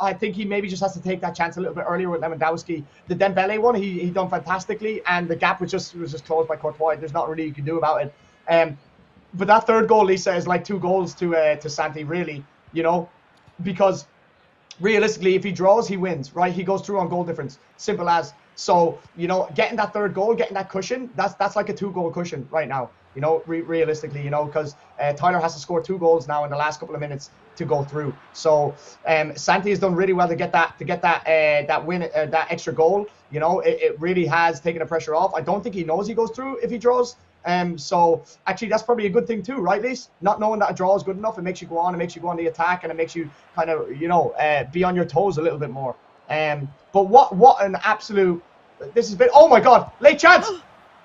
I think he maybe just has to take that chance a little bit earlier with Lewandowski. The Dembele one, he done fantastically, and the gap was just closed by Courtois. There's not really you can do about it. But that third goal, Lisa, is like 2 goals to Santi, really. Because realistically, if he draws, he wins, right? He goes through on goal difference, simple as. So getting that third goal, getting that cushion, that's like a 2-goal cushion right now. Realistically, because Tyler has to score 2 goals now in the last couple of minutes to go through. So Santi has done really well to get that win, that extra goal. It really has taken the pressure off. I don't think he knows he goes through if he draws. So actually that's probably a good thing too, right, Lise? Not knowing that a draw is good enough, it makes you go on, it makes you go on the attack, and it makes you kind of, be on your toes a little bit more. But what an absolute, this has been, oh my God, late chance, and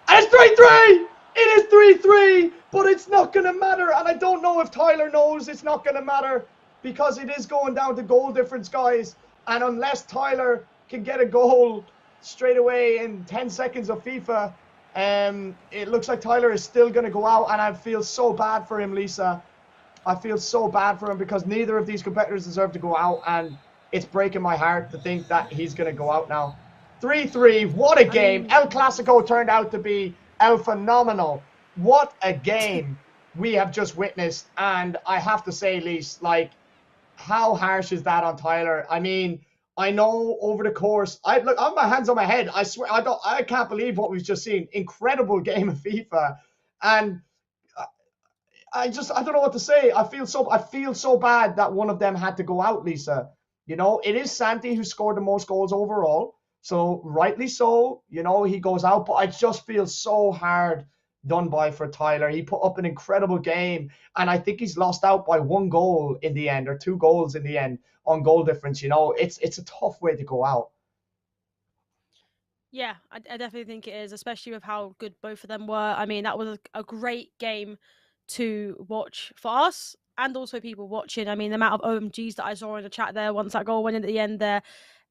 it's 3-3! It is 3-3, but it's not going to matter. And I don't know if Tyler knows it's not going to matter because it is going down to goal difference, guys. And unless Tyler can get a goal straight away in 10 seconds of FIFA, it looks like Tyler is still going to go out. And I feel so bad for him, Lisa. I feel so bad for him because neither of these competitors deserve to go out. And it's breaking my heart to think that he's going to go out now. 3-3, what a game. El Clasico turned out to be El Phenomenal. What a game we have just witnessed. And I have to say, Lise, how harsh is that on Tyler? I mean, I know over the course, I have my hands on my head. I swear, I can't believe what we've just seen. Incredible game of FIFA. And I don't know what to say. I feel so bad that one of them had to go out, Lisa. It is Santi who scored the most goals overall. So rightly so, he goes out, but I just feel so hard done by for Tyler. He put up an incredible game, and I think he's lost out by 1 goal in the end, or 2 goals in the end on goal difference. It's a tough way to go out. Yeah, I definitely think it is, especially with how good both of them were. I mean, that was a great game to watch for us and also people watching. I mean, the amount of OMGs that I saw in the chat there once that goal went in at the end there,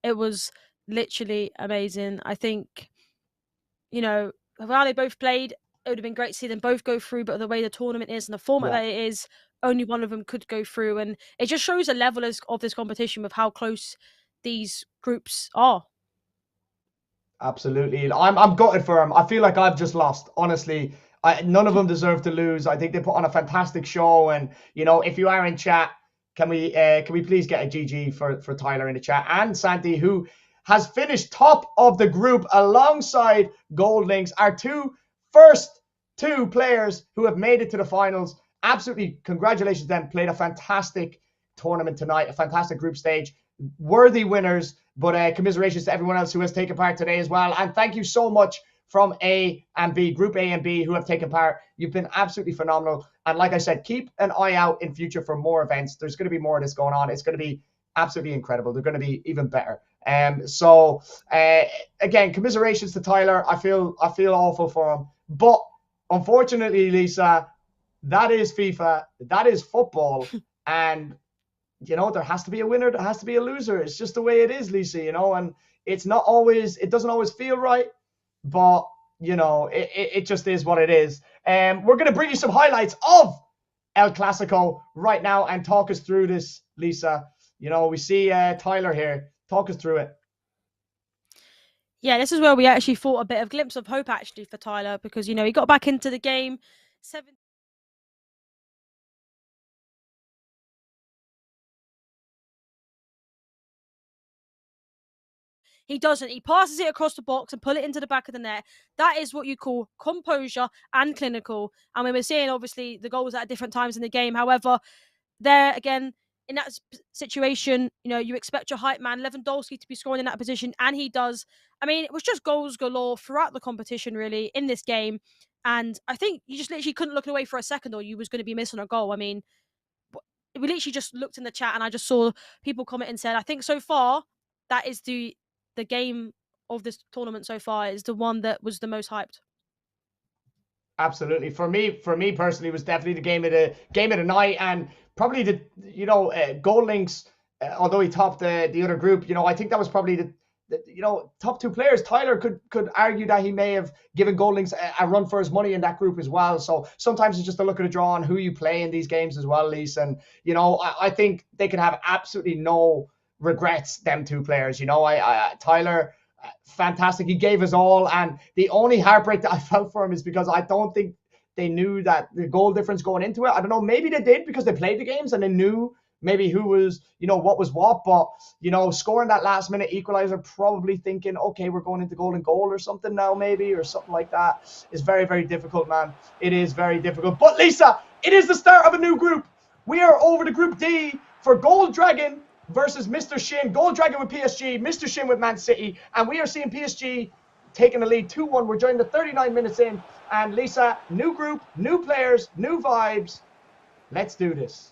it was literally amazing. I think, how they both played, it would have been great to see them both go through, but the way the tournament is and the format that it is, only one of them could go through. And it just shows the level of this competition with how close these groups are. Absolutely. I'm gutted for him. I feel like I've just lost. Honestly, None of them deserve to lose. I think they put on a fantastic show. And, you know, if you are in chat, can we please get a GG for Tyler in the chat and Santi, who has finished top of the group alongside Gold Links, our first two players who have made it to the finals. Absolutely, congratulations to them. Played a fantastic tournament tonight, a fantastic group stage. Worthy winners, but commiserations to everyone else who has taken part today as well. And thank you so much from A and B, Group A and B, who have taken part. You've been absolutely phenomenal. And like I said, keep an eye out in future for more events. There's going to be more of this going on. It's going to be absolutely incredible. They're going to be even better. So again, commiserations to Tyler. I feel awful for him. But unfortunately, Lisa, that is FIFA. That is football. And, you know, there has to be a winner. There has to be a loser. It's just the way it is, Lisa, you know, and it doesn't always feel right. But, you know, it just is what it is. We're going to bring you some highlights of El Clasico right now and talk us through this, Lisa. You know, we see Tyler here. Talk us through it. Yeah, this is where we actually thought a bit of glimpse of hope, actually, for Tyler, because, you know, he got back into the game. He doesn't. He passes it across the box and pull it into the back of the net. That is what you call composure and clinical. And we were seeing, obviously, the goals at different times in the game. However, there, again, in that situation, you know, you expect your hype man, Lewandowski, to be scoring in that position, and he does. I mean, it was just goals galore throughout the competition, really, in this game. And I think you just literally couldn't look away for a second or you was going to be missing a goal. I mean, we literally just looked in the chat and I just saw people comment and said, I think so far, that is the game of this tournament so far is the one that was the most hyped. Absolutely. For me personally, it was definitely the game of the night, and probably the, you know, Gold Links, although he topped the other group, you know, I think that was probably the you know, top two players. Tyler could argue that he may have given Gold Links a run for his money in that group as well. So sometimes it's just a look at a draw on who you play in these games as well, Lisa. And, you know, I think they can have absolutely no regrets, them two players. You know, Tyler, fantastic. He gave us all. And the only heartbreak that I felt for him is because I don't think they knew that the goal difference going into it. I don't know, maybe they did because they played the games and they knew maybe who was, you know, what was what. But, you know, scoring that last minute equalizer, probably thinking, okay, we're going into golden goal or something now, maybe, or something like that, is very, very difficult, man. It is very difficult. But Lisa, it is the start of a new group. We are over to Group D for Gold Dragon versus Mr. Shin. Gold Dragon with PSG, Mr. Shin with Man City. And we are seeing PSG taking the lead 2-1. We're joining the 39 minutes in. And Lisa, new group, new players, new vibes. Let's do this.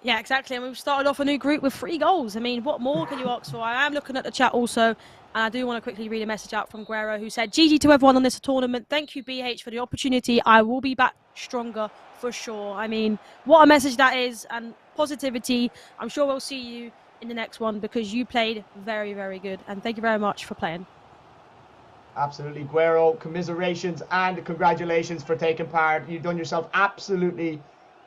Yeah, exactly. And we've started off a new group with 3 goals. I mean, what more can you ask for? I am looking at the chat also, and I do want to quickly read a message out from Guerrero, who said, GG to everyone on this tournament. Thank you, BH, for the opportunity. I will be back stronger for sure. I mean, what a message that is, and positivity. I'm sure we'll see you in the next one because you played very, very good. And thank you very much for playing. Absolutely, Guerrero, commiserations and congratulations for taking part. You've done yourself absolutely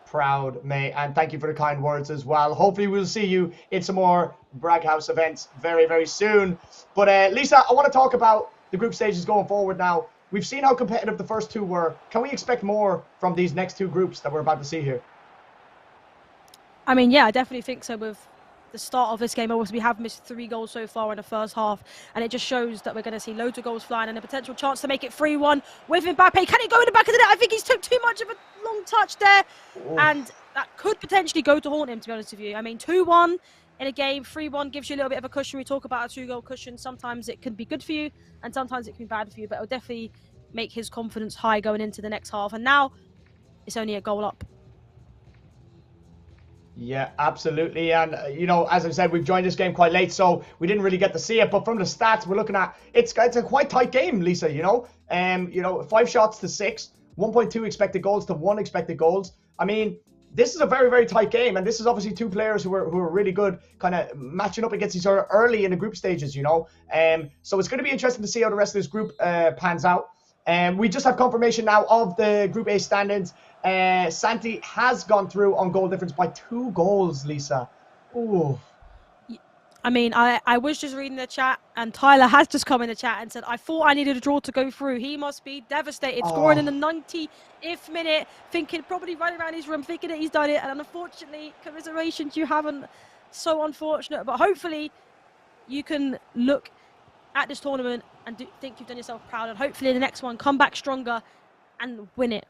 proud, mate, and thank you for the kind words as well. Hopefully we'll see you in some more Brag House events very, very soon. But Lisa, I want to talk about the group stages going forward now. We've seen how competitive the first two were. Can we expect more from these next two groups that we're about to see here? I mean, yeah, I definitely think so. With the start of this game, obviously we have missed 3 goals so far in the first half, and it just shows that we're going to see loads of goals flying and a potential chance to make it 3-1 with Mbappe. Can it go in the back of the net? I think he's took too much of a long touch there, and that could potentially go to haunt him, to be honest with you. I mean, 2-1 in a game, 3-1 gives you a little bit of a cushion. We talk about a 2-goal cushion. Sometimes it can be good for you, and sometimes it can be bad for you, but it'll definitely make his confidence high going into the next half. And now it's only a goal up. Yeah, absolutely. And, you know, as I said, we've joined this game quite late, so we didn't really get to see it. But from the stats we're looking at, it's a quite tight game, Lisa, you know. 5 shots to 6, 1.2 expected goals to 1 expected goals. I mean, this is a very, very tight game. And this is obviously 2 players who are really good, kind of matching up against each other early in the group stages, you know. So it's going to be interesting to see how the rest of this group pans out. We just have confirmation now of the Group A standings. Santi has gone through on goal difference by 2 goals, Lisa. Ooh. I mean, I was just reading the chat, and Tyler has just come in the chat and said, I thought I needed a draw to go through. He must be devastated, scoring in the 90th minute, thinking, probably running around his room, thinking that he's done it. And unfortunately, commiserations, you haven't. So unfortunate. But hopefully, you can look at this tournament and think you've done yourself proud. And hopefully, in the next one, come back stronger and win it.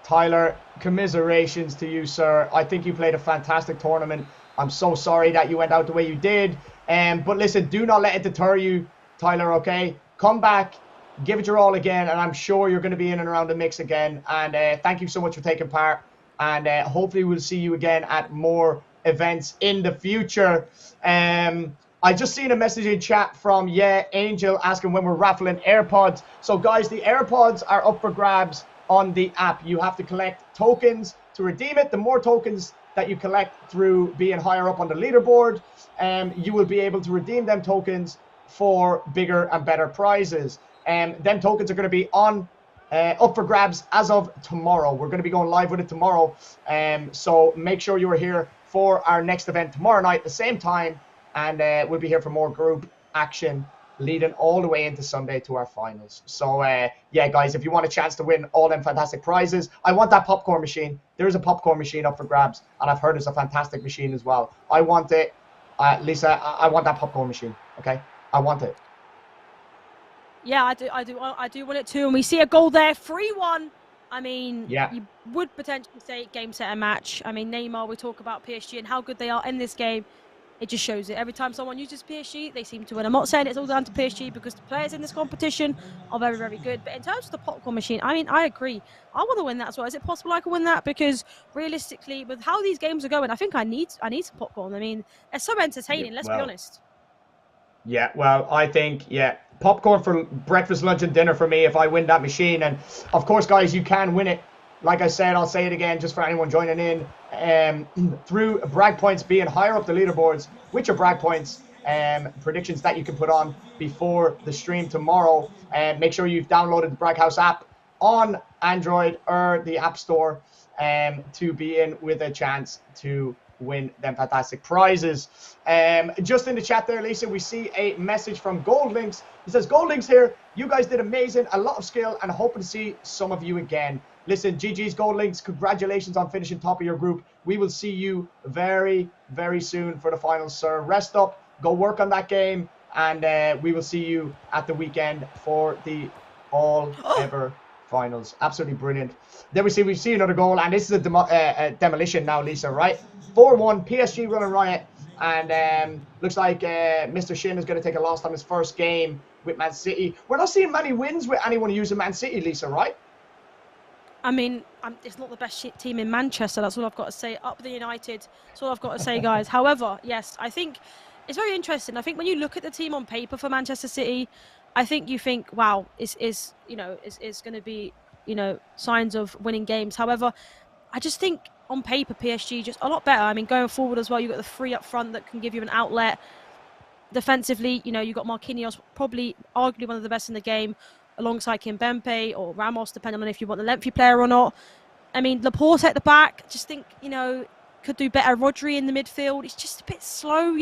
Tyler, commiserations to you, sir. I think you played a fantastic tournament. I'm so sorry that you went out the way you did. But listen, do not let it deter you, Tyler, okay? Come back, give it your all again, and I'm sure you're going to be in and around the mix again. And thank you so much for taking part. And hopefully we'll see you again at more events in the future. I just seen a message in chat from Angel asking when we're raffling AirPods. So guys, the AirPods are up for grabs on the app. You have to collect tokens to redeem it. The more tokens that you collect through being higher up on the leaderboard, you will be able to redeem them tokens for bigger and better prizes. Them tokens are going to be on up for grabs as of tomorrow. We're going to be going live with it tomorrow. So make sure you are here for our next event tomorrow night at the same time, and we'll be here for more group action leading all the way into Sunday to our finals. So yeah, guys, if you want a chance to win all them fantastic prizes, I want that popcorn machine. There is a popcorn machine up for grabs, and I've heard it's a fantastic machine as well. I want it. Lisa, I want that popcorn machine, okay? I want it. Yeah, I do want it too. And we see a goal there, 3-1. I mean, yeah, you would potentially say game, set, and match. I mean, Neymar, we talk about PSG and how good they are in this game. It just shows it. Every time someone uses PSG, they seem to win. I'm not saying it's all down to PSG because the players in this competition are very, very good. But in terms of the popcorn machine, I mean, I agree. I want to win that as well. Is it possible I can win that? Because realistically, with how these games are going, I think I need some popcorn. I mean, it's so entertaining. Let's be honest. Yeah, well, I think, popcorn for breakfast, lunch, and dinner for me if I win that machine. And of course, guys, you can win it. Like I said, I'll say it again just for anyone joining in, through brag points being higher up the leaderboards, which are brag points, predictions that you can put on before the stream tomorrow. Make sure you've downloaded the Brag House app on Android or the App Store to be in with a chance to win them fantastic prizes. Just in the chat there, Lisa, we see a message from Gold Links. It says, Gold Links here, you guys did amazing, a lot of skill, and hoping to see some of you again. Listen, GG's Gold Links, congratulations on finishing top of your group. We will see you very, very soon for the finals, sir. Rest up, go work on that game, and we will see you at the weekend for the all-ever finals. Absolutely brilliant. Then we see another goal, and this is a demolition now, Lisa, right? 4-1, PSG running riot, and looks like Mr. Shin is going to take a loss on his first game with Man City. We're not seeing many wins with anyone using Man City, Lisa, right? I mean, it's not the best team in Manchester. That's all I've got to say. Up the United. That's all I've got to say, guys. However, yes, I think it's very interesting. I think when you look at the team on paper for Manchester City, I think you think, wow, it's going to be, signs of winning games. However, I just think on paper, PSG just a lot better. I mean, going forward as well, you've got the three up front that can give you an outlet. Defensively, you've got Marquinhos, probably arguably one of the best in the game, alongside Kimpembe or Ramos, depending on if you want the lengthy player or not. I mean, Laporte at the back, just think, could do better. Rodri in the midfield, it's just a bit slow,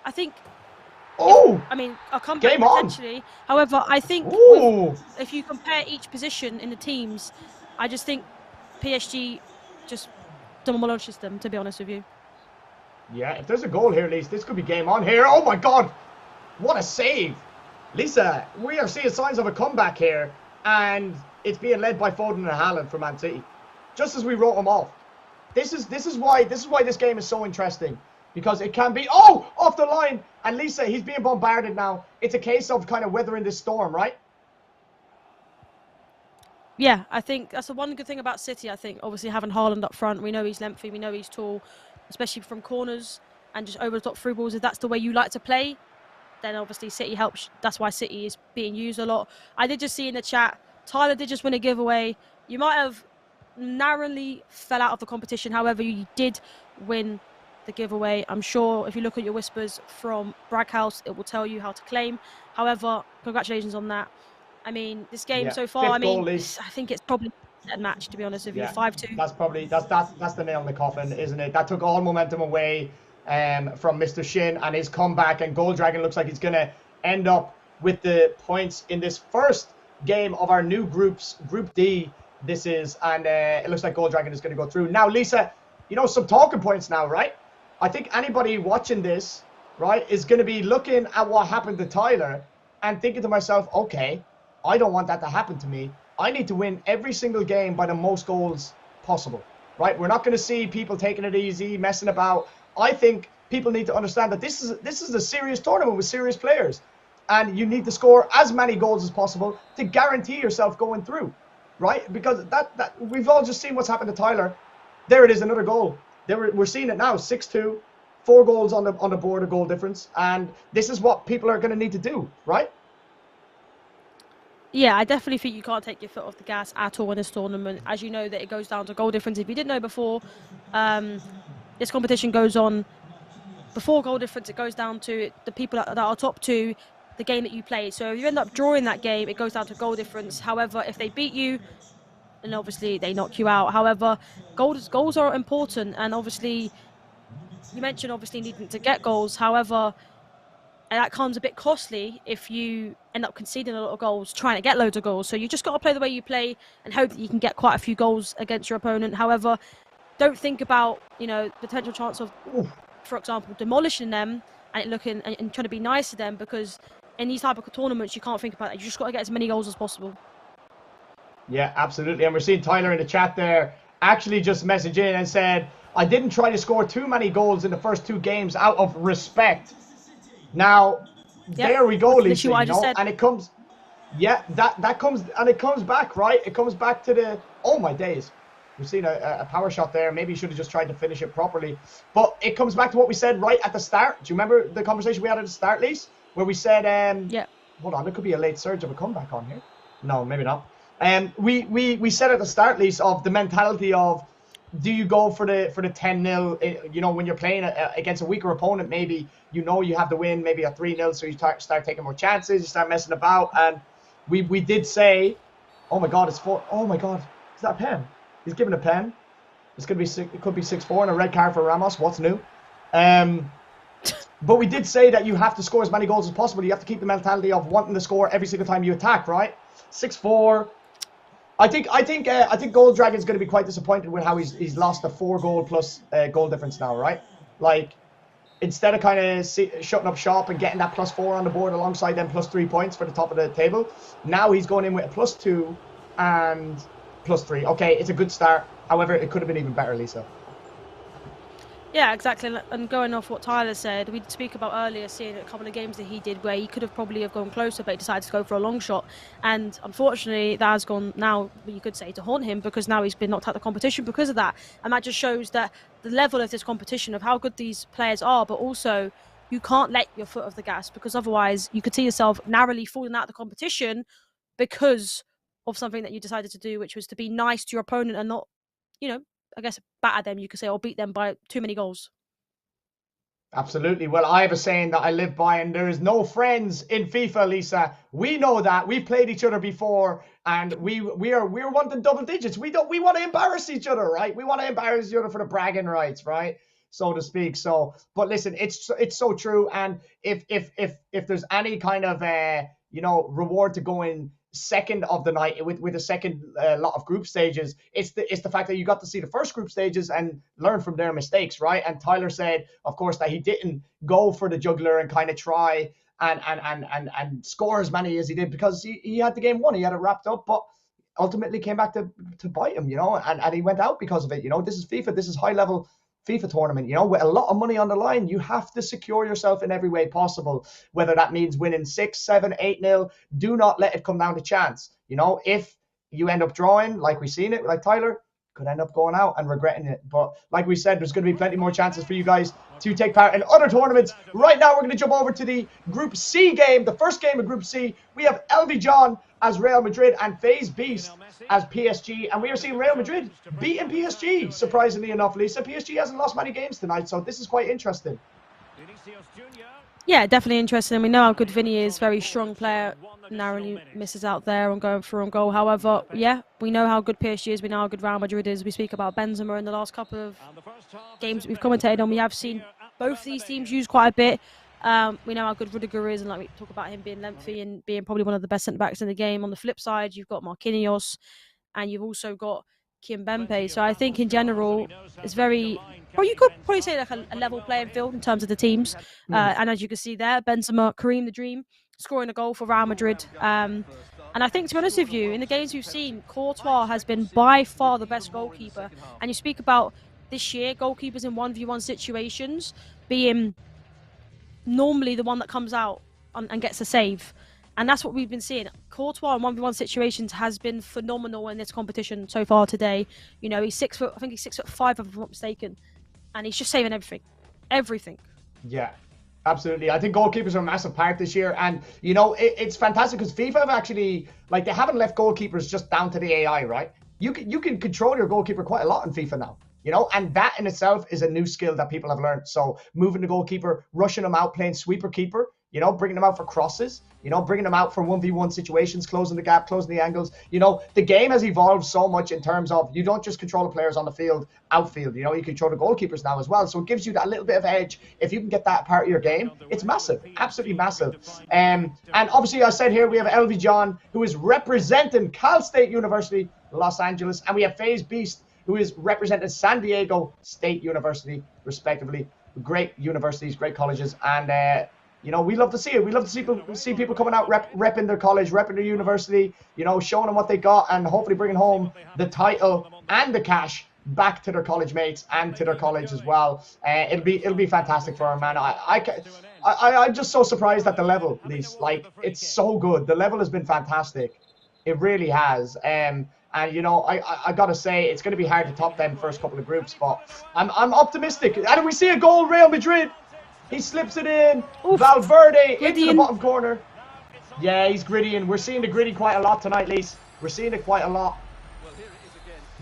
I think. I'll come back potentially. However, I think if you compare each position in the teams, I just think PSG just demolishes them, to be honest with you. Yeah, if there's a goal here, Lisa, this could be game on here. Oh my God, what a save. Lisa, we are seeing signs of a comeback here, and it's being led by Foden and Haaland for Man City, just as we wrote them off. This is why this game is so interesting, because it can be off the line, and Lisa, he's being bombarded now. It's a case of kind of weathering this storm, right? Yeah, I think that's the one good thing about City. I think obviously having Haaland up front, we know he's lengthy, we know he's tall, especially from corners and just over the top through balls. If that's the way you like to play, then obviously City helps. That's why City is being used a lot. I did just see in the chat, Tyler did just win a giveaway. You might have narrowly fell out of the competition. However, you did win the giveaway. I'm sure if you look at your whispers from Brag House, it will tell you how to claim. However, congratulations on that. I mean, this game so far, I think it's probably a match, to be honest with you. 5-2. That's the nail in the coffin, isn't it? That took all momentum away. from Mr. Shin and his comeback, and Gold Dragon looks like he's going to end up with the points in this first game of our new groups, Group D this is, and it looks like Gold Dragon is going to go through. Now, Lisa, you know, some talking points now, right? I think anybody watching this, right, is going to be looking at what happened to Tyler and thinking to myself, okay, I don't want that to happen to me. I need to win every single game by the most goals possible, right? We're not going to see people taking it easy, messing about. I think people need to understand that this is a serious tournament with serious players, and you need to score as many goals as possible to guarantee yourself going through, right? Because that we've all just seen what's happened to Tyler. There it is, another goal. We're seeing it now, 6-2, 4 goals on the board, a goal difference, and this is what people are going to need to do, right? Yeah, I definitely think you can't take your foot off the gas at all in this tournament. As you know, that it goes down to goal difference. If you didn't know before, this competition goes on before goal difference. It goes down to the people that are top 2, the game that you play. So if you end up drawing that game, it goes down to goal difference. However, if they beat you, then obviously they knock you out. However, goals are important, and obviously you mentioned obviously needing to get goals. However, and that comes a bit costly if you end up conceding a lot of goals, trying to get loads of goals. So you just got to play the way you play and hope that you can get quite a few goals against your opponent. However, don't think about, you know, potential chance of, for example, demolishing them and looking and trying to be nice to them, because in these type of tournaments, you can't think about that. You just got to get as many goals as possible. Yeah, absolutely. And we're seeing Tyler in the chat there actually just message in and said, I didn't try to score too many goals in the first 2 games out of respect. Now, there we go, Lisa, you know, and it comes, yeah, that comes, and it comes back, right? It comes back to the, oh my days. We've seen a power shot there. Maybe you should have just tried to finish it properly. But it comes back to what we said right at the start. Do you remember the conversation we had at the start, Lisa? Where we said, yeah. Hold on, there could be a late surge of a comeback on here. No, maybe not. We said at the start, Lisa, of the mentality of, do you go for the 10-0, you know, when you're playing against a weaker opponent, maybe, you know, you have to win maybe a 3-0, so you start taking more chances, you start messing about, and we did say, oh my God, it's 4, oh my God, is that a pen? He's giving a pen. It's going to be 6, it could be 6-4 and a red card for Ramos, what's new? But we did say that you have to score as many goals as possible. You have to keep the mentality of wanting to score every single time you attack, right? 6-4. I think Gold Dragon's going to be quite disappointed with how he's lost a 4-goal plus goal difference now, right? Like, instead of kind of shutting up shop and getting that +4 on the board alongside them +3 points for the top of the table, now he's going in with a +2 and +3. Okay, it's a good start. However, it could have been even better, Lisa. Yeah, exactly. And going off what Tyler said, we speak about earlier, seeing a couple of games that he did where he could have probably have gone closer, but he decided to go for a long shot. And unfortunately, that has gone now, you could say, to haunt him, because now he's been knocked out of the competition because of that. And that just shows that the level of this competition, of how good these players are, but also you can't let your foot off the gas, because otherwise you could see yourself narrowly falling out of the competition because of something that you decided to do, which was to be nice to your opponent and not, you know, I guess batter them, you could say, or beat them by too many goals. Absolutely. Well, I have a saying that I live by, and there is no friends in FIFA, Lisa. We know that. We've played each other before, and we're wanting double digits. We want to embarrass each other, right? We want to embarrass each other for the bragging rights, right? So to speak. So, but listen, it's so true. And if there's any kind of you know, reward to going second of the night with a second lot of group stages, it's the fact that you got to see the first group stages and learn from their mistakes, right? And Tyler said, of course, that he didn't go for the juggler and kind of try and score as many as he did, because he had the game won, he had it wrapped up, but ultimately came back to bite him, you know, and he went out because of it. You know, this is FIFA, this is high level FIFA tournament, you know, with a lot of money on the line. You have to secure yourself in every way possible, whether that means winning 6, 7, 8-0. Do not let it come down to chance. You know, if you end up drawing, like we've seen it, like Tyler, could end up going out and regretting it. But like we said, there's going to be plenty more chances for you guys to take part in other tournaments. Right now, we're going to jump over to the Group C game, the first game of Group C. We have LV John as Real Madrid and FaZe Beast as PSG, and we are seeing Real Madrid beating PSG, surprisingly enough, Lisa. PSG hasn't lost many games tonight, so this is quite interesting. Yeah, definitely interesting. We know how good Vinny is, very strong player, narrowly misses out there on going for on goal. However, yeah, we know how good PSG is, we know how good Real Madrid is. We speak about Benzema in the last couple of games that we've commentated on. We have seen both these teams use quite a bit. We know how good Rudiger is, and like we talk about him being lengthy and being probably one of the best centre backs in the game. On the flip side, you've got Marquinhos, and you've also got Kimpembe. So I think in general, it's very. Well, you could probably say like a level playing field in terms of the teams. And as you can see there, Benzema, Kareem the Dream, scoring a goal for Real Madrid. And I think, to be honest with you, in the games we've seen, Courtois has been by far the best goalkeeper. And you speak about this year, goalkeepers in 1v1 situations being normally the one that comes out and gets a save. And that's what we've been seeing. Courtois in 1v1 situations has been phenomenal in this competition so far today. You know, he's 6 foot, I think he's 6'5", if I'm not mistaken. And he's just saving everything. Everything. Yeah, absolutely. I think goalkeepers are a massive part this year. And, you know, it's fantastic because FIFA have actually, like, they haven't left goalkeepers just down to the AI, right? You can control your goalkeeper quite a lot in FIFA now. You know, and that in itself is a new skill that people have learned. So moving the goalkeeper, rushing them out, playing sweeper keeper, you know, bringing them out for crosses, you know, bringing them out for 1v1 situations, closing the gap, closing the angles. You know, the game has evolved so much in terms of you don't just control the players on the field, outfield, you know, you control the goalkeepers now as well. So it gives you that little bit of edge. If you can get that part of your game, it's massive, absolutely massive. And obviously, I said here, we have LV John, who is representing Cal State University, Los Angeles, and we have FaZe Beast, who is representing San Diego State University, respectively. Great universities, great colleges, and you know, we love to see it. We love to see people coming out repping their college, repping their university, you know, showing them what they got, and hopefully bringing home the title and the cash back to their college mates and to their college as well. It'll be fantastic for them, man. I'm just so surprised at the level, Lise. Like, it's so good. The level has been fantastic. It really has. And you know, I gotta say, it's gonna be hard to top them first couple of groups, but I'm optimistic. And we see a goal, Real Madrid. He slips it in. Oof. Valverde into the bottom corner. Yeah, he's gritty, and we're seeing the gritty quite a lot tonight, Lise. We're seeing it quite a lot.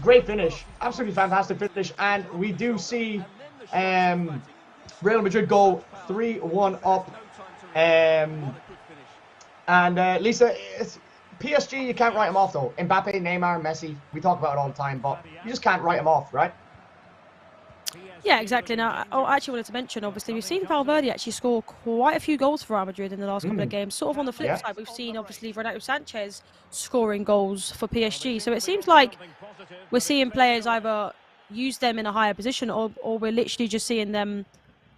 Great finish. Absolutely fantastic finish. And we do see Real Madrid go 3-1 up. Lisa, it's PSG, you can't write them off, though. Mbappe, Neymar, Messi, we talk about it all the time, but you just can't write them off, right? Yeah, exactly. Now, I actually wanted to mention, obviously, we've seen Valverde actually score quite a few goals for Real Madrid in the last couple of games. Sort of on the flip side, we've seen, obviously, Renato Sanchez scoring goals for PSG. So it seems like we're seeing players either use them in a higher position or we're literally just seeing them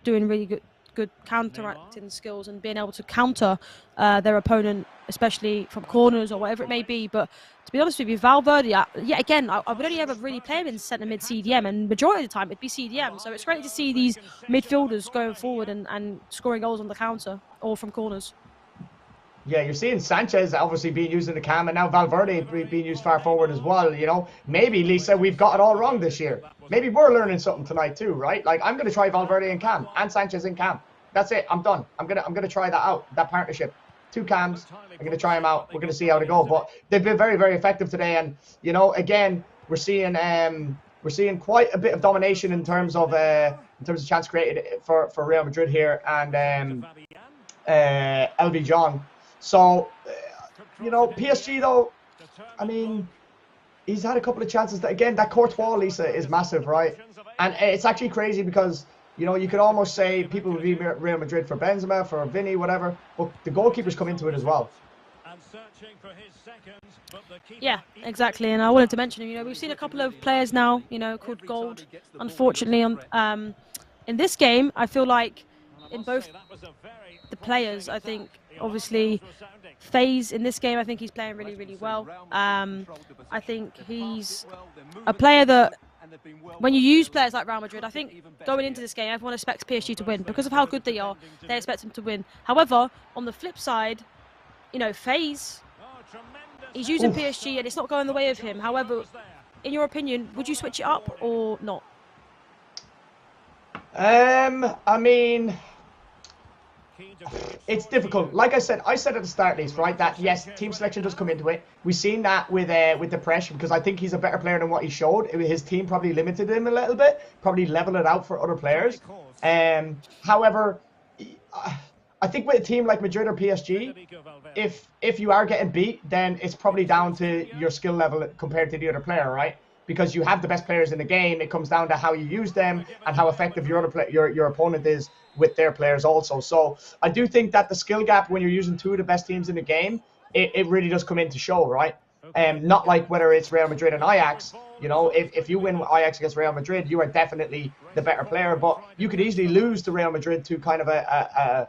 doing really good counteracting skills and being able to counter their opponent, especially from corners or whatever it may be. But to be honest with you, Valverde, yet again, I would only ever really play him in centre mid CDM, and majority of the time it'd be CDM. So it's great to see these midfielders going forward and scoring goals on the counter or from corners. Yeah, you're seeing Sanchez obviously being used in the cam, and now Valverde being used far forward as well. You know, maybe, Lisa, we've got it all wrong this year. Maybe we're learning something tonight too, right? Like, I'm going to try Valverde in cam and Sanchez in cam. That's it. I'm done. I'm gonna try that out. That partnership, 2 cams. I'm gonna try them out. We're gonna see how they go. But they've been very, very effective today. And you know, again, we're seeing quite a bit of domination in terms of chance created for Real Madrid here and LV John. So you know, PSG though, I mean, he's had a couple of chances. That again, that Courtois, Lisa, is massive, right? And it's actually crazy because, you know, you could almost say people would be Real Madrid for Benzema, for Vinny, whatever. But the goalkeepers come into it as well. Yeah, exactly. And I wanted to mention, you know, we've seen a couple of players now, you know, called gold. Unfortunately, in this game, I feel like in both the players, I think, obviously, FaZe in this game, I think he's playing really, really well. I think he's a player that, when you use players like Real Madrid, I think going into this game, everyone expects PSG to win. Because of how good they are, they expect them to win. However, on the flip side, you know, FaZe, he's using PSG and it's not going the way of him. However, in your opinion, would you switch it up or not? I mean, it's difficult. Like I said at the start, Lise, right, that yes, team selection does come into it. We've seen that with the pressure, because I think he's a better player than what he showed. His team probably limited him a little bit, probably leveled it out for other players. However, I think with a team like Madrid or PSG, if you are getting beat, then it's probably down to your skill level compared to the other player, right? because you have the best players in the game. It comes down to how you use them and how effective your opponent is with their players also. So I do think that the skill gap when you're using two of the best teams in the game, it really does come into show, right? Not like whether it's Real Madrid and Ajax. You know, if you win Ajax against Real Madrid, you are definitely the better player. But you could easily lose to Real Madrid to kind of a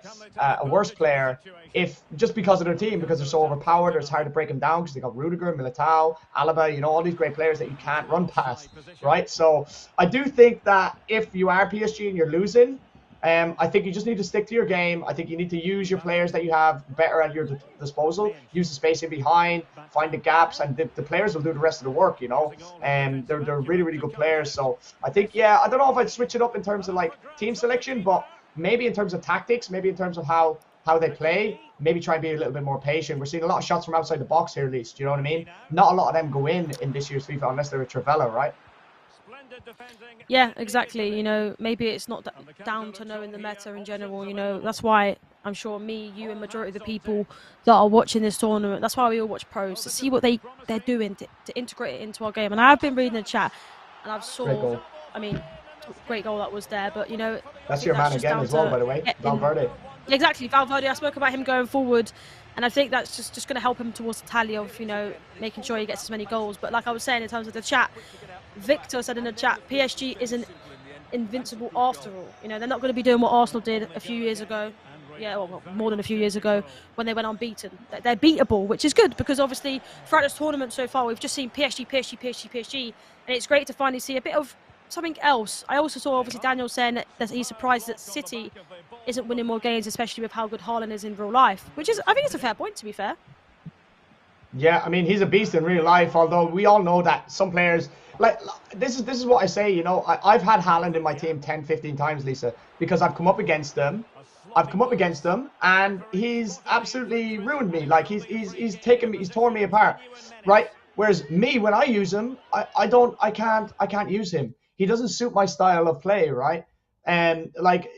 worse player if just because of their team, because they're so overpowered. It's hard to break them down because they got Rudiger, Militao, Alaba, you know, all these great players that you can't run past, right? So I do think that if you are PSG and you're losing, I think you just need to stick to your game. I think you need to use your players that you have better at your disposal. Use the space in behind, find the gaps, and the players will do the rest of the work, you know. They're really, really good players. So I think, yeah, I don't know if I'd switch it up in terms of like team selection, but maybe in terms of tactics, maybe in terms of how they play, maybe try and be a little bit more patient. We're seeing a lot of shots from outside the box here, at least. You know what I mean? Not a lot of them go in this year's FIFA unless they're a Travella, right? Yeah, exactly. You know, maybe it's not down to knowing the meta in general. You know, that's why I'm sure me, you, and majority of the people that are watching this tournament, that's why we all watch pros, to see what they're doing to integrate it into our game. And I have been reading the chat, and I've saw. Great goal. I mean, great goal that was there. But you know, that's your man again as well, by the way, Valverde. Exactly, Valverde. I spoke about him going forward, and I think that's just going to help him towards the tally of, you know, making sure he gets as many goals. But like I was saying in terms of the chat, Victor said in the chat, PSG isn't invincible after all. You know, they're not going to be doing what Arsenal did a few years ago. Yeah, well, more than a few years ago when they went unbeaten. They're beatable, which is good because obviously throughout this tournament so far, we've just seen PSG, and it's great to finally see a bit of something else. I also saw obviously Daniel saying that he's surprised that City isn't winning more games, especially with how good Haaland is in real life, which is, I think it's a fair point, to be fair. Yeah, I mean, he's a beast in real life, although we all know that some players, like, this is what I say, you know, I've had Haaland in my team 10, 15 times, Lisa, because I've come up against them, and he's absolutely ruined me. Like, he's torn me apart, right? Whereas me, when I use him, I can't use him. He doesn't suit my style of play, right? And like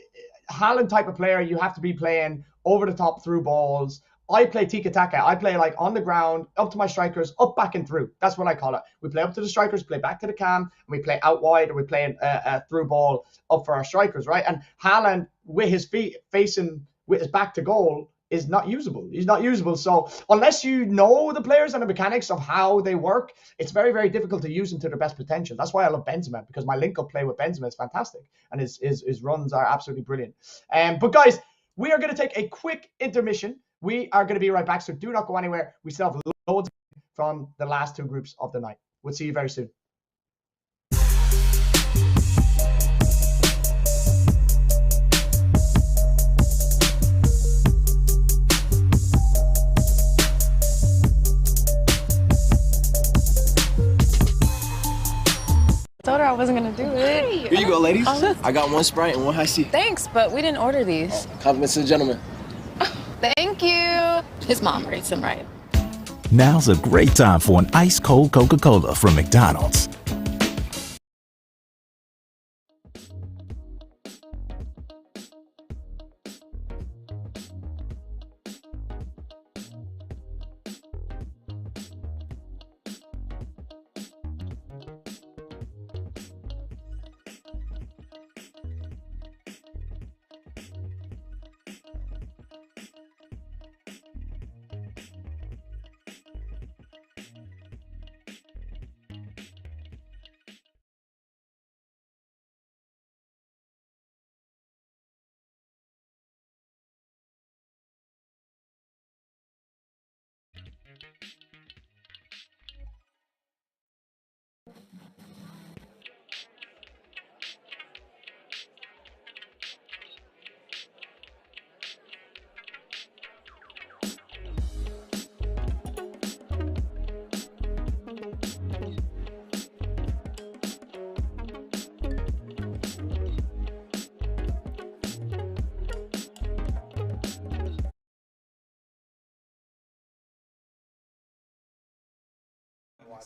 Haaland type of player, you have to be playing over the top through balls. I play tiki-taka. I play like on the ground, up to my strikers, up, back, and through. That's what I call it. We play up to the strikers, play back to the cam, and we play out wide, or we play a through ball up for our strikers, right? And Haaland, with his feet facing with his back to goal, is not usable. He's not usable. So unless you know the players and the mechanics of how they work, it's very, very difficult to use them to their best potential. That's why I love Benzema, because my link-up play with Benzema is fantastic, and his runs are absolutely brilliant. But guys, we are going to take a quick intermission. We are going to be right back, so do not go anywhere. We still have loads from the last two groups of the night. We'll see you very soon. Told her I wasn't gonna do it. Here you go, ladies. I got one Sprite and one High C. Thanks, but we didn't order these. Compliments to the gentleman. Thank you. His mom raised him right. Now's a great time for an ice-cold Coca-Cola from McDonald's.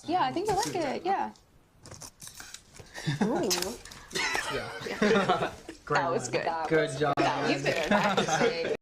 Yeah, I think I like it. Yeah. Ooh. Yeah. That was good. Good job. You've been practicing.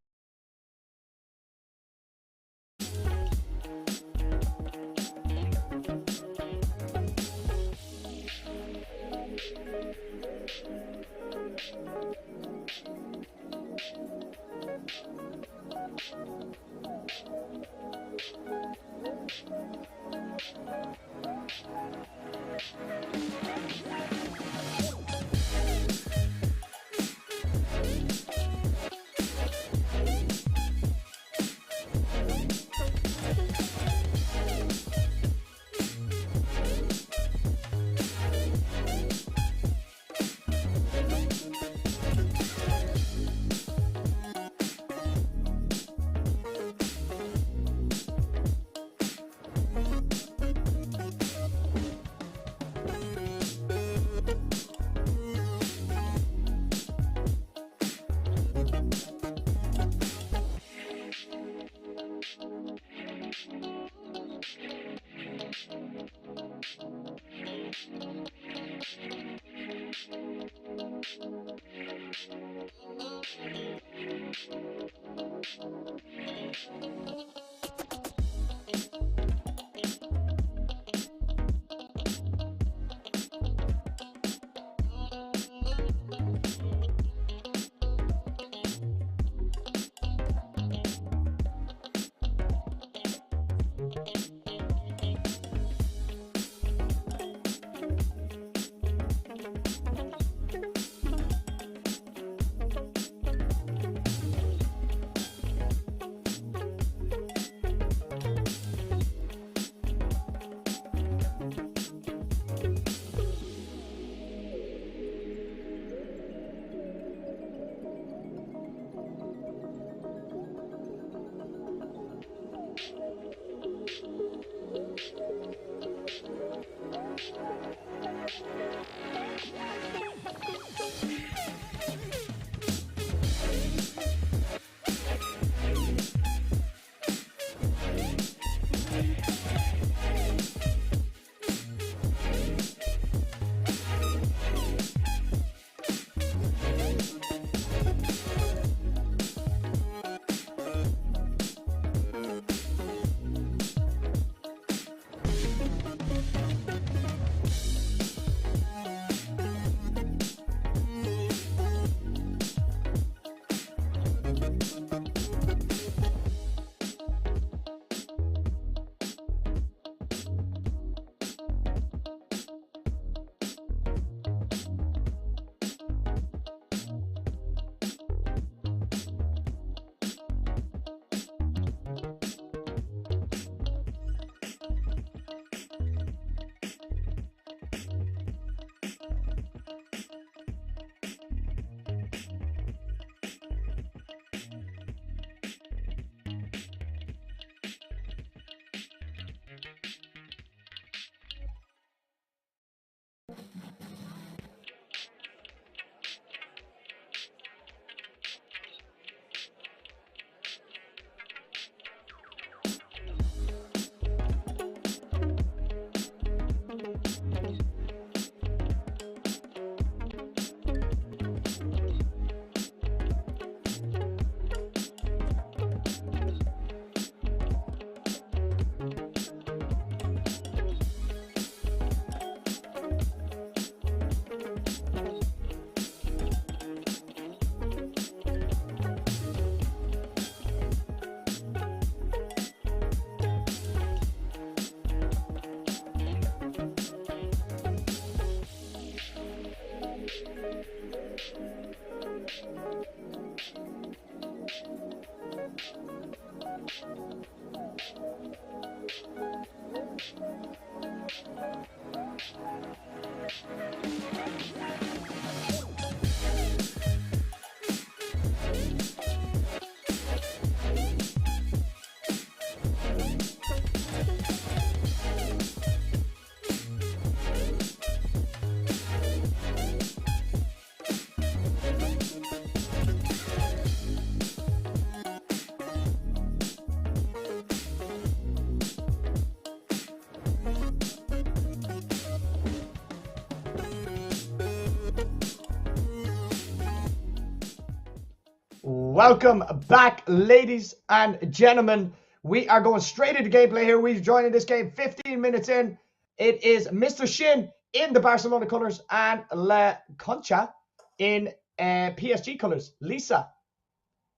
Welcome back, ladies and gentlemen. We are going straight into gameplay here. We're joining this game 15 minutes in. It is Mr. Shin in the Barcelona colours and La Concha in PSG colours. Lisa,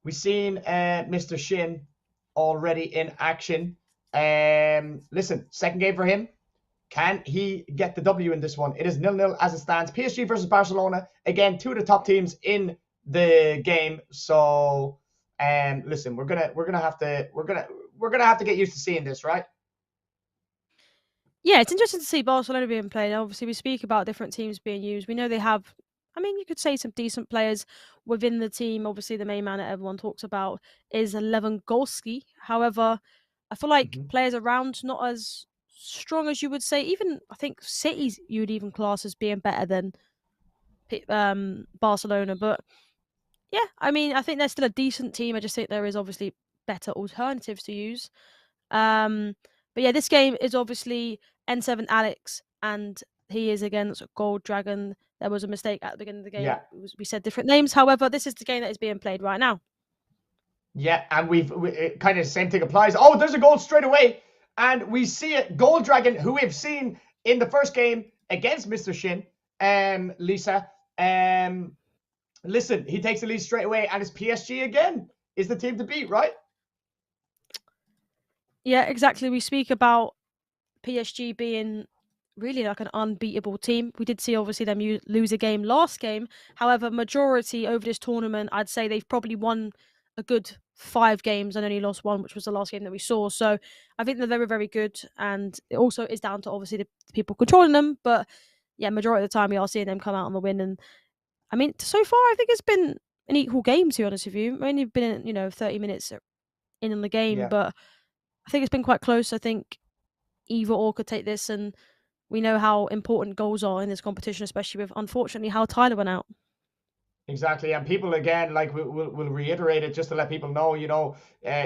we've seen Mr. Shin already in action. Listen, second game for him. Can he get the W in this one? It is 0-0 as it stands. PSG versus Barcelona. Again, two of the top teams in the game. So, listen, we're gonna have to get used to seeing this, right? Yeah, it's interesting to see Barcelona being played. Obviously, we speak about different teams being used. We know they have, I mean, you could say some decent players within the team. Obviously, the main man that everyone talks about is Lewandowski. However, I feel like players around not as strong as you would say. Even I think City's you would even class as being better than Barcelona. But yeah, I mean, I think they're still a decent team. I just think there is obviously better alternatives to use. But yeah, this game is obviously N7 Alex, and he is against Gold Dragon. There was a mistake at the beginning of the game. Yeah. We said different names. However, this is the game that is being played right now. Yeah, and we kind of the same thing applies. Oh, there's a goal straight away. And we see it. Gold Dragon, who we've seen in the first game against Mr. Shin, Lisa. Listen, he takes the lead straight away, and it's PSG again is the team to beat, right? Yeah, exactly. We speak about PSG being really like an unbeatable team. We did see obviously them lose a game last game. However, majority over this tournament, I'd say they've probably won a good 5 games and only lost 1, which was the last game that we saw. So I think they're very, very good. And it also is down to obviously the people controlling them. But yeah, majority of the time we are seeing them come out on the win. And I mean, so far, I think it's been an equal game, to be honest with you. We've only been, 30 minutes in on the game, Yeah. but I think it's been quite close. I think either or could take this, and we know how important goals are in this competition, especially with, unfortunately, how Tyler went out. Exactly, and people again, like we'll reiterate it just to let people know.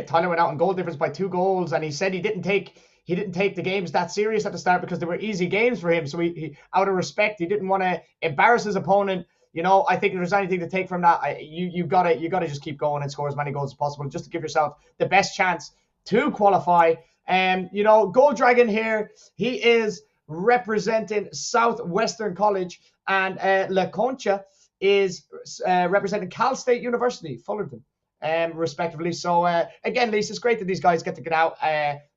Tyler went out in goal difference by 2 goals, and he said he didn't take the games that serious at the start because they were easy games for him. So he out of respect, he didn't want to embarrass his opponent. I think if there's anything to take from that, you gotta just keep going and score as many goals as possible, just to give yourself the best chance to qualify. Gold Dragon here, he is representing Southwestern College, and La Concha is representing Cal State University, Fullerton, respectively. So again, Lisa, it's great that these guys get to get out,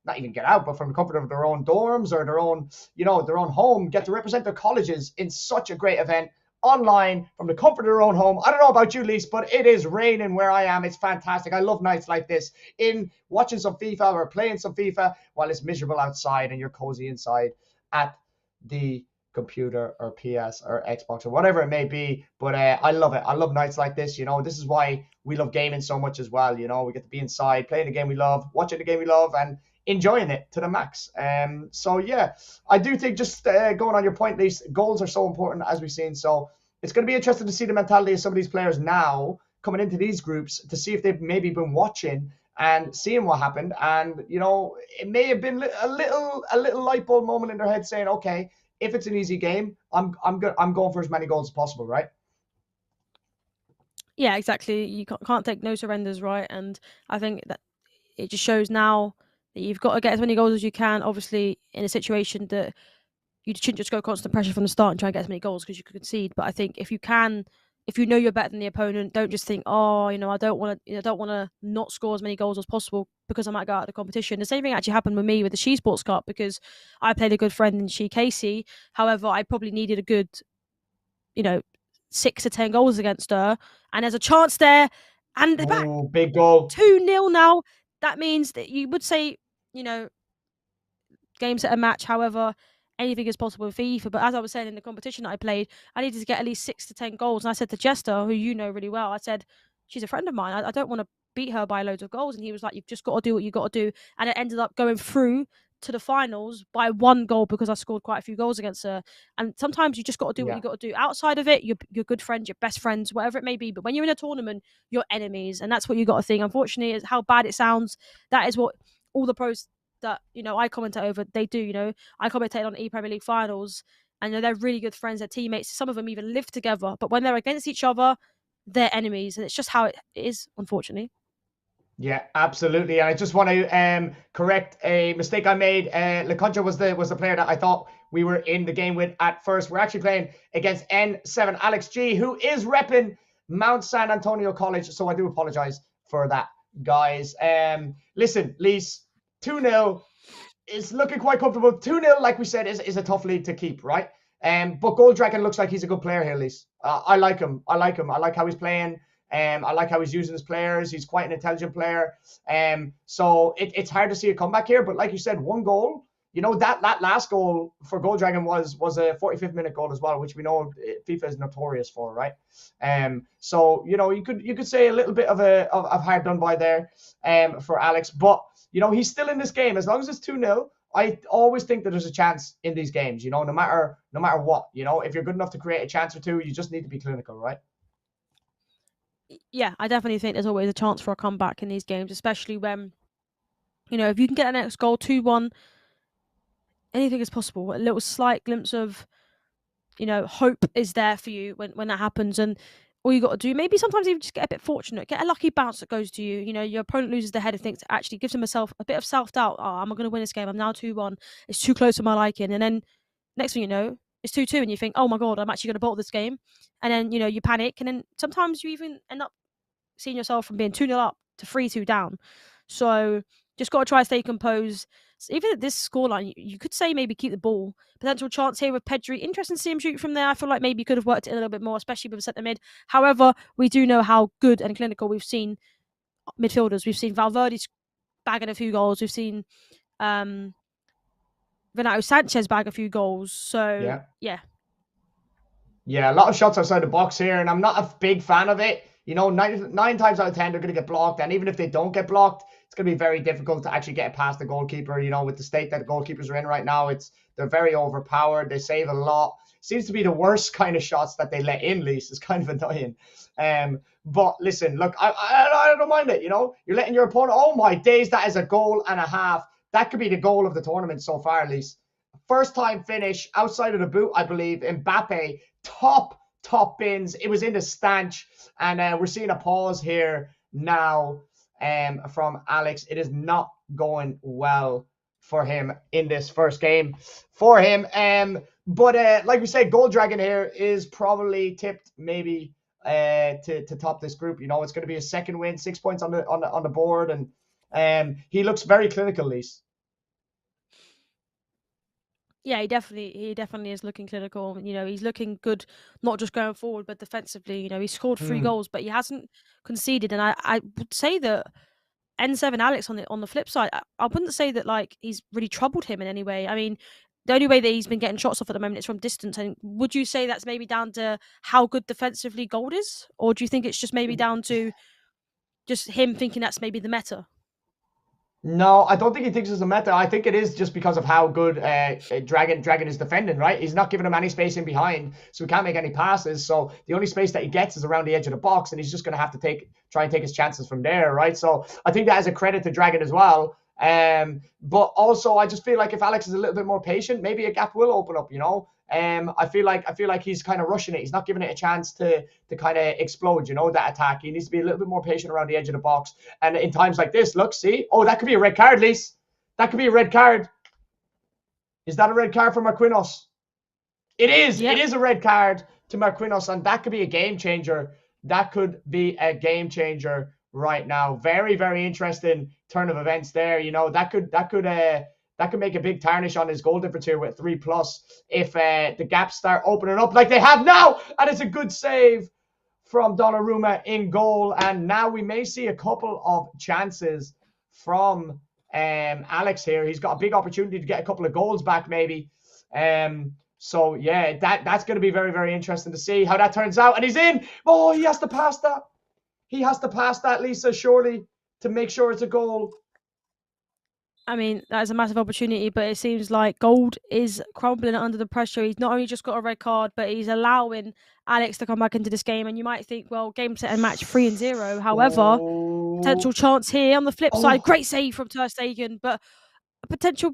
not even get out, but from the comfort of their own dorms or their own home, get to represent their colleges in such a great event online from the comfort of their own home. I don't know about you, Lisa, but it is raining where I am. It's fantastic. I love nights like this, in watching some FIFA or playing some FIFA while it's miserable outside and you're cozy inside at the computer or PS or Xbox or whatever it may be. But I love it. I love nights like this. This is why we love gaming so much as well. We get to be inside, playing the game we love, watching the game we love, and enjoying it to the max. So yeah, I do think, just going on your point, Lisa, goals are so important, as we've seen. So it's going to be interesting to see the mentality of some of these players now coming into these groups, to see if they've maybe been watching and seeing what happened, and it may have been a little light bulb moment in their head saying, okay, if it's an easy game, I'm going for as many goals as possible, right? Yeah, exactly. You can't take no surrenders, right? And I think that it just shows now that you've got to get as many goals as you can. Obviously, in a situation that you shouldn't just go constant pressure from the start and try and get as many goals, because you could concede. But I think if you know you're better than the opponent, don't just think, I don't want to not score as many goals as possible because I might go out of the competition. The same thing actually happened with me with the She Sports Cup, because I played a good friend in She Casey. However, I probably needed a good, 6 to 10 goals against her, and there's a chance there, and they're back. Big goal. 2-0 now. That means that you would say, games at a match. However, anything is possible with FIFA. But as I was saying, in the competition that I played, I needed to get at least 6 to 10 goals. And I said to Jester, who you know really well, I said, she's a friend of mine. I don't want to beat her by loads of goals. And he was like, you've just got to do what you got to do. And it ended up going through to the finals by 1 goal, because I scored quite a few goals against her. And sometimes you just got to do what you got to do. Outside of it, you're good friends, your best friends, whatever it may be. But when you're in a tournament, you're enemies. And that's what you got to think. Unfortunately, is how bad it sounds. That is what all the pros that I commentate over, they do. I commentate on E-Premier League finals, and they're really good friends, they're teammates. Some of them even live together, but when they're against each other, their enemies, and it's just how it is, unfortunately. Yeah, absolutely. And I just want to correct a mistake I made. LeConcha was the player that I thought we were in the game with at first. We're actually playing against N7 Alex G, who is repping Mount San Antonio College. So I do apologize for that, guys. Listen, Lise, 2-0 is looking quite comfortable. 2-0, like we said, is a tough lead to keep, right? But Gold Dragon looks like he's a good player here, Lise. I like him. I like how he's playing. I like how he's using his players. He's quite an intelligent player. So it's hard to see a comeback here. But like you said, 1 goal. You know, that last goal for Gold Dragon was a 45th minute goal as well, which we know FIFA is notorious for, right? So you know, you could say a little bit of hard done by there for Alex. But you know, he's still in this game. As long as it's 2-0, I always think that there's a chance in these games. You know, no matter what. You know, if you're good enough to create a chance or two, you just need to be clinical, right? Yeah, I definitely think there's always a chance for a comeback in these games, especially when, you know, if you can get an next goal 2-1, anything is possible. A little slight glimpse of, you know, hope is there for you when that happens. And all you got to do, maybe sometimes even just get a bit fortunate, get a lucky bounce that goes to you. You know, your opponent loses their head and thinks, actually gives himself a bit of self-doubt. Oh, I'm not going to win this game. I'm now 2-1. It's too close to my liking. And then next thing you know, it's 2-2 and you think, oh my God, I'm actually going to bolt this game. And then, you know, you panic. And then sometimes you even end up seeing yourself from being 2-0 up to 3-2 down. So just got to try to stay composed. So even at this scoreline, you could say maybe keep the ball. Potential chance here with Pedri. Interesting to see him shoot from there. I feel like maybe he could have worked it a little bit more, especially with centre mid. However, we do know how good and clinical we've seen midfielders. We've seen Valverde's bagging a few goals. We've seen Renato Sanchez bag a few goals. So, yeah. Yeah, a lot of shots outside the box here, and I'm not a big fan of it. You know, nine times out of 10, they're going to get blocked. And even if they don't get blocked, it's going to be very difficult to actually get past the goalkeeper. You know, with the state that the goalkeepers are in right now, they're very overpowered. They save a lot. Seems to be the worst kind of shots that they let in, Lise. It's kind of annoying. But listen, look, I don't mind it. You know, you're letting your opponent, oh my days, that is a goal and a half. That could be the goal of the tournament so far, Lise. First time finish outside of the boot, I believe. Mbappe, top bins. It was in the stanch. And we're seeing a pause here now from Alex. It is not going well for him in this first game for him. But like we said, Gold Dragon here is probably tipped maybe to top this group. You know, it's going to be a second win, 6 points on the board. And he looks very clinical, Lise. Yeah, he definitely is looking clinical. You know, he's looking good, not just going forward, but defensively. You know, he scored 3 goals, but he hasn't conceded. And I would say that N7 Alex on the flip side, I wouldn't say that like he's really troubled him in any way. I mean, the only way that he's been getting shots off at the moment is from distance. And would you say that's maybe down to how good defensively Gold is, or do you think it's just maybe down to just him thinking that's maybe the meta? No, I don't think he thinks it's a meta. I think it is just because of how good Dragon is defending, right? He's not giving him any space in behind, so he can't make any passes. So the only space that he gets is around the edge of the box, and he's just going to have to try and take his chances from there, right? So I think that is a credit to Dragon as well. But also, I just feel like if Alex is a little bit more patient, maybe a gap will open up, you know? I feel like he's kind of rushing it. He's not giving it a chance to kind of explode, you know, that attack. He needs to be a little bit more patient around the edge of the box. And in times like this, look, see? Oh, that could be a red card, Lise. That could be a red card. Is that a red card for Marquinhos? It is. Yep. It is a red card to Marquinhos, and that could be a game changer. That could be a game changer right now. Very, very interesting turn of events there. You know, that could make a big tarnish on his goal difference here with 3+ if the gaps start opening up like they have now. And it's a good save from Donnarumma in goal. And now we may see a couple of chances from Alex here. He's got a big opportunity to get a couple of goals back maybe. So, yeah, that's going to be very, very interesting to see how that turns out. And he's in. Oh, he has to pass that. He has to pass that, Lisa, surely, to make sure it's a goal. I mean, that is a massive opportunity, but it seems like Gold is crumbling under the pressure. He's not only just got a red card, but he's allowing Alex to come back into this game. And you might think, well, game, set, and match 3-0. However, potential chance here on the flip side. Great save from Ter Stegen, but a potential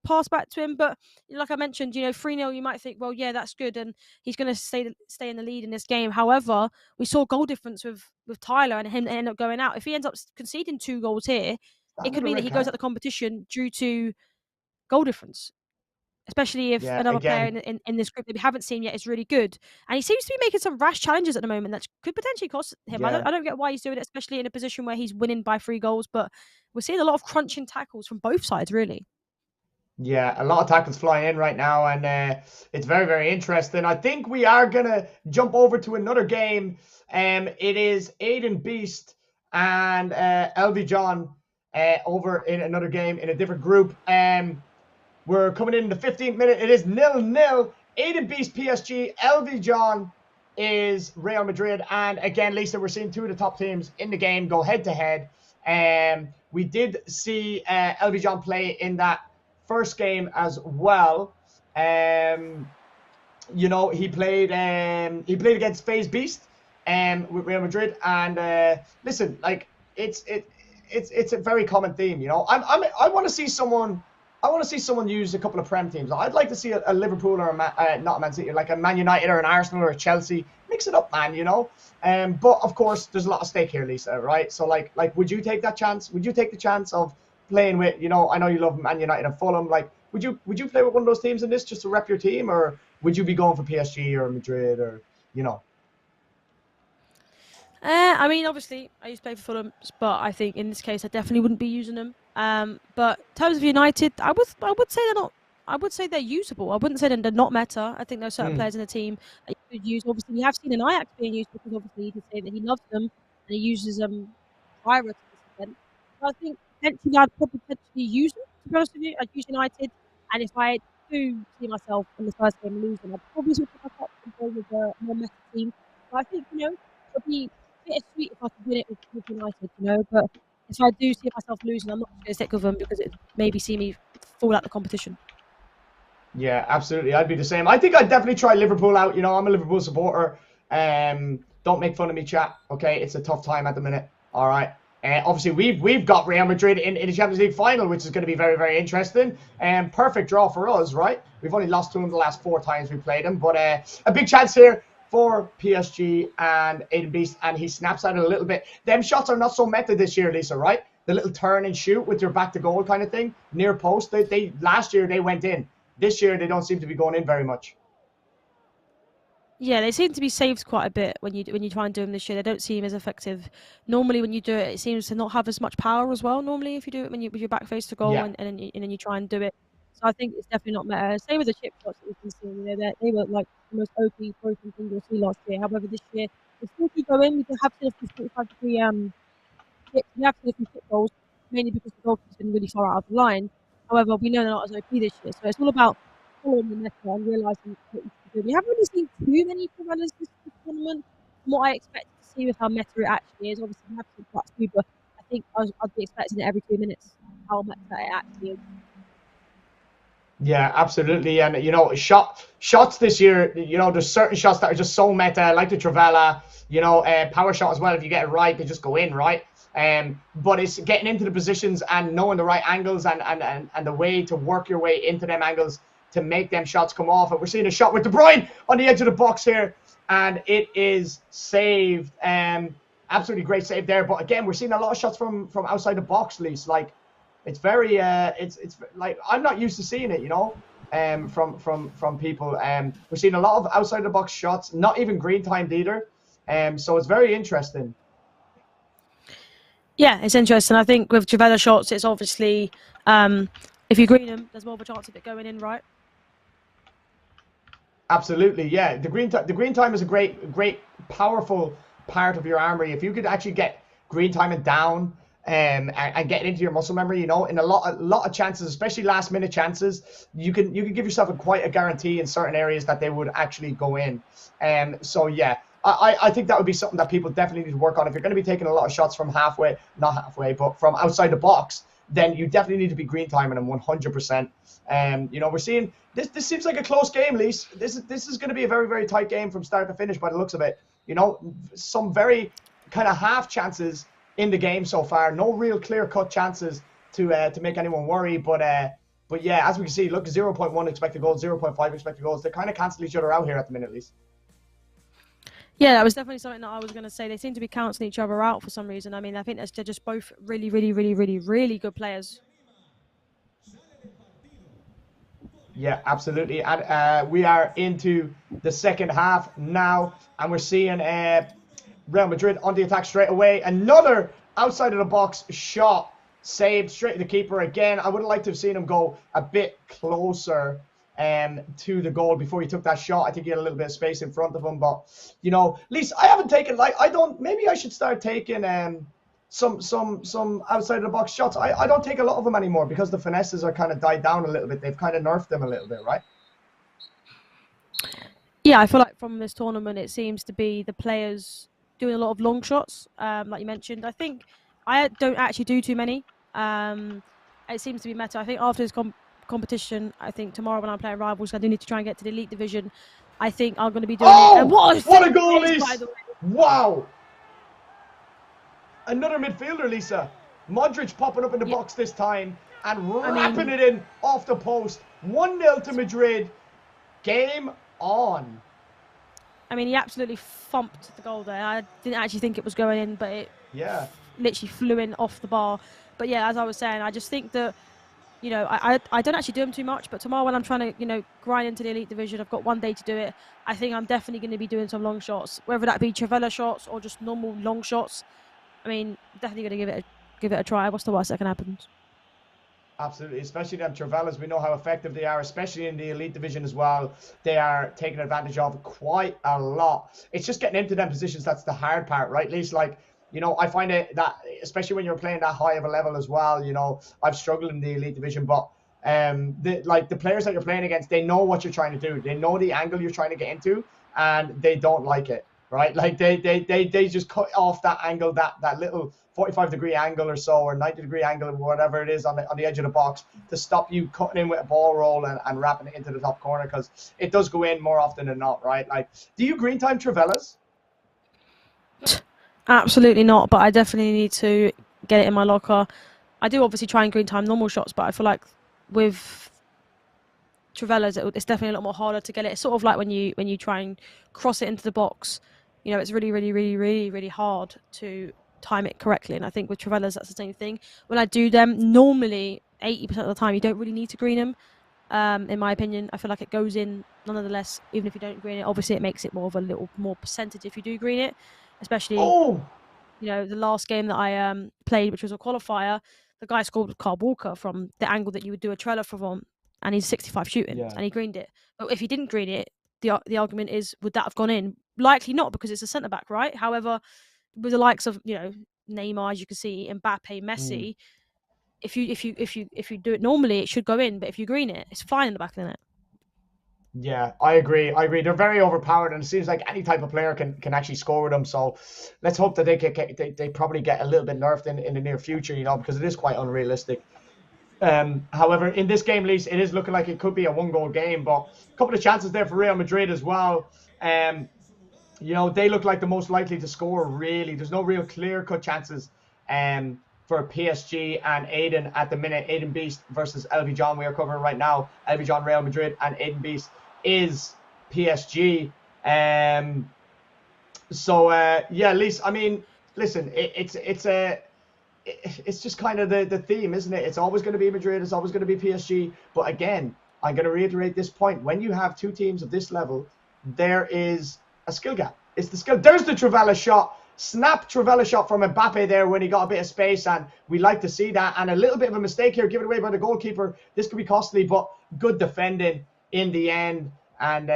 pass back to him. But like I mentioned, 3-0, you might think, well, yeah, that's good, and he's going to stay in the lead in this game. However, we saw goal difference with Tyler and him end up going out. If he ends up conceding 2 goals here, it could mean that he goes out the competition due to goal difference. Especially if another player in this group that we haven't seen yet is really good. And he seems to be making some rash challenges at the moment that could potentially cost him. Yeah. I don't get why he's doing it, especially in a position where he's winning by 3 goals. But we're seeing a lot of crunching tackles from both sides, really. Yeah, a lot of tackles flying in right now, and it's very, very interesting. I think we are going to jump over to another game. It is Aiden Beast and LV John over in another game in a different group. We're coming in the 15th minute. It is 0-0. Aiden Beast PSG. LV John is Real Madrid. And again, Lisa, we're seeing 2 of the top teams in the game go head-to-head. We did see LV John play in that first game as well. He played against FaZe Beast with Real Madrid. And listen, like it's a very common theme. I want to see someone. I want to see someone use a couple of Prem teams. I'd like to see a Liverpool or not a Man City, like a Man United or an Arsenal or a Chelsea. Mix it up, man, But of course, there's a lot of stake here, Lisa, right? So like, would you take that chance? Would you take the chance of playing with, I know you love Man United and Fulham. Like, would you play with one of those teams in this just to rep your team, or would you be going for PSG or Madrid or? I mean, obviously, I used to play for Fulham, but I think in this case, I definitely wouldn't be using them. But in terms of United, I would say they're not. I would say they're usable. I wouldn't say they're not meta. I think there's certain players in the team that you could use. Obviously, we have seen an Ajax being used because obviously he did say that he loves them and he uses them prior to this event. So I think potentially I'd probably potentially use them. To be honest with you, I'd use United, and if I do see myself in the first game losing, I'd probably switch back up and go with a more meta team. But I think it would be bittersweet if I could win it with United, but if I do see myself losing, I'm not going to stick with them because it maybe see me fall out the competition. Yeah, absolutely. I'd be the same. I think I'd definitely try Liverpool out. I'm a Liverpool supporter. Don't make fun of me, chat. Okay, it's a tough time at the minute. All right. Obviously, we've got Real Madrid in the Champions League final, which is going to be very, very interesting. Perfect draw for us, right? We've only lost to them the last 4 times we played them, but a big chance here for PSG and Aiden Beast, and he snaps out a little bit. Them shots are not so meta this year, Lisa, right? The little turn and shoot with your back to goal kind of thing, near post. They last year they went in. This year they don't seem to be going in very much. Yeah, they seem to be saved quite a bit when you try and do them this year. They don't seem as effective. Normally, when you do it, it seems to not have as much power as well. Normally, if you do it with your back face to goal and then you try and do it. So I think it's definitely not meta. Same with the chip shots that we can see. They were like the most OP broken thing you'll see last year. However, this year they still keep going. We have seen a few 45-degree chips. We have seen a few chip goals, mainly because the goalkeeper's been really far out of the line. However, we know they're not as OP this year. So it's all about following the meta and realising what you can do. We haven't really seen too many Corellas this tournament. From what I expected to see with how meta it actually is. Obviously, we have seen quite a few, but I think I'd be expecting it every 2 minutes how meta it actually is. Yeah, absolutely. And, shots this year, there's certain shots that are just so meta, like the Travella, power shot as well. If you get it right, they just go in, right? But it's getting into the positions and knowing the right angles and the way to work your way into them angles to make them shots come off. And we're seeing a shot with De Bruyne on the edge of the box here, and it is saved. Absolutely great save there. But again, we're seeing a lot of shots from outside the box, Lise. Like, it's very, it's like, I'm not used to seeing it, from people. We're seeing a lot of outside the box shots, not even green timed either. So it's very interesting. Yeah, it's interesting. I think with Travella shots, it's obviously, if you green them, there's more of a chance of it going in, right? Absolutely, yeah. The green time is a great, powerful part of your armory. If you could actually get green timing down, and get into your muscle memory, in a lot of chances, especially last minute chances, you can give yourself quite a guarantee in certain areas that they would actually go in. So yeah, I think that would be something that people definitely need to work on. If you're going to be taking a lot of shots from not halfway, but from outside the box, then you definitely need to be green timing them 100%. We're seeing this seems like a close game, Lise. This is going to be a very, very tight game from start to finish by the looks of it. Some very kind of half chances in the game so far. No real clear-cut chances to make anyone worry. But But yeah, as we can see, look, 0.1 expected goals, 0.5 expected goals. They kind of cancel each other out here at the minute, at least. Yeah, that was definitely something that I was going to say. They seem to be cancelling each other out for some reason. I mean, I think they're just both really, really, really, really, really good players. Yeah, absolutely. And we are into the second half now, and we're seeing Real Madrid on the attack straight away. Another outside of the box shot saved straight to the keeper again. I would have liked to have seen him go a bit closer to the goal before he took that shot. I think he had a little bit of space in front of him, but you know, at least I haven't taken maybe I should start taking some outside of the box shots. I don't take a lot of them anymore because the finesses are kind of died down a little bit. They've kind of nerfed them a little bit, right? Yeah, I feel like from this tournament, it seems to be the players doing a lot of long shots, like you mentioned. I think I don't actually do too many. It seems to be meta. I think after this competition, I think tomorrow when I'm playing Rivals, I do need to try and get to the Elite Division. I think I'm going to be doing it. And what a goal, Lisa! Wow! Another midfielder, Lisa. Modric popping up in the box this time and wrapping it in off the post. 1-0 to Madrid. Game on. I mean, he absolutely thumped the goal there. I didn't actually think it was going in, but it literally flew in off the bar. But yeah, as I was saying, I just think that, you know, I don't actually do them too much, but tomorrow when I'm trying to, you know, grind into the Elite Division, I've got one day to do it. I think I'm definitely going to be doing some long shots, whether that be Trivela shots or just normal long shots. I mean, definitely going to give it a try. What's the worst that can happen? Absolutely, especially them Trivelas. We know how effective they are, especially in the Elite Division as well. They are taking advantage of quite a lot. It's just getting into them positions that's the hard part, right? At least, like, you know, I find it that, especially when you're playing that high of a level as well, you know, I've struggled in the Elite Division, but the players that you're playing against, they know what you're trying to do. They know the angle you're trying to get into, and they don't like it. Right, like they just cut off that angle, that little 45-degree angle or so, or 90-degree angle, or whatever it is on the edge of the box, to stop you cutting in with a ball roll and wrapping it into the top corner, because it does go in more often than not, right? Like, do you green time Trivelas? Absolutely not, but I definitely need to get it in my locker. I do obviously try and green time normal shots, but I feel like with Trivelas, it's definitely a lot more harder to get it. It's sort of like when you try and cross it into the box. You know, it's really, really, really, really, really hard to time it correctly. And I think with Trivelas, that's the same thing. When I do them, normally 80% of the time, you don't really need to green them. In my opinion, I feel like it goes in nonetheless, even if you don't green it. Obviously, it makes it more of a little more percentage if you do green it, especially, you know, the last game that I played, which was a qualifier, the guy scored with Carl Walker from the angle that you would do a trailer from, and he's 65 shooting, and he greened it. But if he didn't green it, the argument is, would that have gone in? Likely not, because it's a centre back, right? However, with the likes of, you know, Neymar, as you can see, Mbappe, Messi, if you do it normally, it should go in. But if you green it, it's fine in the back of the net. Yeah, I agree. They're very overpowered, and it seems like any type of player can actually score with them. So let's hope that they probably get a little bit nerfed in the near future, you know, because it is quite unrealistic. However, in this game, at least, it is looking like it could be a one-goal game, but a couple of chances there for Real Madrid as well. You know, they look like the most likely to score, really. There's no real clear-cut chances for PSG and Aiden at the minute. Aiden Beast versus LB John, we are covering right now. LB John, Real Madrid, and Aiden Beast is PSG. Yeah, Lise, I mean, listen, it's just kind of the theme, isn't it? It's always going to be Madrid. It's always going to be PSG. But again, I'm going to reiterate this point. When you have two teams of this level, there is a skill gap. It's the skill. There's the Trivela shot. Snap Trivela shot from Mbappe there when he got a bit of space, and we like to see that. And a little bit of a mistake here, given away by the goalkeeper. This could be costly, but good defending in the end. And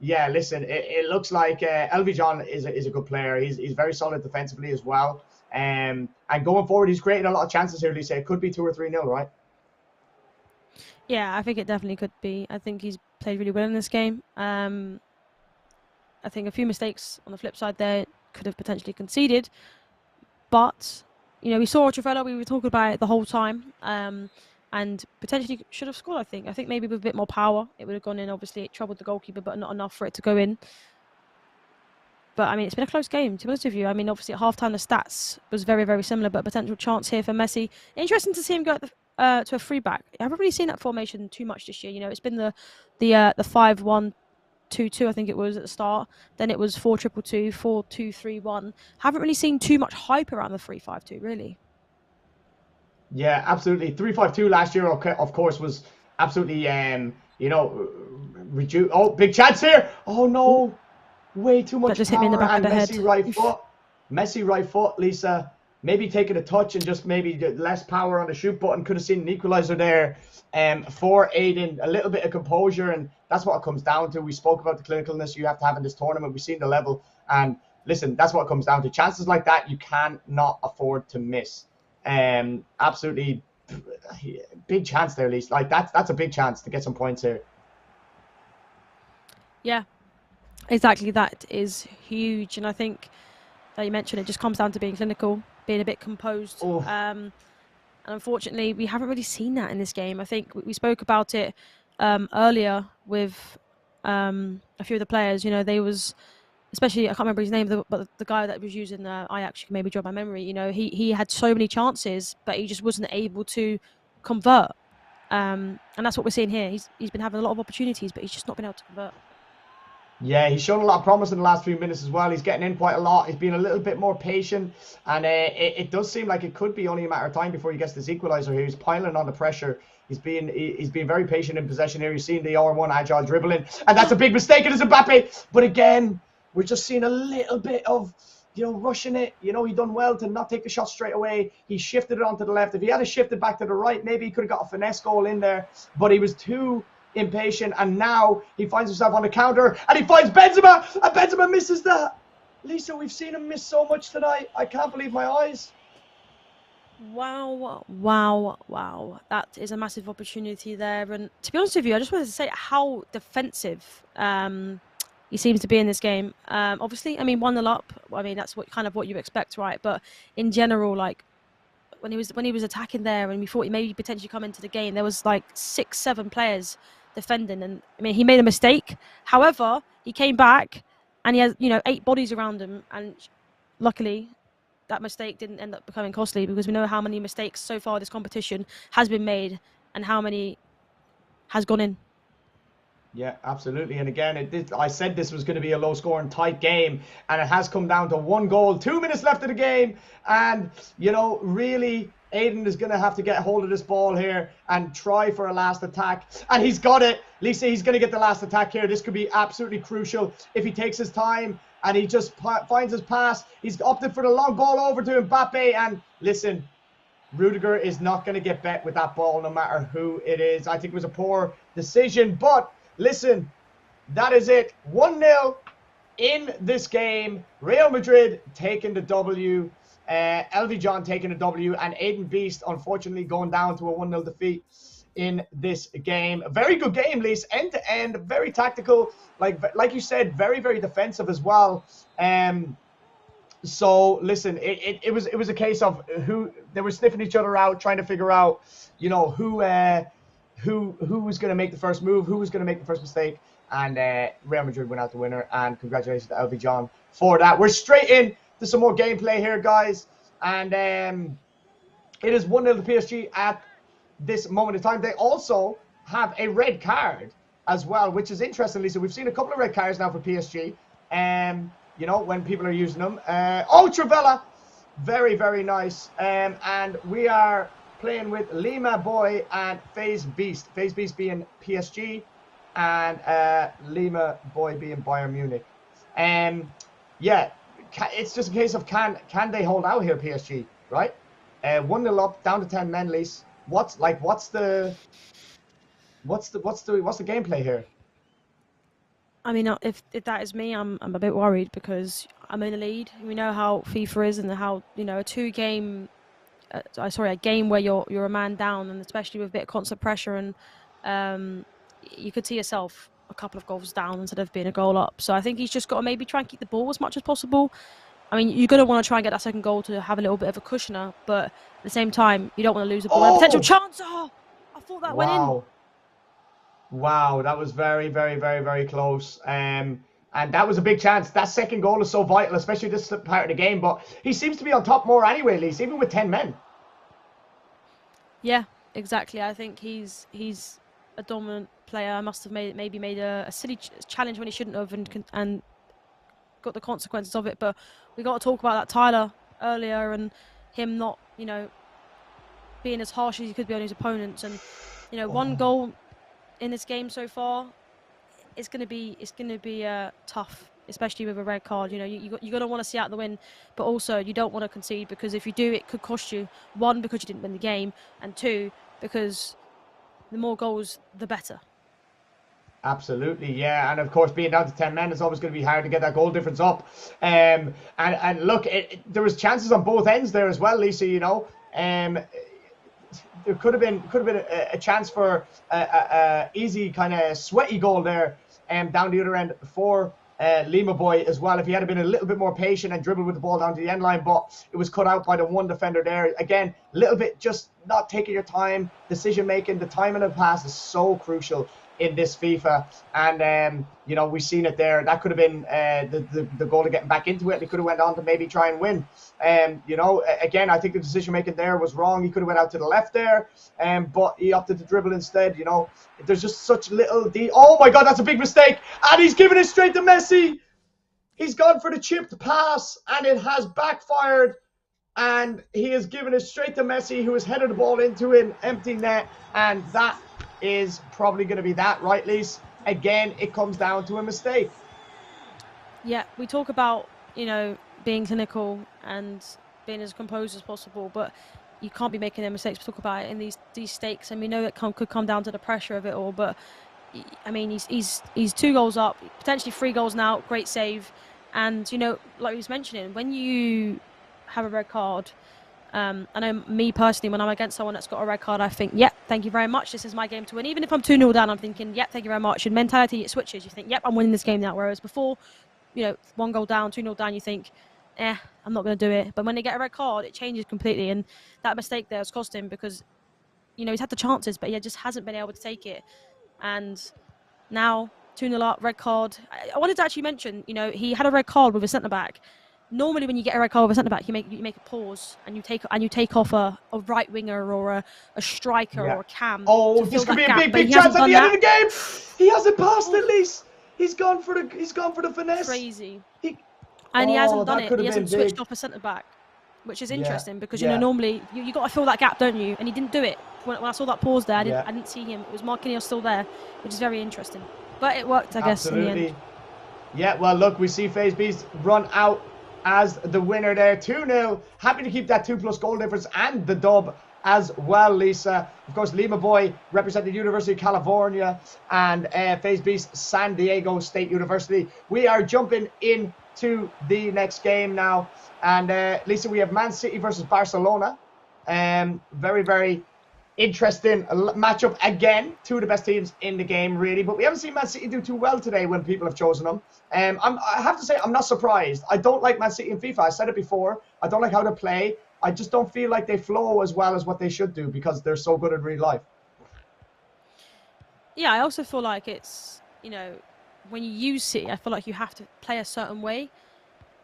yeah, listen, it looks like LV John is a good player. He's very solid defensively as well. And going forward, he's creating a lot of chances here, Lisa. It could be 2 or 3-0, right? Yeah, I think it definitely could be. I think he's played really well in this game. I think a few mistakes on the flip side there could have potentially conceded. But, you know, we saw Trivela, we were talking about it the whole time. And potentially should have scored, I think. I think maybe with a bit more power, it would have gone in. Obviously, it troubled the goalkeeper, but not enough for it to go in. But I mean, it's been a close game, to be honest with you. I mean, obviously at halftime the stats was very, very similar, but a potential chance here for Messi. Interesting to see him go to a free back. I haven't really seen that formation too much this year. You know, it's been the 5-1-2-2, I think it was at the start. Then it was 4-2-2-2, 4-2-3-1. Haven't really seen too much hype around the 3-5-2, really. Yeah, absolutely. 3-5-2 last year, of course, was absolutely, you know, reduced. Oh, big chance here. Oh, no. Way too much that just power. Hit me in the back and of the Messi head. right foot. Messi right foot, Lisa. Maybe taking a touch and just maybe less power on the shoot button. Could have seen an equaliser there for Aiden. A little bit of composure, and that's what it comes down to. We spoke about the clinicalness you have to have in this tournament. We've seen the level. And listen, that's what it comes down to. Chances like that, you cannot afford to miss. Absolutely big chance there, Lisa. Like, that's a big chance to get some points here. Yeah. Exactly, that is huge, and I think that you mentioned it just comes down to being clinical, being a bit composed. And unfortunately, we haven't really seen that in this game. I think we spoke about it earlier with a few of the players. You know, they was, especially, I can't remember his name, but the guy that was using I actually maybe jog my memory. You know, he had so many chances, but he just wasn't able to convert. And that's what we're seeing here. He's been having a lot of opportunities, but he's just not been able to convert. Yeah, he's shown a lot of promise in the last few minutes as well. He's getting in quite a lot. He's been a little bit more patient. And it does seem like it could be only a matter of time before he gets this equaliser here. He's piling on the pressure. He's being very patient in possession here. You've seen the R1 agile dribbling. And that's a big mistake. It is Mbappe. But again, we're just seeing a little bit of, you know, rushing it. You know, he done well to not take the shot straight away. He shifted it onto the left. If he had shifted back to the right, maybe he could have got a finesse goal in there. But he was too impatient, and now he finds himself on the counter, and he finds Benzema, and Benzema misses that. Lisa, we've seen him miss so much tonight. I can't believe my eyes. Wow. That is a massive opportunity there. And to be honest with you, I just wanted to say how defensive he seems to be in this game. Obviously, I mean, 1-0 up. I mean, that's what you expect, right? But in general, like, when he was attacking there, and we thought he maybe potentially come into the game, there was like 6-7 players defending, and I mean, he made a mistake. However, he came back and he has, you know, 8 bodies around him, and luckily that mistake didn't end up becoming costly, because we know how many mistakes so far this competition has been made and how many has gone in. Yeah, absolutely. And again, I said this was going to be a low-scoring, tight game, and it has come down to 1 goal. 2 minutes left of the game, and, you know, really, Aiden is going to have to get hold of this ball here and try for a last attack. And he's got it. Lisa, he's going to get the last attack here. This could be absolutely crucial if he takes his time and he just finds his pass. He's opted for the long ball over to Mbappe. And listen, Rudiger is not going to get bet with that ball no matter who it is. I think it was a poor decision, but listen, that is it. 1-0 in this game. Real Madrid taking the W. LV John taking the W. And Aiden Beast, unfortunately, going down to a 1-0 defeat in this game. A very good game, Lise. End to end. Very tactical. Like you said, very, very defensive as well. So, listen, it was a case of they were sniffing each other out, trying to figure out, you know, who was going to make the first move, who was going to make the first mistake, and Real Madrid went out the winner, and congratulations to LV John for that. We're straight in to some more gameplay here, guys, and it is 1-0 to PSG at this moment in time. They also have a red card as well, which is interesting, Lisa. We've seen a couple of red cards now for PSG, you know, when people are using them. Travella, very, very nice, and we are playing with Lima Boy and FaZe Beast. FaZe Beast being PSG and Lima Boy being Bayern Munich. Yeah, it's just a case of can they hold out here, PSG, right? 1-0 up, down to 10 men, Lise. What's the gameplay here? I mean, if that is me, I'm a bit worried, because I'm in the lead. We know how FIFA is, and how, you know, a game where you're a man down, and especially with a bit of constant pressure, and you could see yourself a couple of goals down instead of being a goal up. So I think he's just got to maybe try and keep the ball as much as possible. I mean, you're going to want to try and get that second goal to have a little bit of a cushioner, but at the same time, you don't want to lose the ball. Potential chance! Oh, I thought that went in. Wow, that was very, very, very, very close. And that was a big chance. That second goal is so vital, especially this part of the game. But he seems to be on top more anyway, at least, even with 10 men. Yeah, exactly. I think he's a dominant player. Must have maybe made a silly challenge when he shouldn't have, and got the consequences of it. But we got to talk about that Tyler earlier, and him not, being as harsh as he could be on his opponents. And one goal in this game so far, it's gonna be tough, especially with a red card. You're gonna want to see out the win, but also you don't want to concede, because if you do, it could cost you. One, because you didn't win the game, and two, because the more goals, the better. Absolutely, yeah. And of course, being down to 10 men is always going to be hard to get that goal difference up. And look, there was chances on both ends there as well, Lisa. There could have been a chance for a easy kind of sweaty goal there, down the other end for Lima Boy as well, if he had been a little bit more patient and dribbled with the ball down to the end line. But it was cut out by the one defender there. Again, a little bit just not taking your time, decision making. The timing of the pass is so crucial in this FIFA, and we've seen it there. That could have been the goal of getting back into it, and he could have went on to maybe try and win. Again, I think the decision making there was wrong. He could have went out to the left there, but he opted to dribble instead. There's just such little oh my God, that's a big mistake, and he's giving it straight to Messi. He's gone for the chipped pass, and it has backfired, and he has given it straight to Messi, who has headed the ball into an empty net, and that is probably going to be that, right, Lise? Again, it comes down to a mistake. Yeah, we talk about, being clinical and being as composed as possible, but you can't be making their mistakes. We talk about it in these stakes, and we know it could come down to the pressure of it all. But I mean, he's 2 goals up, potentially 3 goals now. Great save, and like we was mentioning, when you have a red card. I know me personally, when I'm against someone that's got a red card, I think, yep, thank you very much. This is my game to win. Even if I'm 2-0 down, I'm thinking, yep, thank you very much. And mentality, it switches. You think, yep, I'm winning this game now. Whereas before, 1 goal down, 2-0 down, you think, I'm not going to do it. But when they get a red card, it changes completely. And that mistake there has cost him, because, he's had the chances, but he just hasn't been able to take it. And now, 2-0 up, red card. I wanted to actually mention, he had a red card with a centre-back. Normally, when you get a red card with a centre back, you make a pause and you take off a right winger or a striker or a cam. Oh, this could be a big chance at the end of the game. He hasn't passed at least. He's gone for the finesse. Crazy. He hasn't done it. He hasn't switched off a centre back, which is interesting because normally you got to fill that gap, don't you? And he didn't do it. When I saw that pause there, I didn't see him. It was Marquinhos still there, which is very interesting. But it worked, I guess, in the end. Yeah. Well, look, we see FaZe Beast run out as the winner there, 2-0. Happy to keep that 2+ goal difference and the dub as well, Lisa. Of course, Lima Boy representing University of California, and FaZe Beast San Diego State University. We are jumping into the next game now, and Lisa, we have Man City versus Barcelona. Very, very interesting matchup again. 2 of the best teams in the game, really. But we haven't seen Man City do too well today when people have chosen them. I have to say, I'm not surprised. I don't like Man City in FIFA. I said it before. I don't like how they play. I just don't feel like they flow as well as what they should do because they're so good in real life. Yeah, I also feel like it's, when you use City, I feel like you have to play a certain way.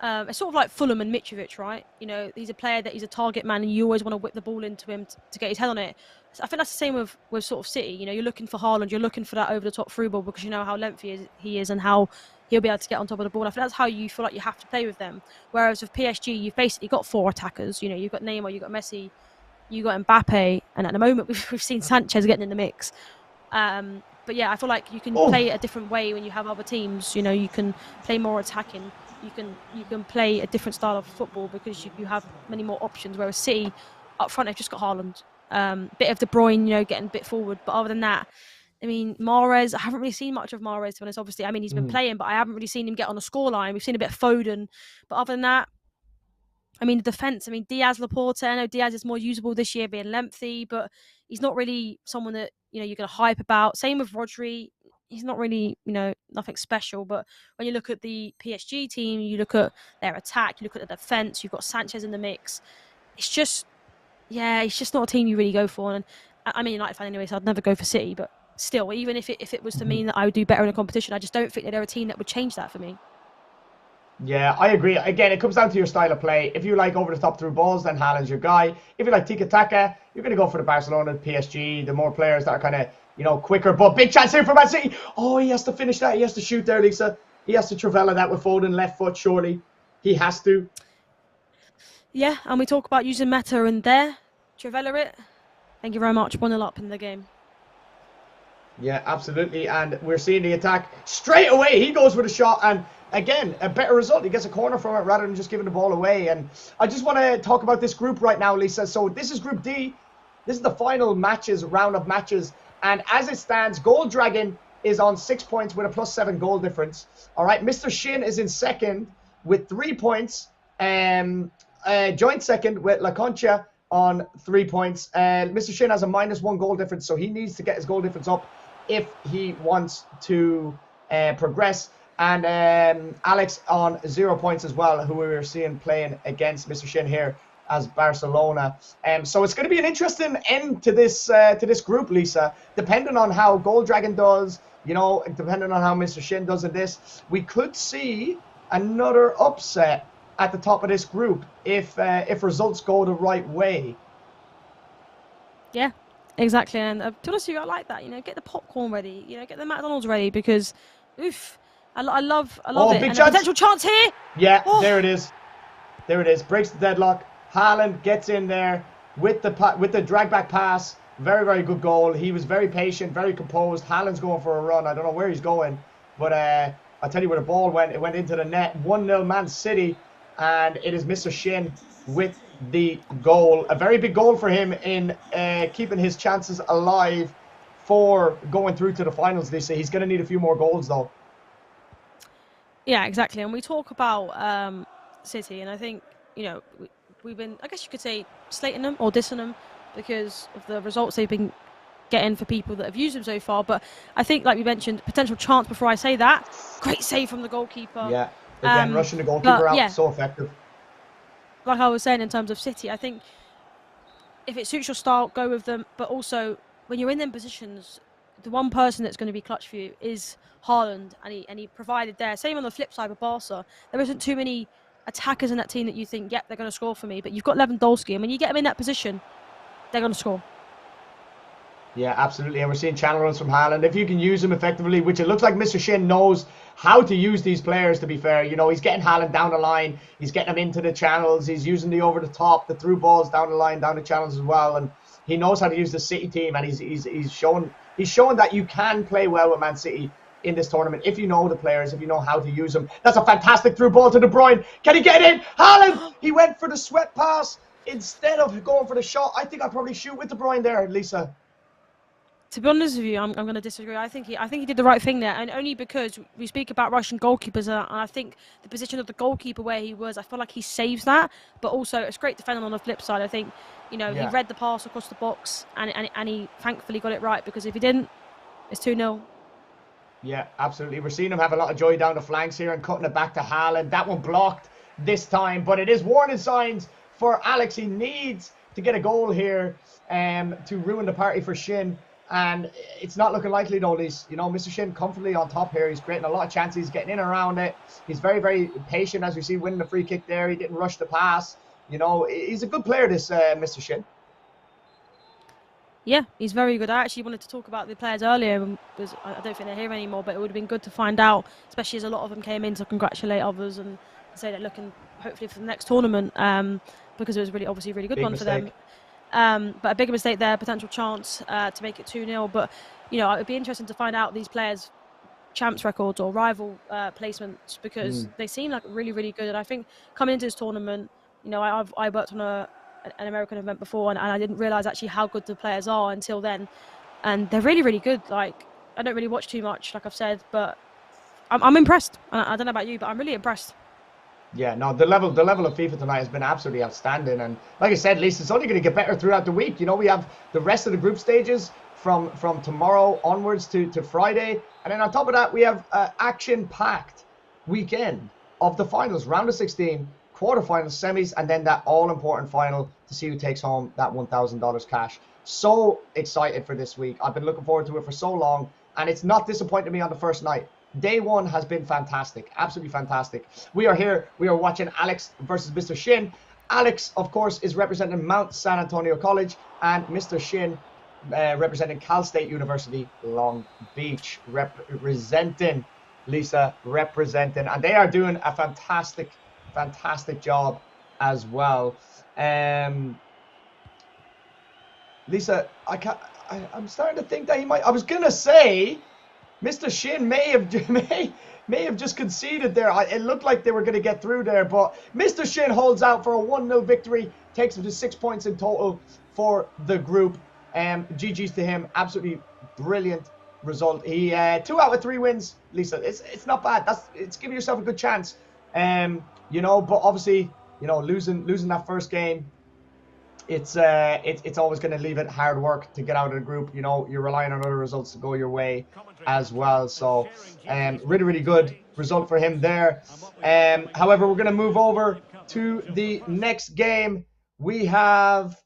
It's sort of like Fulham and Mitrovic, right? He's a player that he's a target man, and you always want to whip the ball into him to get his head on it. So I think that's the same with sort of City. You're looking for Haaland, you're looking for that over-the-top through ball because you know how lengthy he is and how he'll be able to get on top of the ball. And I think that's how you feel like you have to play with them. Whereas with PSG, you've basically got 4 attackers. You've got Neymar, you've got Messi, you've got Mbappe, and at the moment we've seen Sanchez getting in the mix. But yeah, I feel like you can play a different way when you have other teams. You can play more attacking. You can play a different style of football because you have many more options. Whereas City, up front, they've just got Haaland. Bit of De Bruyne, getting a bit forward. But other than that, I mean, Mahrez, I haven't really seen much of Mahrez, to be honest. Obviously, I mean, he's been playing, but I haven't really seen him get on the scoreline. We've seen a bit of Foden. But other than that, I mean, the defence, Diaz, Laporte, I know Diaz is more usable this year, being lengthy, but he's not really someone that, you're going to hype about. Same with Rodri. He's not really, nothing special. But when you look at the PSG team, you look at their attack, you look at the defence, you've got Sanchez in the mix. It's just not a team you really go for. And I mean, United fan anyway, so I'd never go for City. But still, even if it was to mean that I would do better in a competition, I just don't think that they're a team that would change that for me. Yeah, I agree. Again, it comes down to your style of play. If you like over-the-top through balls, then Haaland's your guy. If you like tiki-taka, you're going to go for the Barcelona, PSG, the more players that are kind of, you know, quicker. But big chance here for Man City. Oh, he has to finish that. He has to shoot there, Lisa. He has to Trivela that with Foden left foot, surely. He has to. Yeah, and we talk about using meta in there. Trivela it. Thank you very much. 1-0 up in the game. Yeah, absolutely. And we're seeing the attack straight away. He goes with a shot, and again, a better result. He gets a corner from it rather than just giving the ball away. And I just want to talk about this group right now, Lisa. So this is Group D. This is the final round of matches. And as it stands, Gold Dragon is on 6 points with a +7 goal difference. All right, Mr. Shin is in second with 3 points. Joint second with La Concha on 3 points. Mr. Shin has a -1 goal difference, so he needs to get his goal difference up if he wants to progress. And Alex on 0 points as well, who we were seeing playing against Mr. Shin here as Barcelona. So it's going to be an interesting end to this group, Lisa. Depending on how Gold Dragon does, you know, depending on how Mr. Shin does in this, we could see another upset at the top of this group if results go the right way. Yeah, exactly. And to be honest with you, I like that. You know, get the popcorn ready. You know, get the McDonald's ready because, oof, I love it. Big and chance. a potential chance here. Yeah, there it is. There it is. Breaks the deadlock. Haaland gets in there with the drag back pass. Very, very good goal. He was very patient, very composed. Haaland's going for a run. I don't know where he's going, but I'll tell you where the ball went. It went into the net. 1-0 Man City, and it is Mr. Shin with the goal. A very big goal for him in keeping his chances alive for going through to the finals. They say he's going to need a few more goals though. Yeah, exactly. And we talk about City, and I think, you know, we've been, I guess you could say, slating them or dissing them because of the results they've been getting for people that have used them so far. But I think, like we mentioned, potential chance before I say that. Great save from the goalkeeper. Yeah, again, rushing the goalkeeper out, yeah, so effective. Like I was saying in terms of City, I think if it suits your style, go with them. But also, when you're in them positions, the one person that's going to be clutch for you is Haaland, and he provided there. Same on the flip side with Barca. There isn't too many attackers in that team that you think, yep, they're going to score for me. But you've got Lewandowski, and when you get them in that position, they're going to score. Yeah, absolutely. And we're seeing channel runs from Haaland. If you can use him effectively, which it looks like Mr. Shin knows how to use these players, to be fair. You know, he's getting Haaland down the line. He's getting him into the channels. He's using the over the top, the through balls down the line, down the channels as well. And he knows how to use the City team. And he's shown that you can play well with Man City in this tournament if you know the players, if you know how to use them. That's a fantastic through ball to De Bruyne. Can he get in? Haaland! He went for the sweat pass instead of going for the shot. I think I'd probably shoot with De Bruyne there, Lisa. To be honest with you, I'm going to disagree. I think he did the right thing there, and only because we speak about Russian goalkeepers, and I think the position of the goalkeeper where he was, I feel like he saves that. But also, it's great defending on the flip side. I think, you know, he read the pass across the box, and he thankfully got it right, because if he didn't, it's 2-0. Yeah, absolutely. We're seeing him have a lot of joy down the flanks here and cutting it back to Haaland. That one blocked this time, but it is warning signs for Alex. He needs to get a goal here to ruin the party for Shin. And it's not looking likely though, Lise. You know, Mr. Shin comfortably on top here. He's creating a lot of chances. He's getting in and around it. He's very, very patient, as we see, winning the free kick there. He didn't rush the pass. You know, he's a good player, this Mr. Shin. Yeah, he's very good. I actually wanted to talk about the players earlier, because I don't think they're here anymore, but it would have been good to find out, especially as a lot of them came in to congratulate others and say they're looking hopefully for the next tournament, because it was really, obviously, a really good Big one mistake. for them. But a bigger mistake there, potential chance to make it 2-0. But, you know, it would be interesting to find out these players' champs records or rival placements, because they seem like really, really good. And I think coming into this tournament, you know, I worked on an American event before, and I didn't realise actually how good the players are until then. And they're really, really good. Like, I don't really watch too much, like I've said, but I'm impressed. I don't know about you, but I'm really impressed. Yeah, no, the level of FIFA tonight has been absolutely outstanding, and like I said, Lisa, it's only going to get better throughout the week. You know, we have the rest of the group stages from tomorrow onwards to Friday, and then on top of that, we have action-packed weekend of the finals, round of 16, quarterfinals, semis, and then that all-important final to see who takes home that $1,000 cash. So excited for this week. I've been looking forward to it for so long, and it's not disappointed me on the first night. Day one has been fantastic, absolutely fantastic. We are here, we are watching Alex versus Mr. Shin. Alex, of course, is representing Mount San Antonio College, and Mr. Shin representing Cal State University, Long Beach, representing, Lisa, representing. And they are doing a fantastic job as well. Lisa, I'm starting to think that he might, I was going to say, Mr. Shin may have just conceded there. It looked like they were going to get through there, but Mr. Shin holds out for a 1-0 victory, takes him to 6 points in total for the group. GG's to him. Absolutely brilliant result. He 2 out of 3 wins, Lisa. It's not bad. It's giving yourself a good chance. You know, but obviously, you know, losing that first game, it's always going to leave it hard work to get out of the group. You know, you're relying on other results to go your way as well. So, really good result for him there. However, we're going to move over to the next game. We have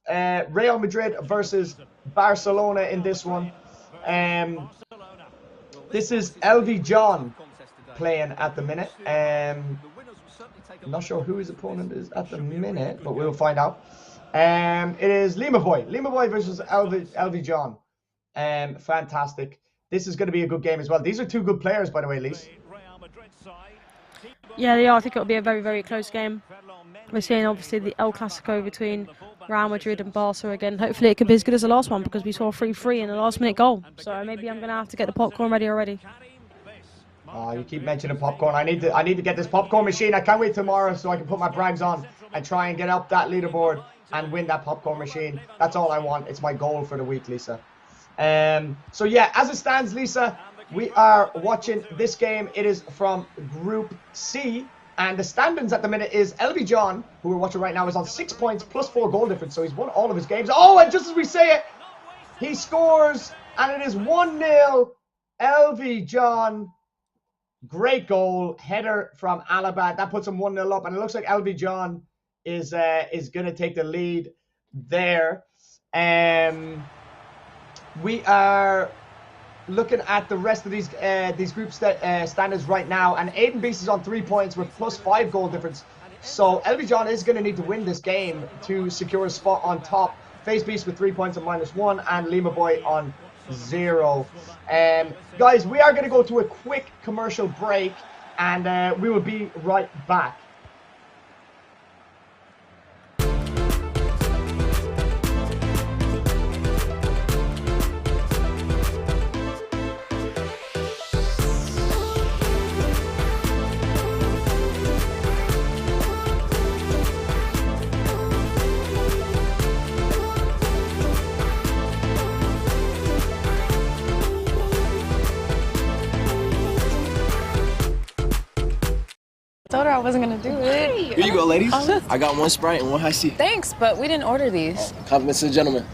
Real Madrid versus Barcelona in this one. This is LV John playing at the minute. I'm not sure who his opponent is at the minute, but we'll find out. It is Lima Boy versus LV John. Fantastic. This is going to be a good game as well. These are 2 good players, by the way, Lise. Yeah, they are. I think it'll be a very, very close game. We're seeing, obviously, the El Clasico between Real Madrid and Barca again. Hopefully it could be as good as the last one, because we saw a 3-3 in the last-minute goal. So maybe I'm going to have to get the popcorn ready already. Oh, you keep mentioning popcorn. I need to get this popcorn machine. I can't wait tomorrow so I can put my brags on and try and get up that leaderboard and win that popcorn machine. That's all I want. It's my goal for the week, Lisa. So yeah, as it stands, Lisa, we are watching this game. It is from Group C, and the standings at the minute is LV John, who we're watching right now, is on 6 points plus 4 goal difference, so he's won all of his games. Oh, and just as we say it, he scores, and it is 1-0 LV John. Great goal, header from Alaba. That puts him 1-0 up, and it looks like LV John is going to take the lead there. We are looking at the rest of these group standings right now, and Aiden Beast is on 3 points with plus 5 goal difference. So LV John is going to need to win this game to secure a spot on top. Face Beast with 3 points and -1, and Lima Boy on 0. Guys, we are going to go to a quick commercial break, and we will be right back. Told her I wasn't gonna do it. Here you go, ladies. I got 1 Sprite and 1 High C. Thanks, but we didn't order these. Compliments to the gentleman.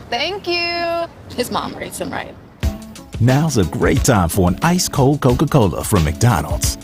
Thank you. His mom raised him right. Now's a great time for an ice-cold Coca-Cola from McDonald's.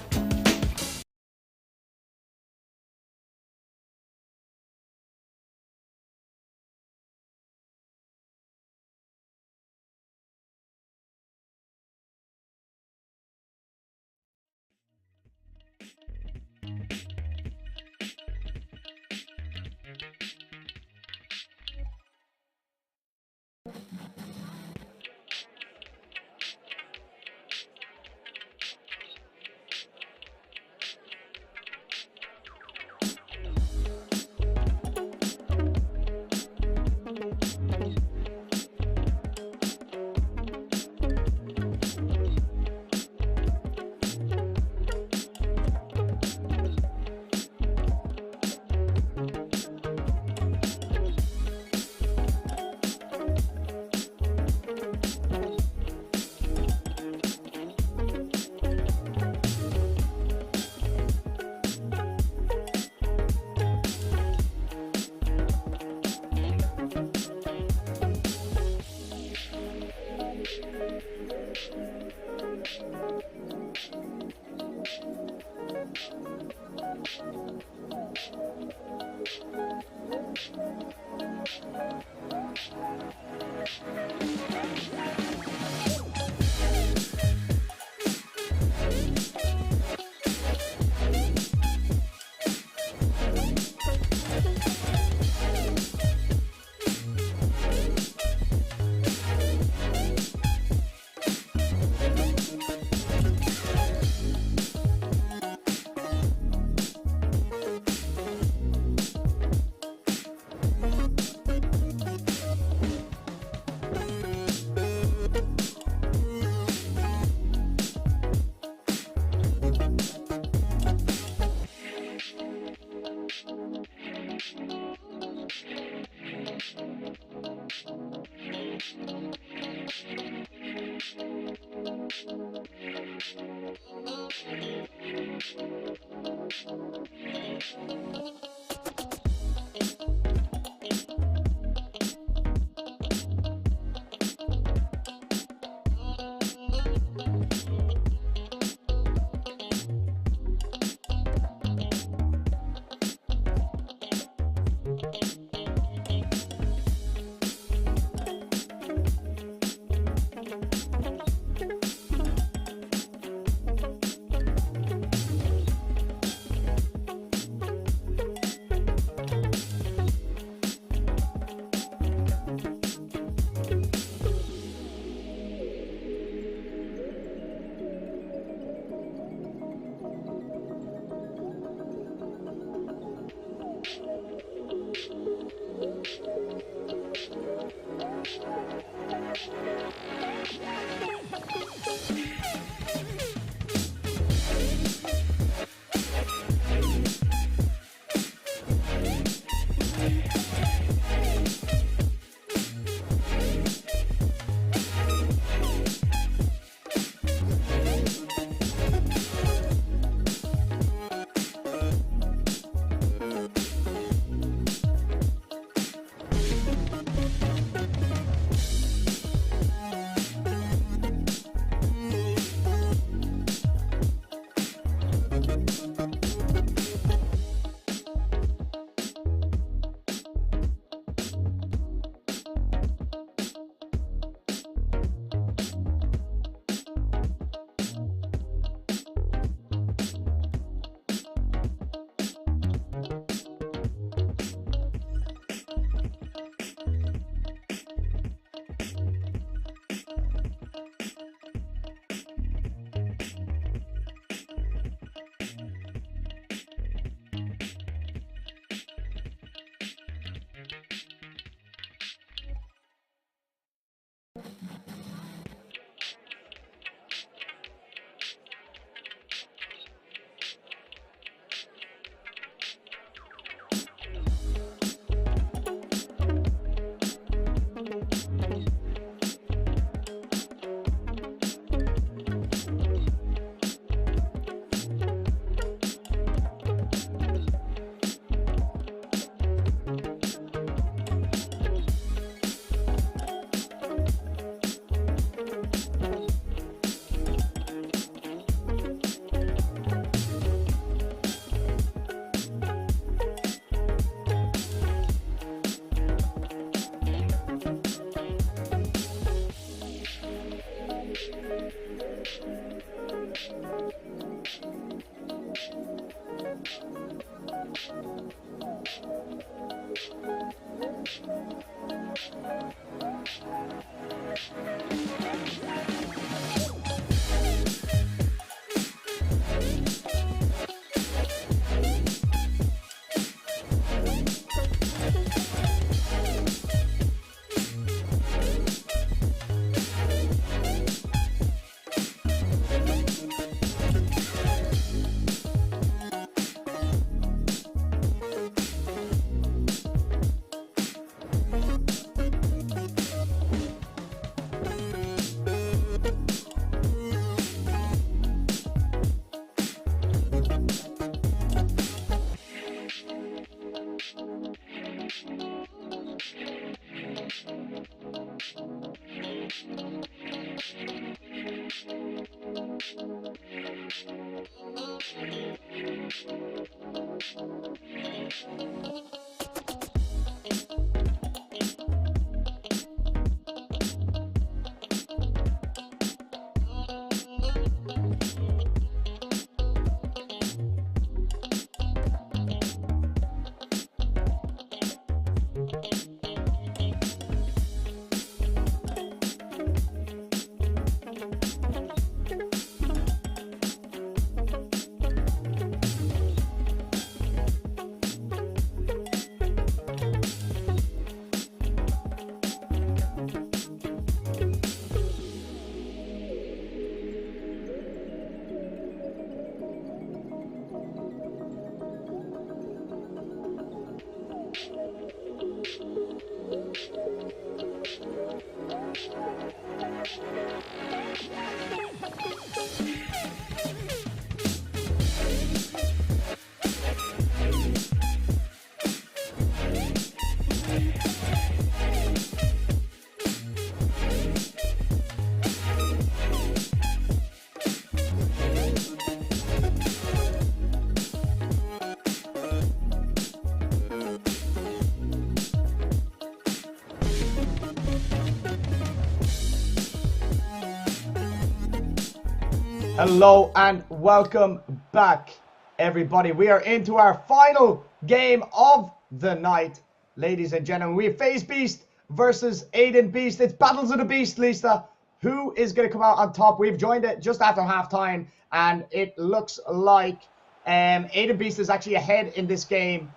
Hello and welcome back, everybody. We are into our final game of the night, ladies and gentlemen. We have FaZe Beast versus Aiden Beast. It's Battles of the Beast, Lisa. Who is going to come out on top? We've joined it just after halftime, and it looks like Aiden Beast is actually ahead in this game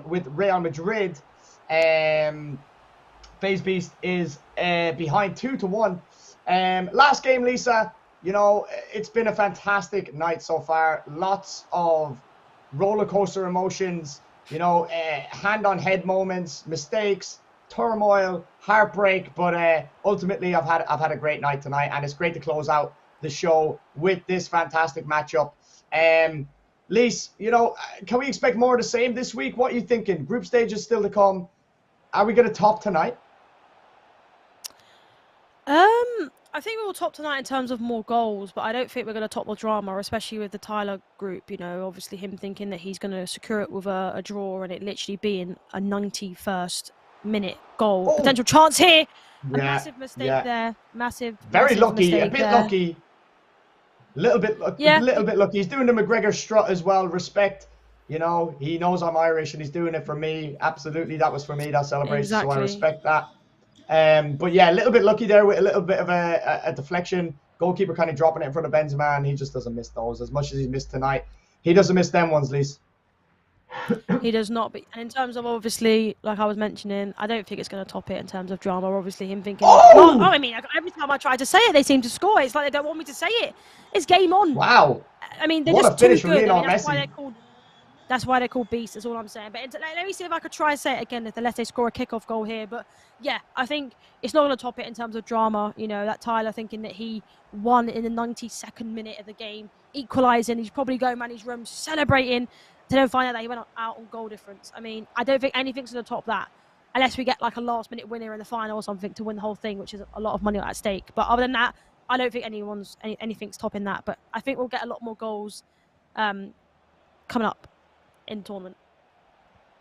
with Real Madrid. FaZe Beast is behind 2-1. Last game, Lisa, you know, it's been a fantastic night so far. Lots of roller coaster emotions, you know, hand on head moments, mistakes, turmoil, heartbreak. But ultimately, I've had a great night tonight, and it's great to close out the show with this fantastic matchup. Lise, you know, can we expect more of the same this week? What are you thinking? Group stage is still to come. Are we going to top tonight? I think we will top tonight in terms of more goals, but I don't think we're going to top the drama, especially with the Tyler group. You know, obviously him thinking that he's going to secure it with a draw, and it literally being a 91st minute goal. Potential chance here. A massive mistake there. Very lucky. A bit there. lucky. A little bit lucky. He's doing the McGregor strut as well. Respect. You know, he knows I'm Irish and he's doing it for me. Absolutely, that was for me, that celebration. Exactly. So I respect that. But yeah, a little bit lucky there with a little bit of a deflection. Goalkeeper kind of dropping it in front of Benzema, and he just doesn't miss those as much as he missed tonight. He doesn't miss them ones, Lise. He does not. But in terms of, obviously, like I was mentioning, I don't think it's going to top it in terms of drama. Obviously, him thinking, oh, I mean, every time I try to say it, they seem to score. It's like they don't want me to say it. It's game on. Wow. I mean, they're what just a finish too good. From Messi. That's why they're called beasts. That's all I'm saying. But let me see if I could try and say it again unless they score a kickoff goal here. But yeah, I think it's not going to top it in terms of drama. You know, that Tyler thinking that he won in the 92nd minute of the game, equalising. He's probably going around his room celebrating to then find out that he went out on goal difference. I mean, I don't think anything's going to top that unless we get like a last-minute winner in the final or something to win the whole thing, which is a lot of money at stake. But other than that, I don't think anything's topping that. But I think we'll get a lot more goals coming up in tournament.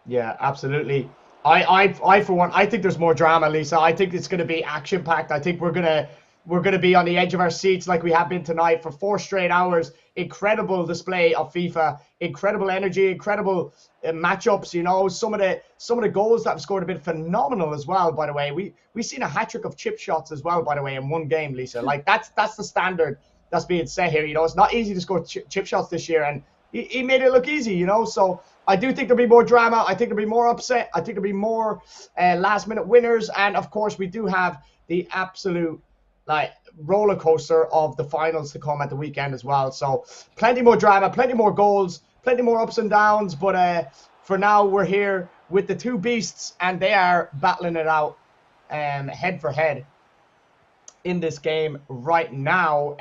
Yeah, absolutely. I for one, I think there's more drama, Lisa. I think it's going to be action packed. I think we're gonna be on the edge of our seats like we have been tonight for 4 straight hours. Incredible display of FIFA, incredible energy, incredible matchups. You know, some of the goals that have scored have been phenomenal as well. By the way, we seen a hat trick of chip shots as well. By the way, in one game, Lisa. Like that's the standard that's being set here. You know, it's not easy to score chip shots this year, and he made it look easy, you know. So I do think there'll be more drama. I think there'll be more upset. I think there'll be more last-minute winners. And, of course, we do have the absolute, like, roller coaster of the finals to come at the weekend as well. So plenty more drama, plenty more goals, plenty more ups and downs. But for now, we're here with the two beasts, and they are battling it out head for head in this game right now.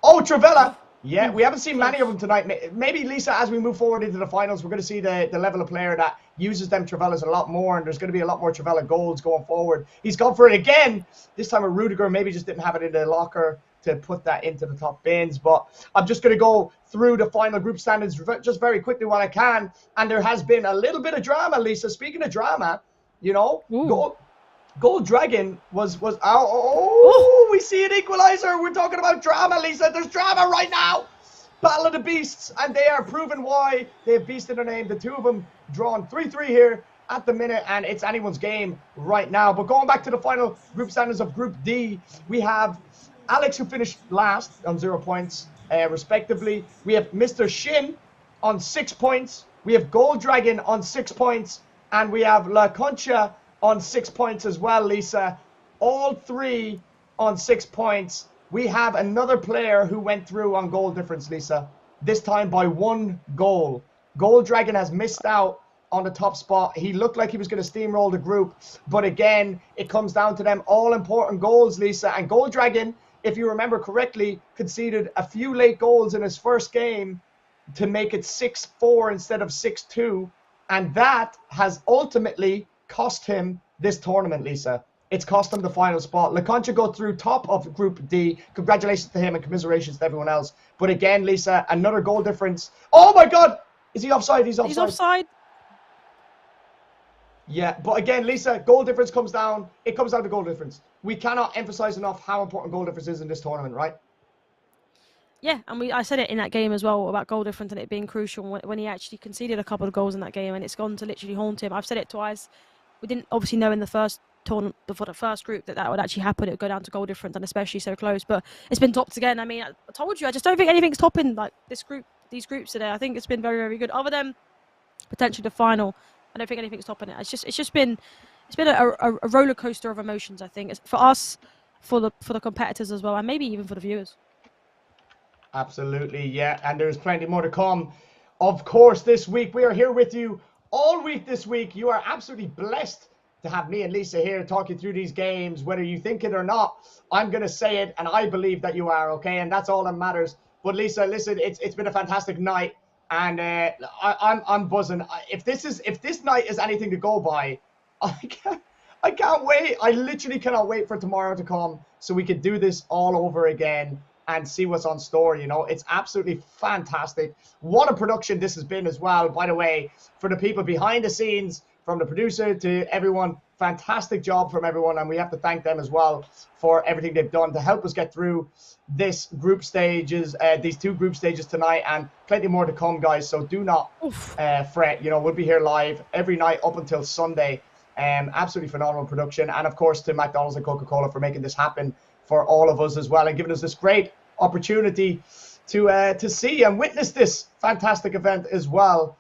Oh, Travella! Yeah, we haven't seen many of them tonight. Maybe, Lisa, as we move forward into the finals, we're going to see the level of player that uses them Travellas a lot more, and there's going to be a lot more Travella goals going forward. He's gone for it again. This time with Rudiger, maybe just didn't have it in the locker to put that into the top bins. But I'm just going to go through the final group standings just very quickly while I can. And there has been a little bit of drama, Lisa. Speaking of drama, you know, Gold Dragon was we see an equalizer. We're talking about drama, Lisa. There's drama right now. Battle of the Beasts, and they are proving why they have Beast in their name. The two of them drawn 3-3 here at the minute, and it's anyone's game right now. But going back to the final group standings of Group D, we have Alex, who finished last on 0 points, respectively. We have Mr. Shin on 6 points. We have Gold Dragon on 6 points, and we have La Concha on 6 points as well, Lisa. All three on 6 points. We have another player who went through on goal difference, Lisa. This time by 1 goal. Gold Dragon has missed out on the top spot. He looked like he was going to steamroll the group. But again, it comes down to them all-important goals, Lisa. And Gold Dragon, if you remember correctly, conceded a few late goals in his first game to make it 6-4 instead of 6-2. And that has ultimately cost him this tournament, Lisa. It's cost him the final spot. La Concha go through top of Group D. Congratulations to him and commiserations to everyone else. But again, Lisa, another goal difference. Oh my God! Is he offside? He's offside. He's offside. Yeah, but again, Lisa, goal difference comes down. It comes down to goal difference. We cannot emphasize enough how important goal difference is in this tournament, right? Yeah, and I said it in that game as well about goal difference and it being crucial when he actually conceded a couple of goals in that game, and it's gone to literally haunt him. I've said it twice. We didn't obviously know in the first tournament, before the first group, that would actually happen. It would go down to goal difference, and especially so close. But it's been topped again. I mean, I told you, I just don't think anything's topping like these groups today. I think it's been very, very good. Other than potentially the final, I don't think anything's topping it. It's been a roller coaster of emotions. I think it's for us, for the competitors as well, and maybe even for the viewers. Absolutely, yeah, and there's plenty more to come. Of course, this week we are here with you all week this week. You are absolutely blessed to have me and Lisa here talk you through these games, whether you think it or not. I'm going to say it, and I believe that you are, okay? And that's all that matters. But Lisa, listen, it's been a fantastic night, and I'm buzzing. If this night is anything to go by, I can't wait. I literally cannot wait for tomorrow to come so we can do this all over again and see what's on store. You know, it's absolutely fantastic. What a production this has been as well, by the way, for the people behind the scenes, from the producer to everyone. Fantastic job from everyone, and we have to thank them as well for everything they've done to help us get through these two group stages tonight, and plenty more to come, guys. So do not fret. You know, we'll be here live every night up until Sunday. Absolutely phenomenal production, and of course to McDonald's and Coca-Cola for making this happen for all of us as well, and giving us this great opportunity to see and witness this fantastic event as well,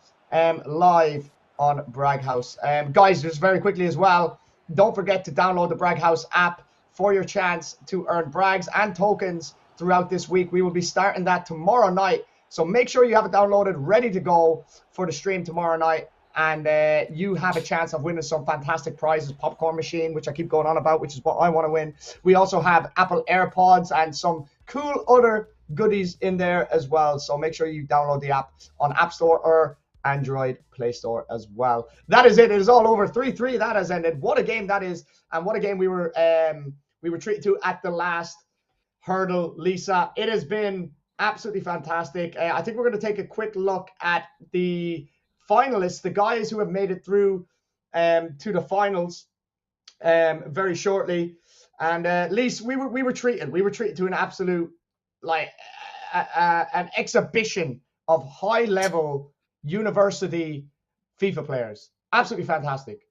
live on Brag House. Guys, just very quickly as well, don't forget to download the Brag House app for your chance to earn brags and tokens throughout this week. We will be starting that tomorrow night, so make sure you have it downloaded, ready to go for the stream tomorrow night. And you have a chance of winning some fantastic prizes, popcorn machine, which I keep going on about, which is what I want to win. We also have Apple AirPods and some cool other goodies in there as well. So make sure you download the app on App Store or Android Play Store as well. That is it. It is all over. 3-3. That has ended. What a game that is, and what a game we were treated to at the last hurdle, Lisa. It has been absolutely fantastic. I think we're going to take a quick look at the finalists, the guys who have made it through to the finals very shortly. And Lise, we were treated to an absolute, like, an exhibition of high level university FIFA players. Absolutely fantastic.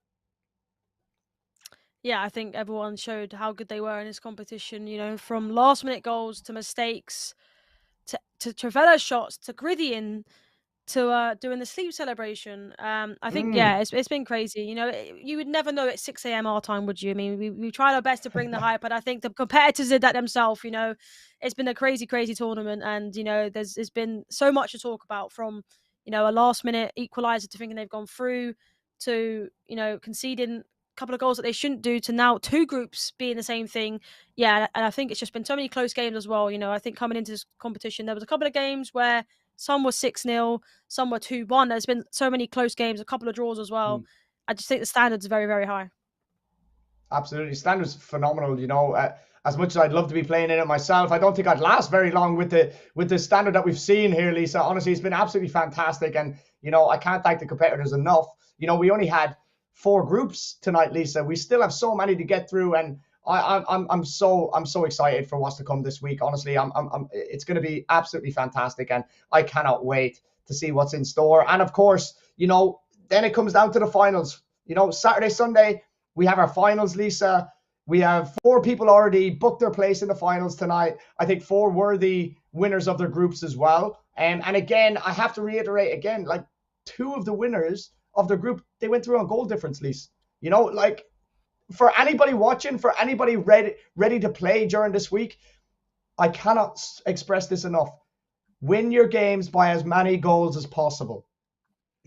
Yeah, I think everyone showed how good they were in this competition, you know, from last minute goals to mistakes to Travella shots to Grithian to doing the sleep celebration. I think, yeah, it's been crazy. You know, you would never know at 6 a.m. our time, would you? I mean, we tried our best to bring the hype, but I think the competitors did that themselves. You know, it's been a crazy, crazy tournament, and you know, there's been so much to talk about, from, you know, a last minute equalizer to thinking they've gone through, to, you know, conceding a couple of goals that they shouldn't do, to now two groups being the same thing. Yeah, and I think it's just been so many close games as well. You know, I think coming into this competition, there was a couple of games where some were 6-0, some were 2-1. There's been so many close games, a couple of draws as well. I just think the standards are very, very high. Absolutely. Standards phenomenal, you know. As much as I'd love to be playing in it myself, I don't think I'd last very long with the standard that we've seen here, Lisa. Honestly, it's been absolutely fantastic. And, you know, I can't thank the competitors enough. You know, we only had 4 groups tonight, Lisa. We still have so many to get through, and I'm so excited for what's to come this week. Honestly, it's going to be absolutely fantastic, and I cannot wait to see what's in store. And of course, you know, then it comes down to the finals. You know, Saturday, Sunday, we have our finals, Lisa. We have 4 people already booked their place in the finals tonight. I think 4 worthy winners of their groups as well. And again, I have to reiterate again, like, 2 of the winners of the group, they went through on goal difference, Lisa. You know, like, for anybody watching, for anybody ready to play during this week, I cannot express this enough. Win your games by as many goals as possible.